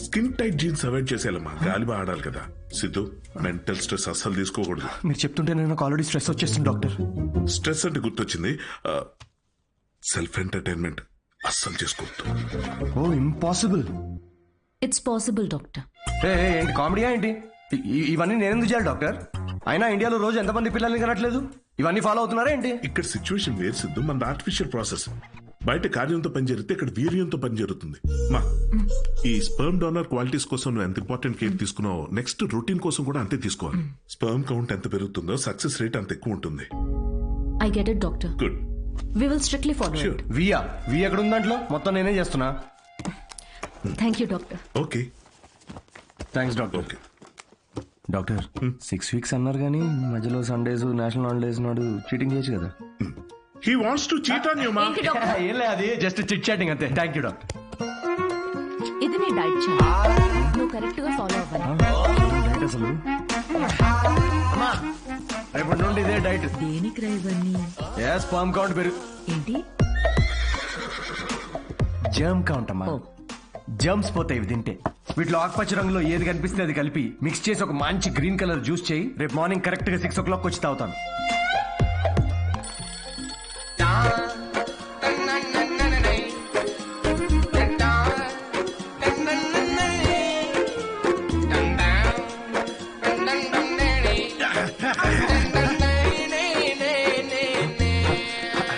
Skin tight jeans avoid చేసేయాలమ్మా. గాలి బాగా ఆడాలి కదా. సిద్ధు, మెంటల్ స్ట్రెస్ అస్సలు తీసుకోకూడదు. మీరు చెప్తుంటే నాకు ఆల్రెడీ స్ట్రెస్ వచ్చేస్తుంది డాక్టర్. స్ట్రెస్ అంటే గుర్తొచ్చింది, సెల్ఫ్ ఎంటర్టైన్మెంట్ అస్సలు చేసుకోవద్దు. ఓ, ఇంపాసిబుల్. It's possible doctor. ఏంటి కామెడీయా ఏంటి? ఇవన్నీ నేనెందుకు చేయాలి డాక్టర్? అయినా ఇండియాలో రోజు ఎంతమంది పిల్లల్ని కనట్లేదు? ఇవన్నీ ఫాలో అవుతున్నారా ఏంటి? ఇక్కడ సిచ్యువేషన్ వేరు సిద్ధు. మన ఆర్టిఫిషియల్ ప్రాసెస్. బయట కార్యంతో పని జరిగితే ఇక్కడ వీర్యంతో పని జరుగుతుంది. మా ఈ స్పర్మ్ డోనర్ క్వాలిటీస్ కోసం నువ్వు ఎంత ఇంపార్టెంట్ కేర్ తీసుకున్నావో నెక్స్ట్ రొటీన్ కోసం కూడా అంతే తీసుకోవాలి. స్పర్మ్ కౌంట్ ఎంత పెరుగుతుందో సక్సెస్ రేట్ అంత ఎక్కువ ఉంటుంది. I get it doctor. Good. We will strictly follow it. We ఎక్కడ ఉంది దాంట్లో? మొత్తం నేనే చేస్తున్నా. Thank you doctor. Okay, thanks doctor. Okay. Doctor 6 weeks అన్నారు కానీ మధ్యలో సండేస్ నేషనల్ హాలిడేస్ నాడు చీటింగ్ చేయొచ్చు కదా. He wants to cheat on you మా. ఏం లేదు, అది జస్ట్ చిట్ చాటింగ్ అంతే. Thank you doctor. ఇది నీ డైట్ చార్ట్, నువ్వు కరెక్ట్ గా ఫాలో అవ్వాలి. డైట్ అసలు రేపటి నుండి ఇదే డైట్. దేనికి రా ఇవన్నీ? స్పామ్ కౌంట్ పెరుగు. ఏంటి? జర్మ్ కౌంట్ అమ్మా. జర్మ్స్ పోతాయి ఇవి తింటే. వీటిలో ఆకుపచ్చ రంగులో ఏది కనిపిస్తే అది కలిపి మిక్స్ చేసి ఒక మంచి గ్రీన్ కలర్ జ్యూస్ చేయి. రేపు మార్నింగ్ కరెక్ట్ గా 6 o'clock వచ్చి తాగుతాను.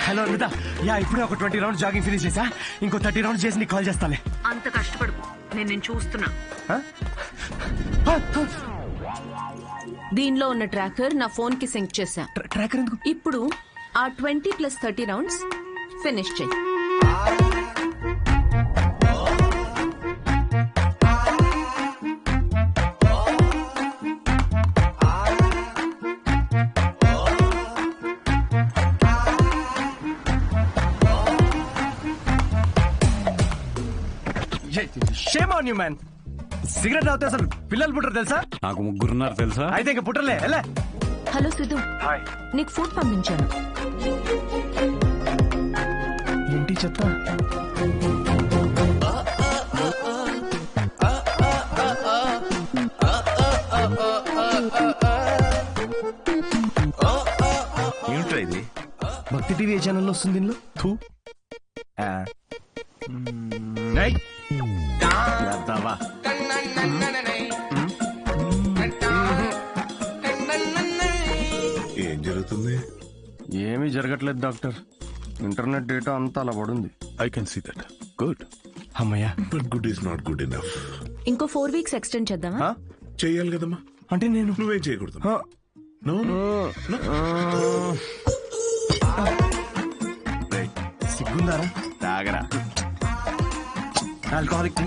హలో అనిత, యా ఇప్పుడే ఒక 20 rounds జాగింగ్ ఫినిష్ చేసా. ఇంకో 30 rounds చేసి నీకు కాల్ చేస్తాలే. అంత కష్టపడుకు, నేను చూస్తున్నా. దీనిలో ఉన్న ట్రాకర్ నా ఫోన్ కి సింక్ చేశా. ట్రాకర్ ఎందుకు? ఇప్పుడు ఆ 20 + 30 rounds ఫినిష్ చెయ్యి. Shame on you man. Cigarette తాగితే అసలు పిల్లలు పుట్టరు తెలుసా? నాకు 3 ఉన్నారు తెలుసా? అయితే ఇంక పుట్టలే. ఎలా? హలో సిద్ధు, నీకు ఫుడ్ పంపించాను. ఏంటి చెత్త? ఏమిట్రా ఇది? భక్తి టీవీ ఛానల్లో వస్తుంది దీనిలో. థూ. ఏం జరుగుతుంది? ఏమీ జరగట్లేదు డాక్టర్. ఇంటర్నెట్ డేటా అంతా అలా పడుంది. I can see that. Good. అమ్మయ్యా. But good is not good enough. ఇంకో 4 weeks ఎక్స్టెండ్ చేద్దామా? చెయ్యాలి కదమ్మా. అంటే నేను నువ్వేం చేయకూడదు. సిగ్గుందారా? తాగరా. ఆల్కహాలిక్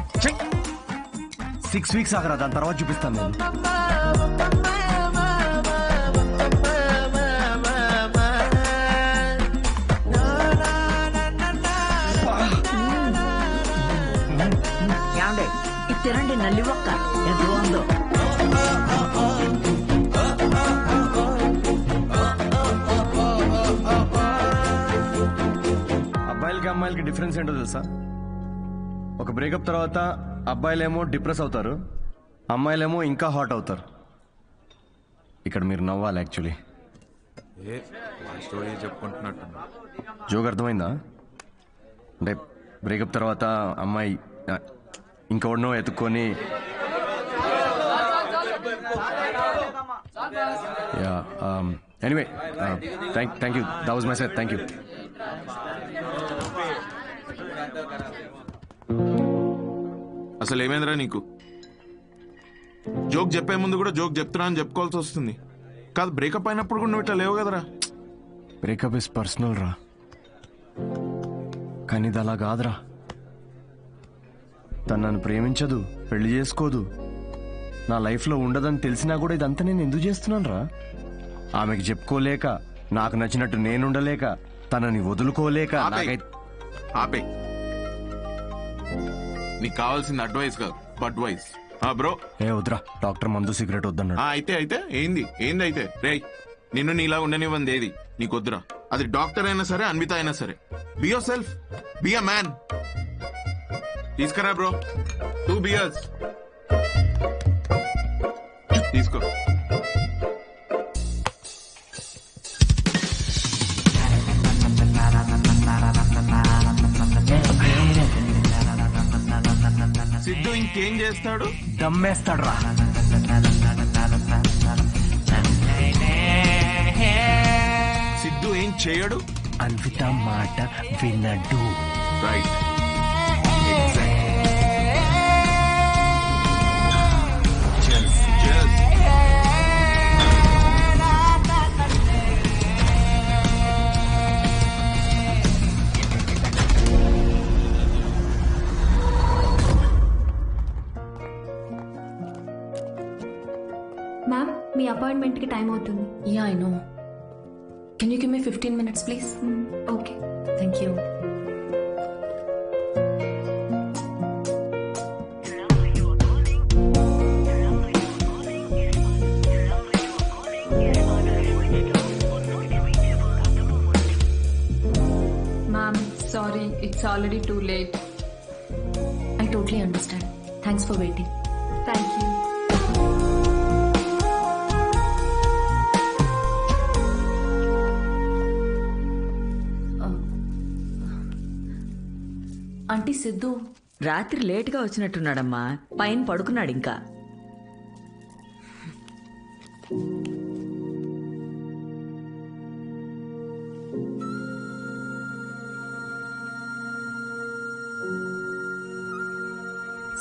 6 weeks ఆగరా, దాని తర్వాత చూపిస్తాను నేను. యాండే ఇది తినండి, నల్లి ఒక్క ఎంత బాగుందో. అబ్బాయిలకి అమ్మాయిలకి డిఫరెన్స్ ఏంటో తెలుసా? ఒక బ్రేకప్ తర్వాత అబ్బాయిలేమో డిప్రెస్ అవుతారు, అమ్మాయిలేమో ఇంకా హాట్ అవుతారు. ఇక్కడ మీరు నవ్వాలి యాక్చువల్లీ. స్టోరీ చెప్పుకుంటున్నట్టు. జోక్ అర్థమైందా? అంటే బ్రేకప్ తర్వాత అమ్మాయి ఇంకెవడనో ఎత్తుక్కొని yeah anyway thank you. That was my set. Thank you. అసలు ఏమైందిరా నీకు? జోక్ చెప్పే ముందు కూడా జోక్ చెప్తున్నా అని చెప్పుకోవాల్సి వస్తుంది. కాదు, బ్రేకప్ అయినప్పుడు కూడా నువ్వు ఇట్లా లేవు కదరా. బ్రేకప్ ఇస్ పర్సనల్ రా, కానీ ఇది అలా కాదురా. తను నన్ను ప్రేమించదు, పెళ్లి చేసుకోదు, నా లైఫ్లో ఉండదని తెలిసినా కూడా ఇదంతా నేను ఎందుకు చేస్తున్నాను రా? ఆమెకి చెప్పుకోలేక, నాకు నచ్చినట్టు నేనుండలేక, తనని వదులుకోలేక. ఆపే. నీకు కావాల్సింది అడ్వైస్ కాదు, అడ్వైస్. బ్రో ఏ వద్దురా, డాక్టర్ మందు సిగరెట్ వద్దన్నాడు. అయితే ఏంది అయితే రేయ్, నిన్ను నీలా ఉండనివ్వంది ఏది నీకొద్దురా. అది డాక్టర్ అయినా సరే, అన్విత అయినా సరే. Be your self, be a man. తీసుకురా బ్రో, 2 beers తీసుకో. సిద్ధు ఇంకేం చేస్తాడు? దమ్మేస్తాడు రా. సిద్ధు ఏం చేయడు. అన్విత మాట వినడు. రైట్. మీ అపాయింట్మెంట్కి టైం అవుతుంది. Yeah I know. Can you give me 15 minutes please? Okay, thank you. Ma'am, sorry, it's already too late. I totally understand. Thanks for waiting. Thank you. Aunty Siddhu రాత్రి లేటుగా వచ్చినట్టున్నాడమ్మా. పైన పడుకున్నాడు ఇంకా.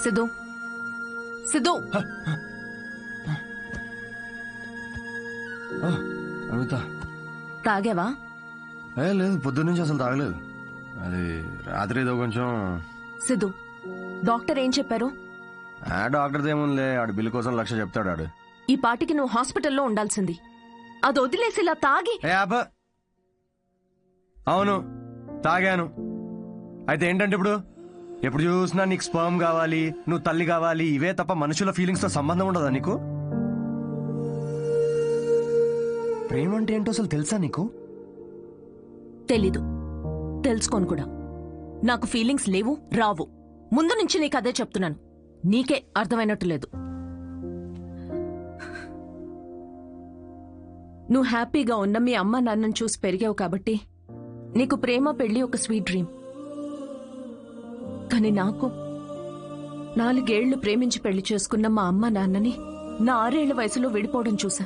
సిద్ధు, సిద్ధు. అమిత, తాగావా? లేదు, పొద్దున్న నుంచి అసలు తాగలేదు. అది రాత్రి ఏదో కొంచెం. సిద్ధు, డాక్టర్ ఏం చెప్పారు? డాక్టర్ ఏముంది, ఆడు బిల్లు కోసం 1,00,000 చెప్తాడు ఆడు. ఈ పాటికి నువ్వు హాస్పిటల్లో ఉండాల్సింది. అది వదిలేసి ఇలా తాగి. అవును, తాగాను. అయితే ఏంటంటే ఇప్పుడు ఎప్పుడు చూసినా నీకు స్పర్మ్ కావాలి, నువ్వు తల్లి కావాలి, ఇవే తప్ప మనుషుల ఫీలింగ్స్ తో సంబంధం ఉండదా నీకు? ప్రేమ అంటే ఏంటో అసలు తెలుసా నీకు? తెలీదు, తెలుసుకోను కూడా. నాకు ఫీలింగ్స్ లేవు, రావు. ముందు నుంచి నీకు అదే చెప్తున్నాను. నీకే అర్థమైనట్టు లేదు. నువ్వు హ్యాపీగా ఉన్న మీ అమ్మ నాన్నను చూసి పెరిగావు కాబట్టి నీకు ప్రేమ పెళ్లి ఒక స్వీట్ డ్రీమ్. కానీ నాకు 4 ఏళ్లు ప్రేమించి పెళ్లి చేసుకున్న మా అమ్మ నాన్నని నా 6 ఏళ్ల వయసులో విడిపోవడం చూసా.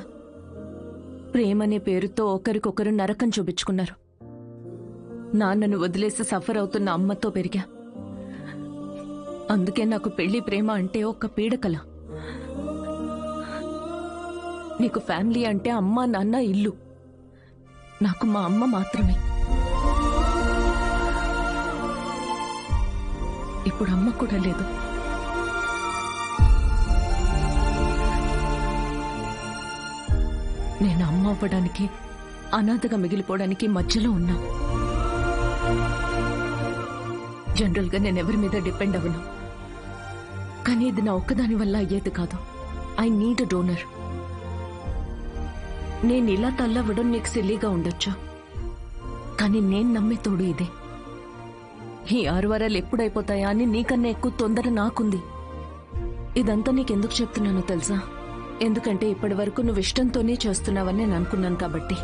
ప్రేమనే పేరుతో ఒకరికొకరు నరకం చూపించుకున్నారు. నాన్నను వదిలేసి సఫర్ అవుతున్న అమ్మతో పెరిగా. అందుకే నాకు పెళ్లి ప్రేమ అంటే ఒక పీడకల. నీకు ఫ్యామిలీ అంటే అమ్మ నాన్న ఇల్లు. నాకు మా అమ్మ మాత్రమే. ఇప్పుడు అమ్మ కూడా లేదు. నేను అమ్మ అవ్వడానికి, అనాథగా మిగిలిపోవడానికి మధ్యలో ఉన్నా. జనరల్ గా నేను ఎవరి మీద డిపెండ్ అవ్వను. కానీ ఇది నా ఒక్కదాని వల్ల అయ్యేది కాదు. I need a donor. నేను ఇలా తల్లవ్వడం నీకు సిల్లీగా ఉండొచ్చు, కానీ నేను నమ్మే తోడు ఇదే. ఈ 6 వారాలు ఎప్పుడైపోతాయా అని నీకన్నా ఎక్కువ తొందర నాకుంది. ఇదంతా నీకెందుకు చెప్తున్నానో తెలుసా? ఎందుకంటే ఇప్పటి వరకు నువ్వు ఇష్టంతోనే చేస్తున్నావని నేను అనుకున్నాను కాబట్టి.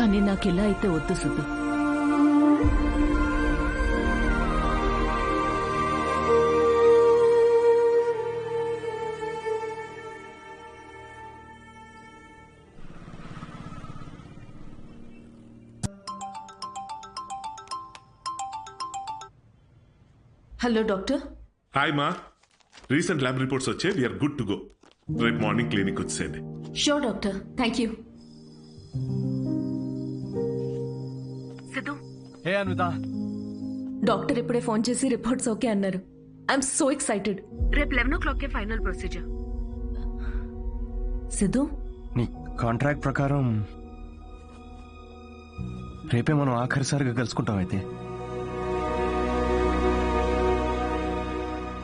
కానీ నాకు ఇలా అయితే వద్దు సిద్ధు. Hello doctor. హాయ్ మా, రీసెంట్ ల్యాబ్ రిపోర్ట్స్ వచ్చే వీఆర్ గుడ్ టు గో. రేపు మార్నింగ్ క్లినిక్ వచ్చేయండి. Sure doctor, thank you. Siddhu. Hey Anita. Doctor ఇప్పుడే ఫోన్ చేసి రిపోర్ట్స్ ఓకే అన్నారు. I'm so excited. రేపు 11 o'clock ఫైనల్ ప్రొసీజర్. సిద్ధు, నీ కాంట్రాక్ట్ ప్రకారం రేపే మనం ఆఖరిసారిగా కలుసుకుంటాం. అయితే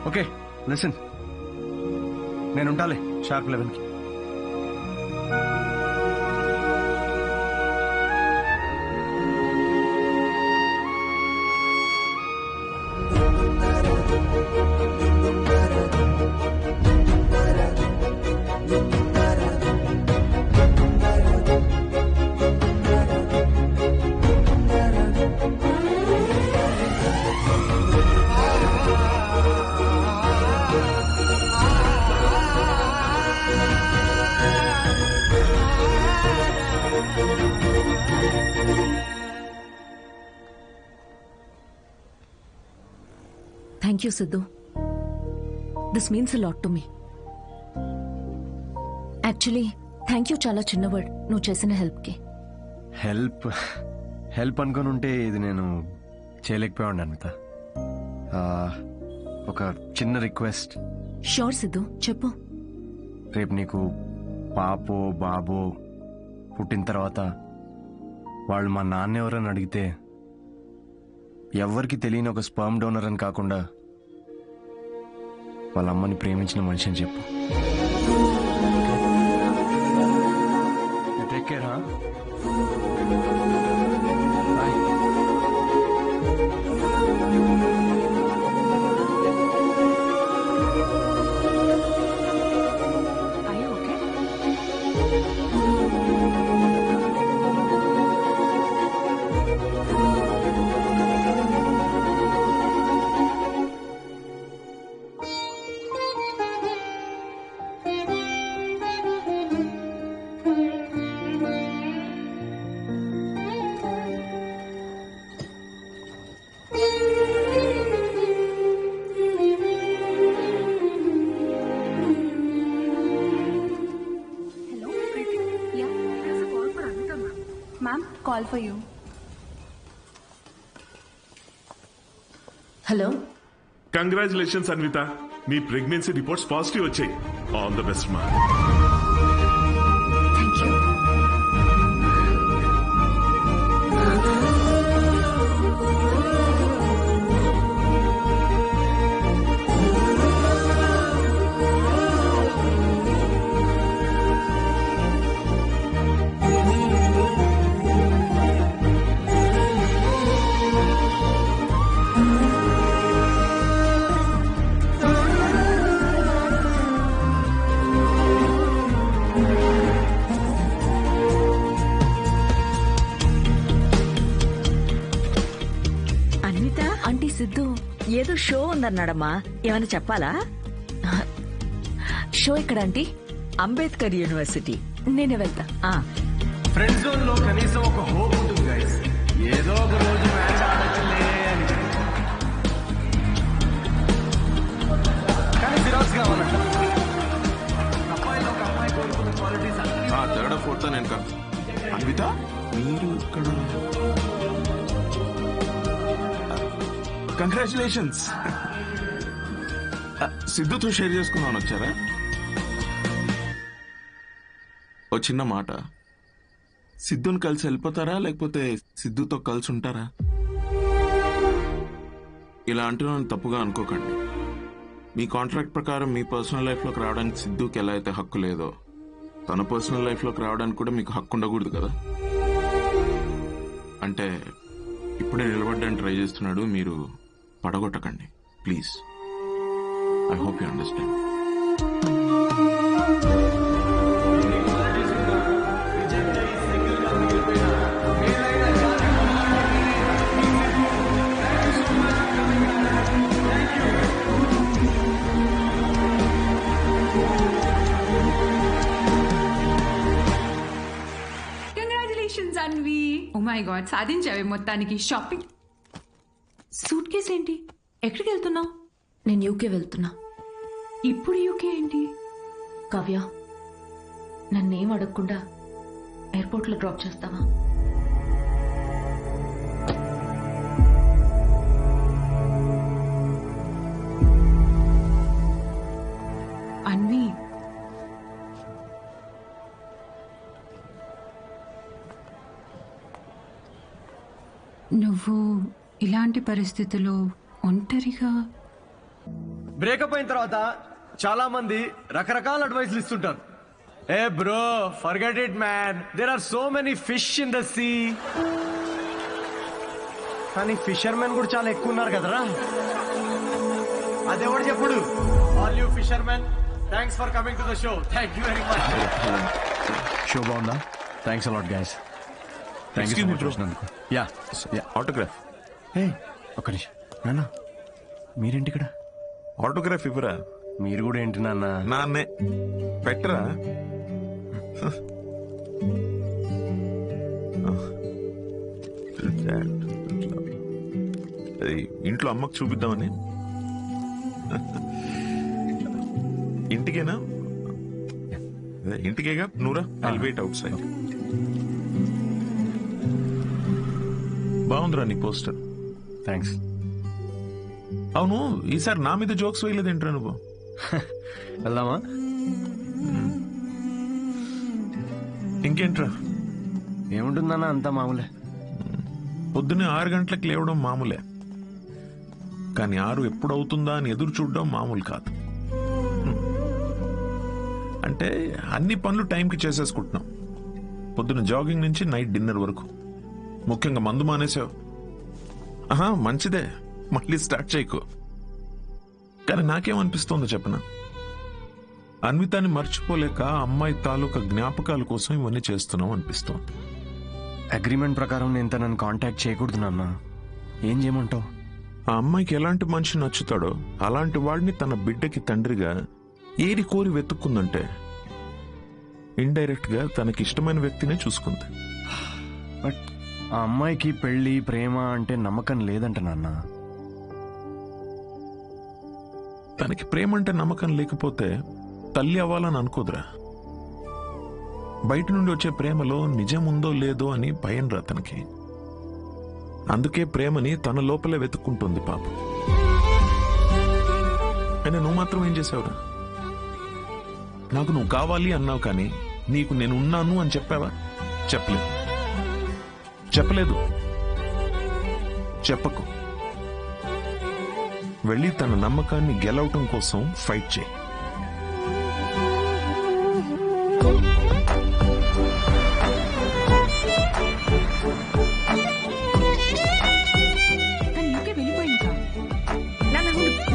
ఓకే, లిసన్, నేను ఉంటాలే షార్ప్ 11కి. Thank you Siddhu. This means a lot to me. Actually thank you చాలా చిన్న వర్డ్ నువ్వు చేసిన హెల్ప్కి. హెల్ప్ అనుకుని ఉంటే ఇది నేను చేయలేకపోయాను అనిత. ఒక చిన్న రిక్వెస్ట్. షూర్ సిద్ధు, చెప్పు. రేపు నీకు పాపో బాబో పుట్టిన తర్వాత వాళ్ళు మా నాన్న ఎవరని అడిగితే ఎవ్వరికి తెలియని ఒక స్పర్మ్ డోనర్ అని కాకుండా వాళ్ళ అమ్మని ప్రేమించిన మనిషి అని చెప్పు. Take care. Call for you. Hello. Congratulations Anvitha, మీ ప్రెగ్నెన్సీ రిపోర్ట్స్ పాజిటివ్ వచ్చాయి. ఆల్ ద బెస్ట్ మా. Thank you. ఆంటీ సిద్ధు ఏదో షో ఉందన్నాడమ్మా, ఏమైనా చెప్పాలా? షో ఎక్కడ ఆంటీ? అంబేద్కర్ యూనివర్సిటీ. నేనే వెళ్తా. ఫ్రెండ్ జోన్ లో కనీసం ఒక హోప్ ఉంటుంది గైస్. ఏదో ఒక రోజు మ్యాచ్ ఆడచ్చులే అని. కానీ జిరాక్స్ కావాలంట. అమ్మాయిలో ఒక అమ్మాయి కోరుకున్న క్వాలిటీస్ థర్డ్ ఫోర్త్ నేను కాదు. అన్విత మీరు ఇక్కడ కంగ్రాచులేషన్స్. సిద్ధుతో షేర్ చేసుకున్నాను వచ్చారా? ఓ చిన్న మాట, సిద్ధుని కలిసి వెళ్ళిపోతారా లేకపోతే సిద్ధుతో కలిసి ఉంటారా? ఇలా అంటున్నాను తప్పుగా అనుకోకండి. మీ కాంట్రాక్ట్ ప్రకారం మీ పర్సనల్ లైఫ్ లోకి రావడానికి సిద్ధుకి ఎలా అయితే హక్కు లేదో తన పర్సనల్ లైఫ్ లోకి రావడానికి కూడా మీకు హక్కు ఉండకూడదు కదా. అంటే ఇప్పుడే నిలబడ్డానికి ట్రై చేస్తున్నాడు, మీరు పడగొట్టకండి please. I hope you understand. Congratulations Anvi. Oh my god, సాధించావే మొత్తానికి. షాపింగ్. సూట్ కేస్ ఏంటి? ఎక్కడికి వెళ్తున్నావు? నేను యూకే వెళ్తున్నా. ఇప్పుడు యూకే ఏంటి? కావ్య, నన్నేం అడగకుండా ఎయిర్పోర్ట్లో డ్రాప్ చేస్తావా? అన్వి, నువ్వు ఇలాంటి పరిస్థితుల్లో ఒంటరిగా. బ్రేకప్ అయిన తర్వాత చాలా మంది రకరకాల అడ్వైస్లు ఇస్తుంటారు. Hey bro, forget it man, there are so many fish in the sea. కానీ ఫిషర్మెన్ కూడా చాలా ఎక్కువ ఉన్నారు కదరా. అదెవడు చెప్పుడు? All you fishermen, thanks for coming to the show. Thank you very much. Show బాగుందా? Thanks a lot guys. Thank you చూసినందుకు. Yeah autograph. ఒక్క నిమిషం నాన్న, మీరేంటి ఇక్కడ? ఆటోగ్రాఫ్ ఇవ్వరా? మీరు కూడా ఏంటి నాన్న? నాన్నే పెట్టరా. ఇంట్లో అమ్మకు చూపిద్దామని. ఇంటికేనా? ఇంటికేగా. నూరా, ఐల్ వెయిట్ అవుట్ సైడ్. బాగుందిరా నీ పోస్టర్. థ్యాంక్స్. అవును, ఈసారి నా మీద జోక్స్ వేయలేదేంట్రా నువ్వు? వెళ్దామా? ఇంకేంట్రా? ఏముంటుందన్న అంతా మామూలే. పొద్దున్నే 6 గంటలకు లేవడం మామూలే, కానీ 6 ఎప్పుడు అవుతుందా అని ఎదురు చూడడం మామూలు కాదు. అంటే అన్ని పనులు టైంకి చేసేసుకుంటున్నాం. పొద్దున్న జాగింగ్ నుంచి నైట్ డిన్నర్ వరకు. ముఖ్యంగా మందు మానేసావు. మంచిదే, మళ్ళీ స్టార్ట్ చేయకు. కానీ నాకేమనిపిస్తోందో చెప్పనా, అన్వితాన్ని మర్చిపోలేక అమ్మాయి తాలూకా జ్ఞాపకాల కోసం ఇవన్నీ చేస్తున్నాం అనిపిస్తోంది. అగ్రిమెంట్ ప్రకారం నేను తనని కాంటాక్ట్ చేయకూడదు నాన్న. ఏం చేయమంటావు? ఆ అమ్మాయికి ఎలాంటి మనిషి నచ్చుతాడో అలాంటి వాడిని తన బిడ్డకి తండ్రిగా ఏరి కోరి వెతుక్కుందంటే ఇండైరెక్ట్ గా తనకి ఇష్టమైన వ్యక్తినే చూసుకుంది. బట్ ఆ అమ్మాయికి పెళ్లి ప్రేమ అంటే నమ్మకం లేదంట నాన్న. తనకి ప్రేమ అంటే నమ్మకం లేకపోతే తల్లి అవ్వాలని అనుకోదురా. బయట నుండి వచ్చే ప్రేమలో నిజం ఉందో లేదో అని భయం రా తనకి. అందుకే ప్రేమని తన లోపలే వెతుక్కుంటుంది పాపం. అయినా నువ్వు మాత్రం ఏం చేసావురా? నాకు నువ్వు కావాలి అన్నావు, కానీ నీకు నేను ఉన్నాను అని చెప్పావా? చెప్పలేదు. చెప్పకు. వెళ్ళి తన నమ్మకాన్ని గెలవటం కోసం ఫైట్ చేయి.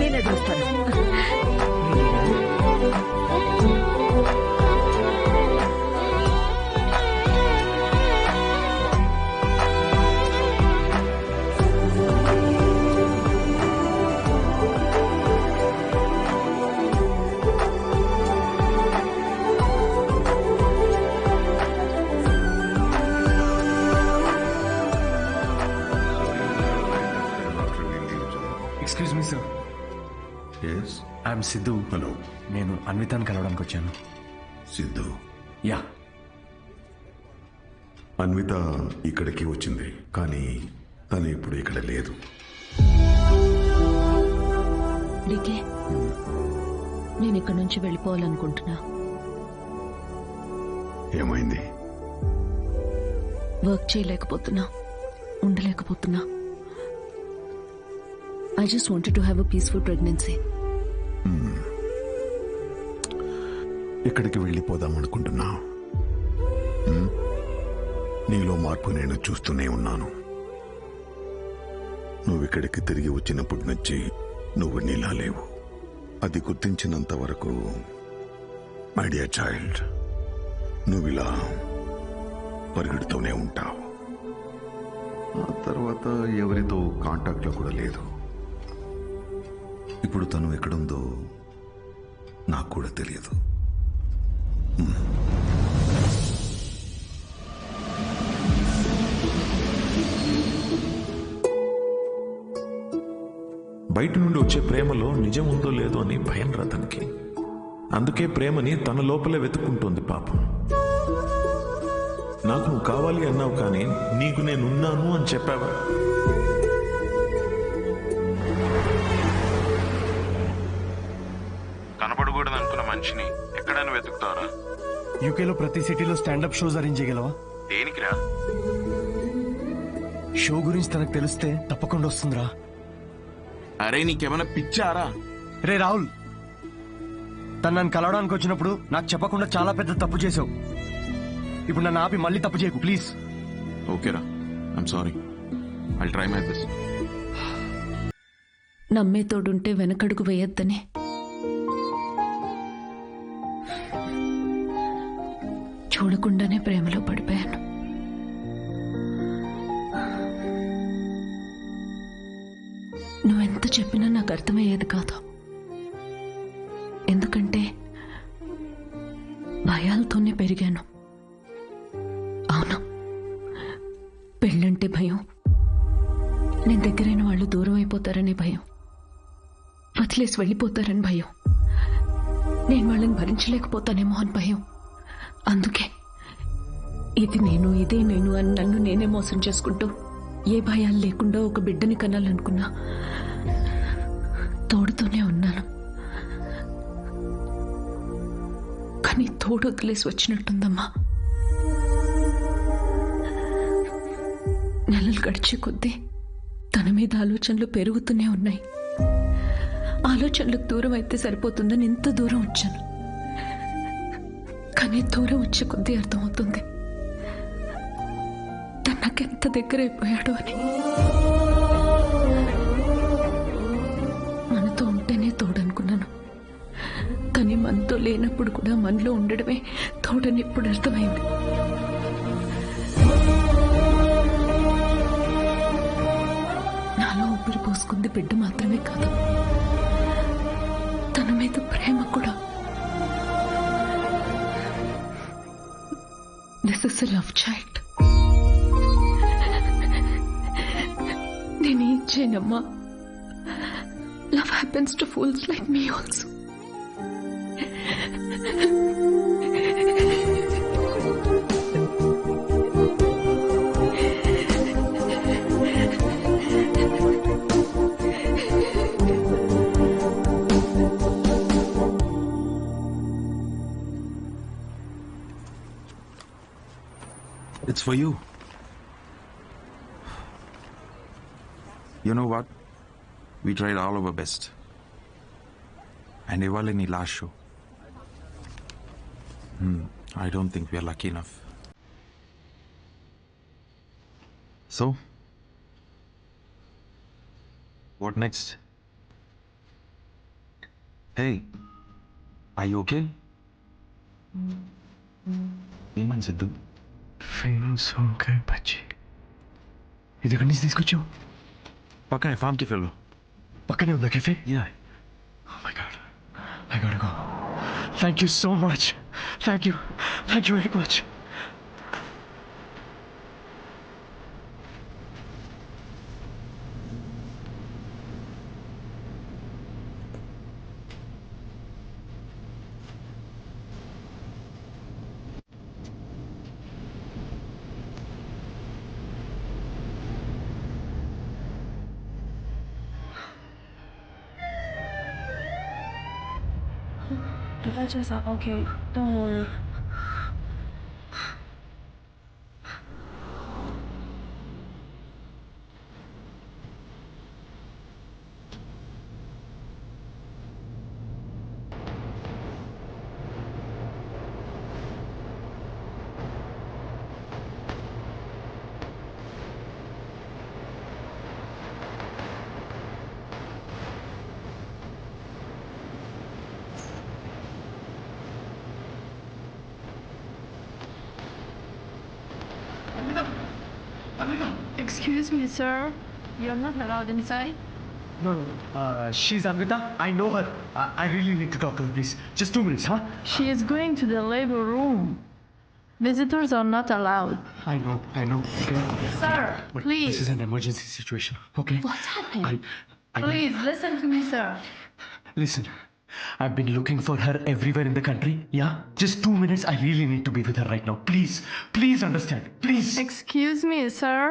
నేనే చూస్తాను. Excuse me sir. I'm Siddhu. Hello. నేను అన్వితాన్ని కలవడానికి వచ్చాను. సిద్ధు? యా. అన్విత ఇక్కడికి వచ్చింది, కానీ తను ఇప్పుడు ఇక్కడ లేదు. డీకే, నేను ఇక్కడి నుంచి వెళ్ళిపోవాలనుకుంటున్నా. ఏమైంది? Work చేయలేకపోతున్నా, ఉండలేకపోతున్నా. I just wanted to have a peaceful pregnancy. ఇక్కడికి వెళ్ళిపోదాం అనుకుంటున్నా. నీలో మార్పు నేను చూస్తూనే ఉన్నాను. నువ్వు ఇక్కడికి తిరిగి వచ్చినప్పటి నుంచి నువ్వు నీలా లేవు. అది గుర్తించినంత వరకు మై డియర్ చైల్డ్, నువ్వు ఇలా పరిగెడుతూనే ఉంటావు. ఆ తర్వాత ఎవరితో కాంటాక్ట్లో కూడా లేదు. ఇప్పుడు తను ఎక్కడుందో నాకు కూడా తెలియదు. బయట నుండి వచ్చే ప్రేమలో నిజం ఉందో లేదో అని భయం రా తనకి. అందుకే ప్రేమని తన లోపలే వెతుక్కుంటోంది పాపం. నాకు నువ్వు కావాలి అన్నావు, కానీ నీకు నేనున్నాను అని చెప్పావా? కనబడకూడదు అనుకున్న మనిషిని ఎక్కడైనా వెతుకుతారా? యూకేలో ప్రతి సిటీలో స్టాండప్ షోస్ అరేంజ్ చేయగలవా? దేనికిరా? షో గురించి తనకు తెలిస్తే తప్పకుండా వస్తుందిరా. అరే నీకేమైనా పిచ్చారా? రే రాహుల్, తను నన్ను కలవడానికి వచ్చినప్పుడు నాకు చెప్పకుండా చాలా పెద్ద తప్పు చేసావు. ఇప్పుడు నన్ను ఆపి మళ్ళీ తప్పు చేయకు ప్లీజ్. ఓకేరా, I'm sorry. I'll try my best. నమ్మే తోడుంటే వెనకడుగు వేయొద్దని చూడకుండానే ప్రేమలో పడిపోయాను. నువ్వెంత చెప్పినా నాకు అర్థమయ్యేది కాదు. ఎందుకంటే భయాలతోనే పెరిగాను. అవును, పెళ్ళంటే భయం, నేను దగ్గరైన వాళ్ళు దూరం అయిపోతారనే భయం, వదిలేసి వెళ్ళిపోతారని భయం, నేను వాళ్ళని భరించలేకపోతానేమో అని భయం. అందుకే ఇది నేను, ఇదే నేను అని నన్ను నేనే మోసం చేసుకుంటూ ఏ భయాలు లేకుండా ఒక బిడ్డని కనాలనుకున్నా. తోడుతూనే ఉన్నాను, కానీ తోడు వదిలేసి వచ్చినట్టుందమ్మా. నెలలు గడిచే కొద్దీ తన మీద ఆలోచనలు పెరుగుతూనే ఉన్నాయి. ఆలోచనలకు దూరం అయితే సరిపోతుందని ఇంత దూరం వచ్చాను. కానీ దూరం వచ్చే కొద్దీ అర్థమవుతుంది తను నాకెంత దగ్గరైపోయాడు అని. మనతో ఉంటేనే తోడనుకున్నాను, కానీ మనతో లేనప్పుడు కూడా మనలో ఉండడమే తోడని ఇప్పుడు అర్థమైంది. నాలో ఊపిరి పోసుకుంది బిడ్డ మాత్రమే కాదు, తన మీద ప్రేమ కూడా. This is a love child. నేనేం చేయనమ్మా, love happens to fools like me also. It's for you. You know what? We tried all our best. And ఇవాళ నీ last show. I don't think we are lucky enough. So, what next? Hey, are you okay? ఏమని Siddhu? Feeling so good బచ్చి. ఇది ఎక్కడి నుంచి తీసుకొచ్చావు? పక్కనే farm కెఫేలో. పక్కనే ఉందా cafe? Yeah. Oh my god. I gotta go. Thank you so much. Thank you. Thank you very much. I just okay, don't worry. Excuse me, sir. You're not allowed inside. No, no. She's Amrita. I know her. I really need to talk to her, please. Just 2 minutes, huh? She is going to the labor room. Visitors are not allowed. I know. Okay. Sir, Wait, please. This is an emergency situation, okay? What's happening? I Please listen to me, sir. Listen, I've been looking for her everywhere in the country, yeah? Just 2 minutes. I really need to be with her right now. Please understand. Please. Excuse me, sir.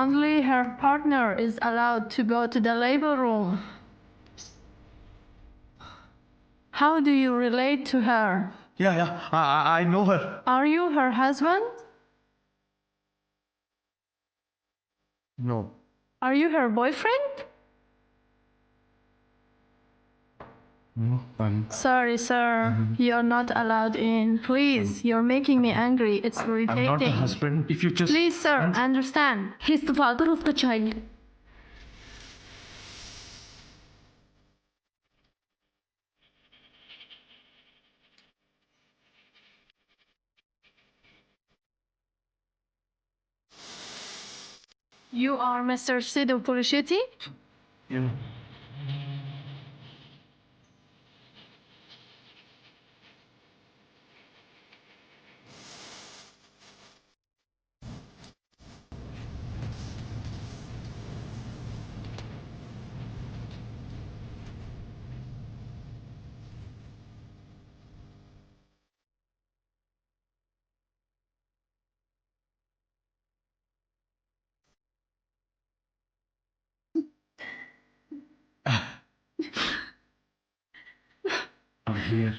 Only her partner is allowed to go to the labor room. How do you relate to her? Yeah. I know her. Are you her husband? No. Are you her boyfriend? No, Sorry, sir. You're not allowed in. Please, you're making me angry. It's irritating. I'm not the husband. If you just... Please, sir, understand. He's the father of the child. You are Mr. Sidhu Purushetti? Yeah. I'm here.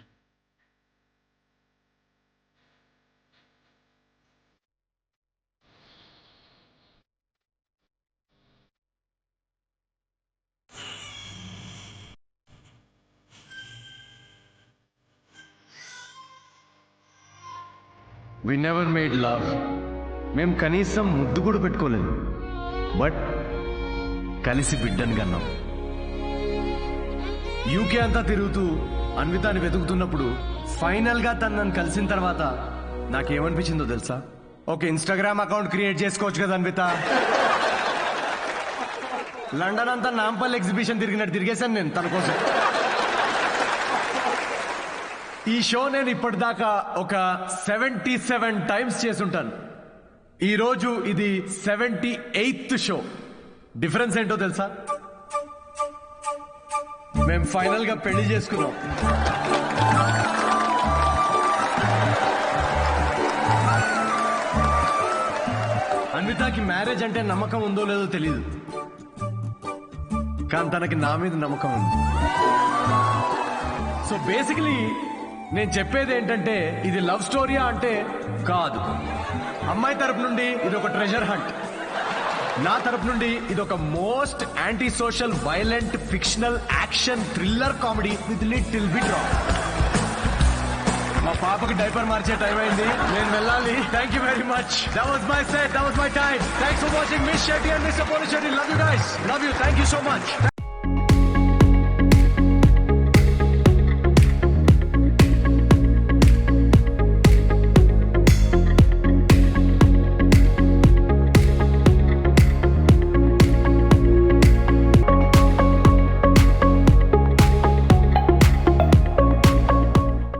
We never made love. మేము కనీసం ముద్దు కూడా పెట్టుకోలేదు. But కలిసి బిడ్డను కన్నాం. UK అంతా తిరుగుతూ అన్వితాని వెతుకుతున్నప్పుడు final గా తను నన్ను కలిసిన తర్వాత నాకేమనిపించిందో తెలుసా? ఒక ఇన్స్టాగ్రామ్ అకౌంట్ క్రియేట్ చేసుకోవచ్చు కదా అన్విత. లండన్ అంతా నాంపల్ ఎగ్జిబిషన్ తిరిగినట్టు తిరిగేశాను నేను తన కోసం. ఈ షో నేను ఇప్పటిదాకా ఒక 77 టైమ్స్ చేసుంటాను. ఈ రోజు ఇది 78th షో. డిఫరెన్స్ ఏంటో తెలుసా? మేము ఫైనల్ గా పెళ్లి చేసుకున్నాం. అన్వితాకి మ్యారేజ్ అంటే నమ్మకం ఉందో లేదో తెలియదు, కానీ తనకి నా మీద నమ్మకం ఉంది. సో బేసికలీ నేను చెప్పేది ఏంటంటే, ఇది లవ్ స్టోరీయా అంటే కాదు. అమ్మాయి తరపు నుండి ఇది ఒక ట్రెజర్ హంట్, నా తరపు నుండి ఇది ఒక most anti social violent fictional action thriller comedy with little bit raw. మా పాపకి డైపర్ మార్చే టైం అయింది, నేను వెళ్ళాలి. Thank you very much. That was my set, that was my time. Thanks for watching miss Shetty and mister Polishetty. Love you guys, love you. Thank you so much.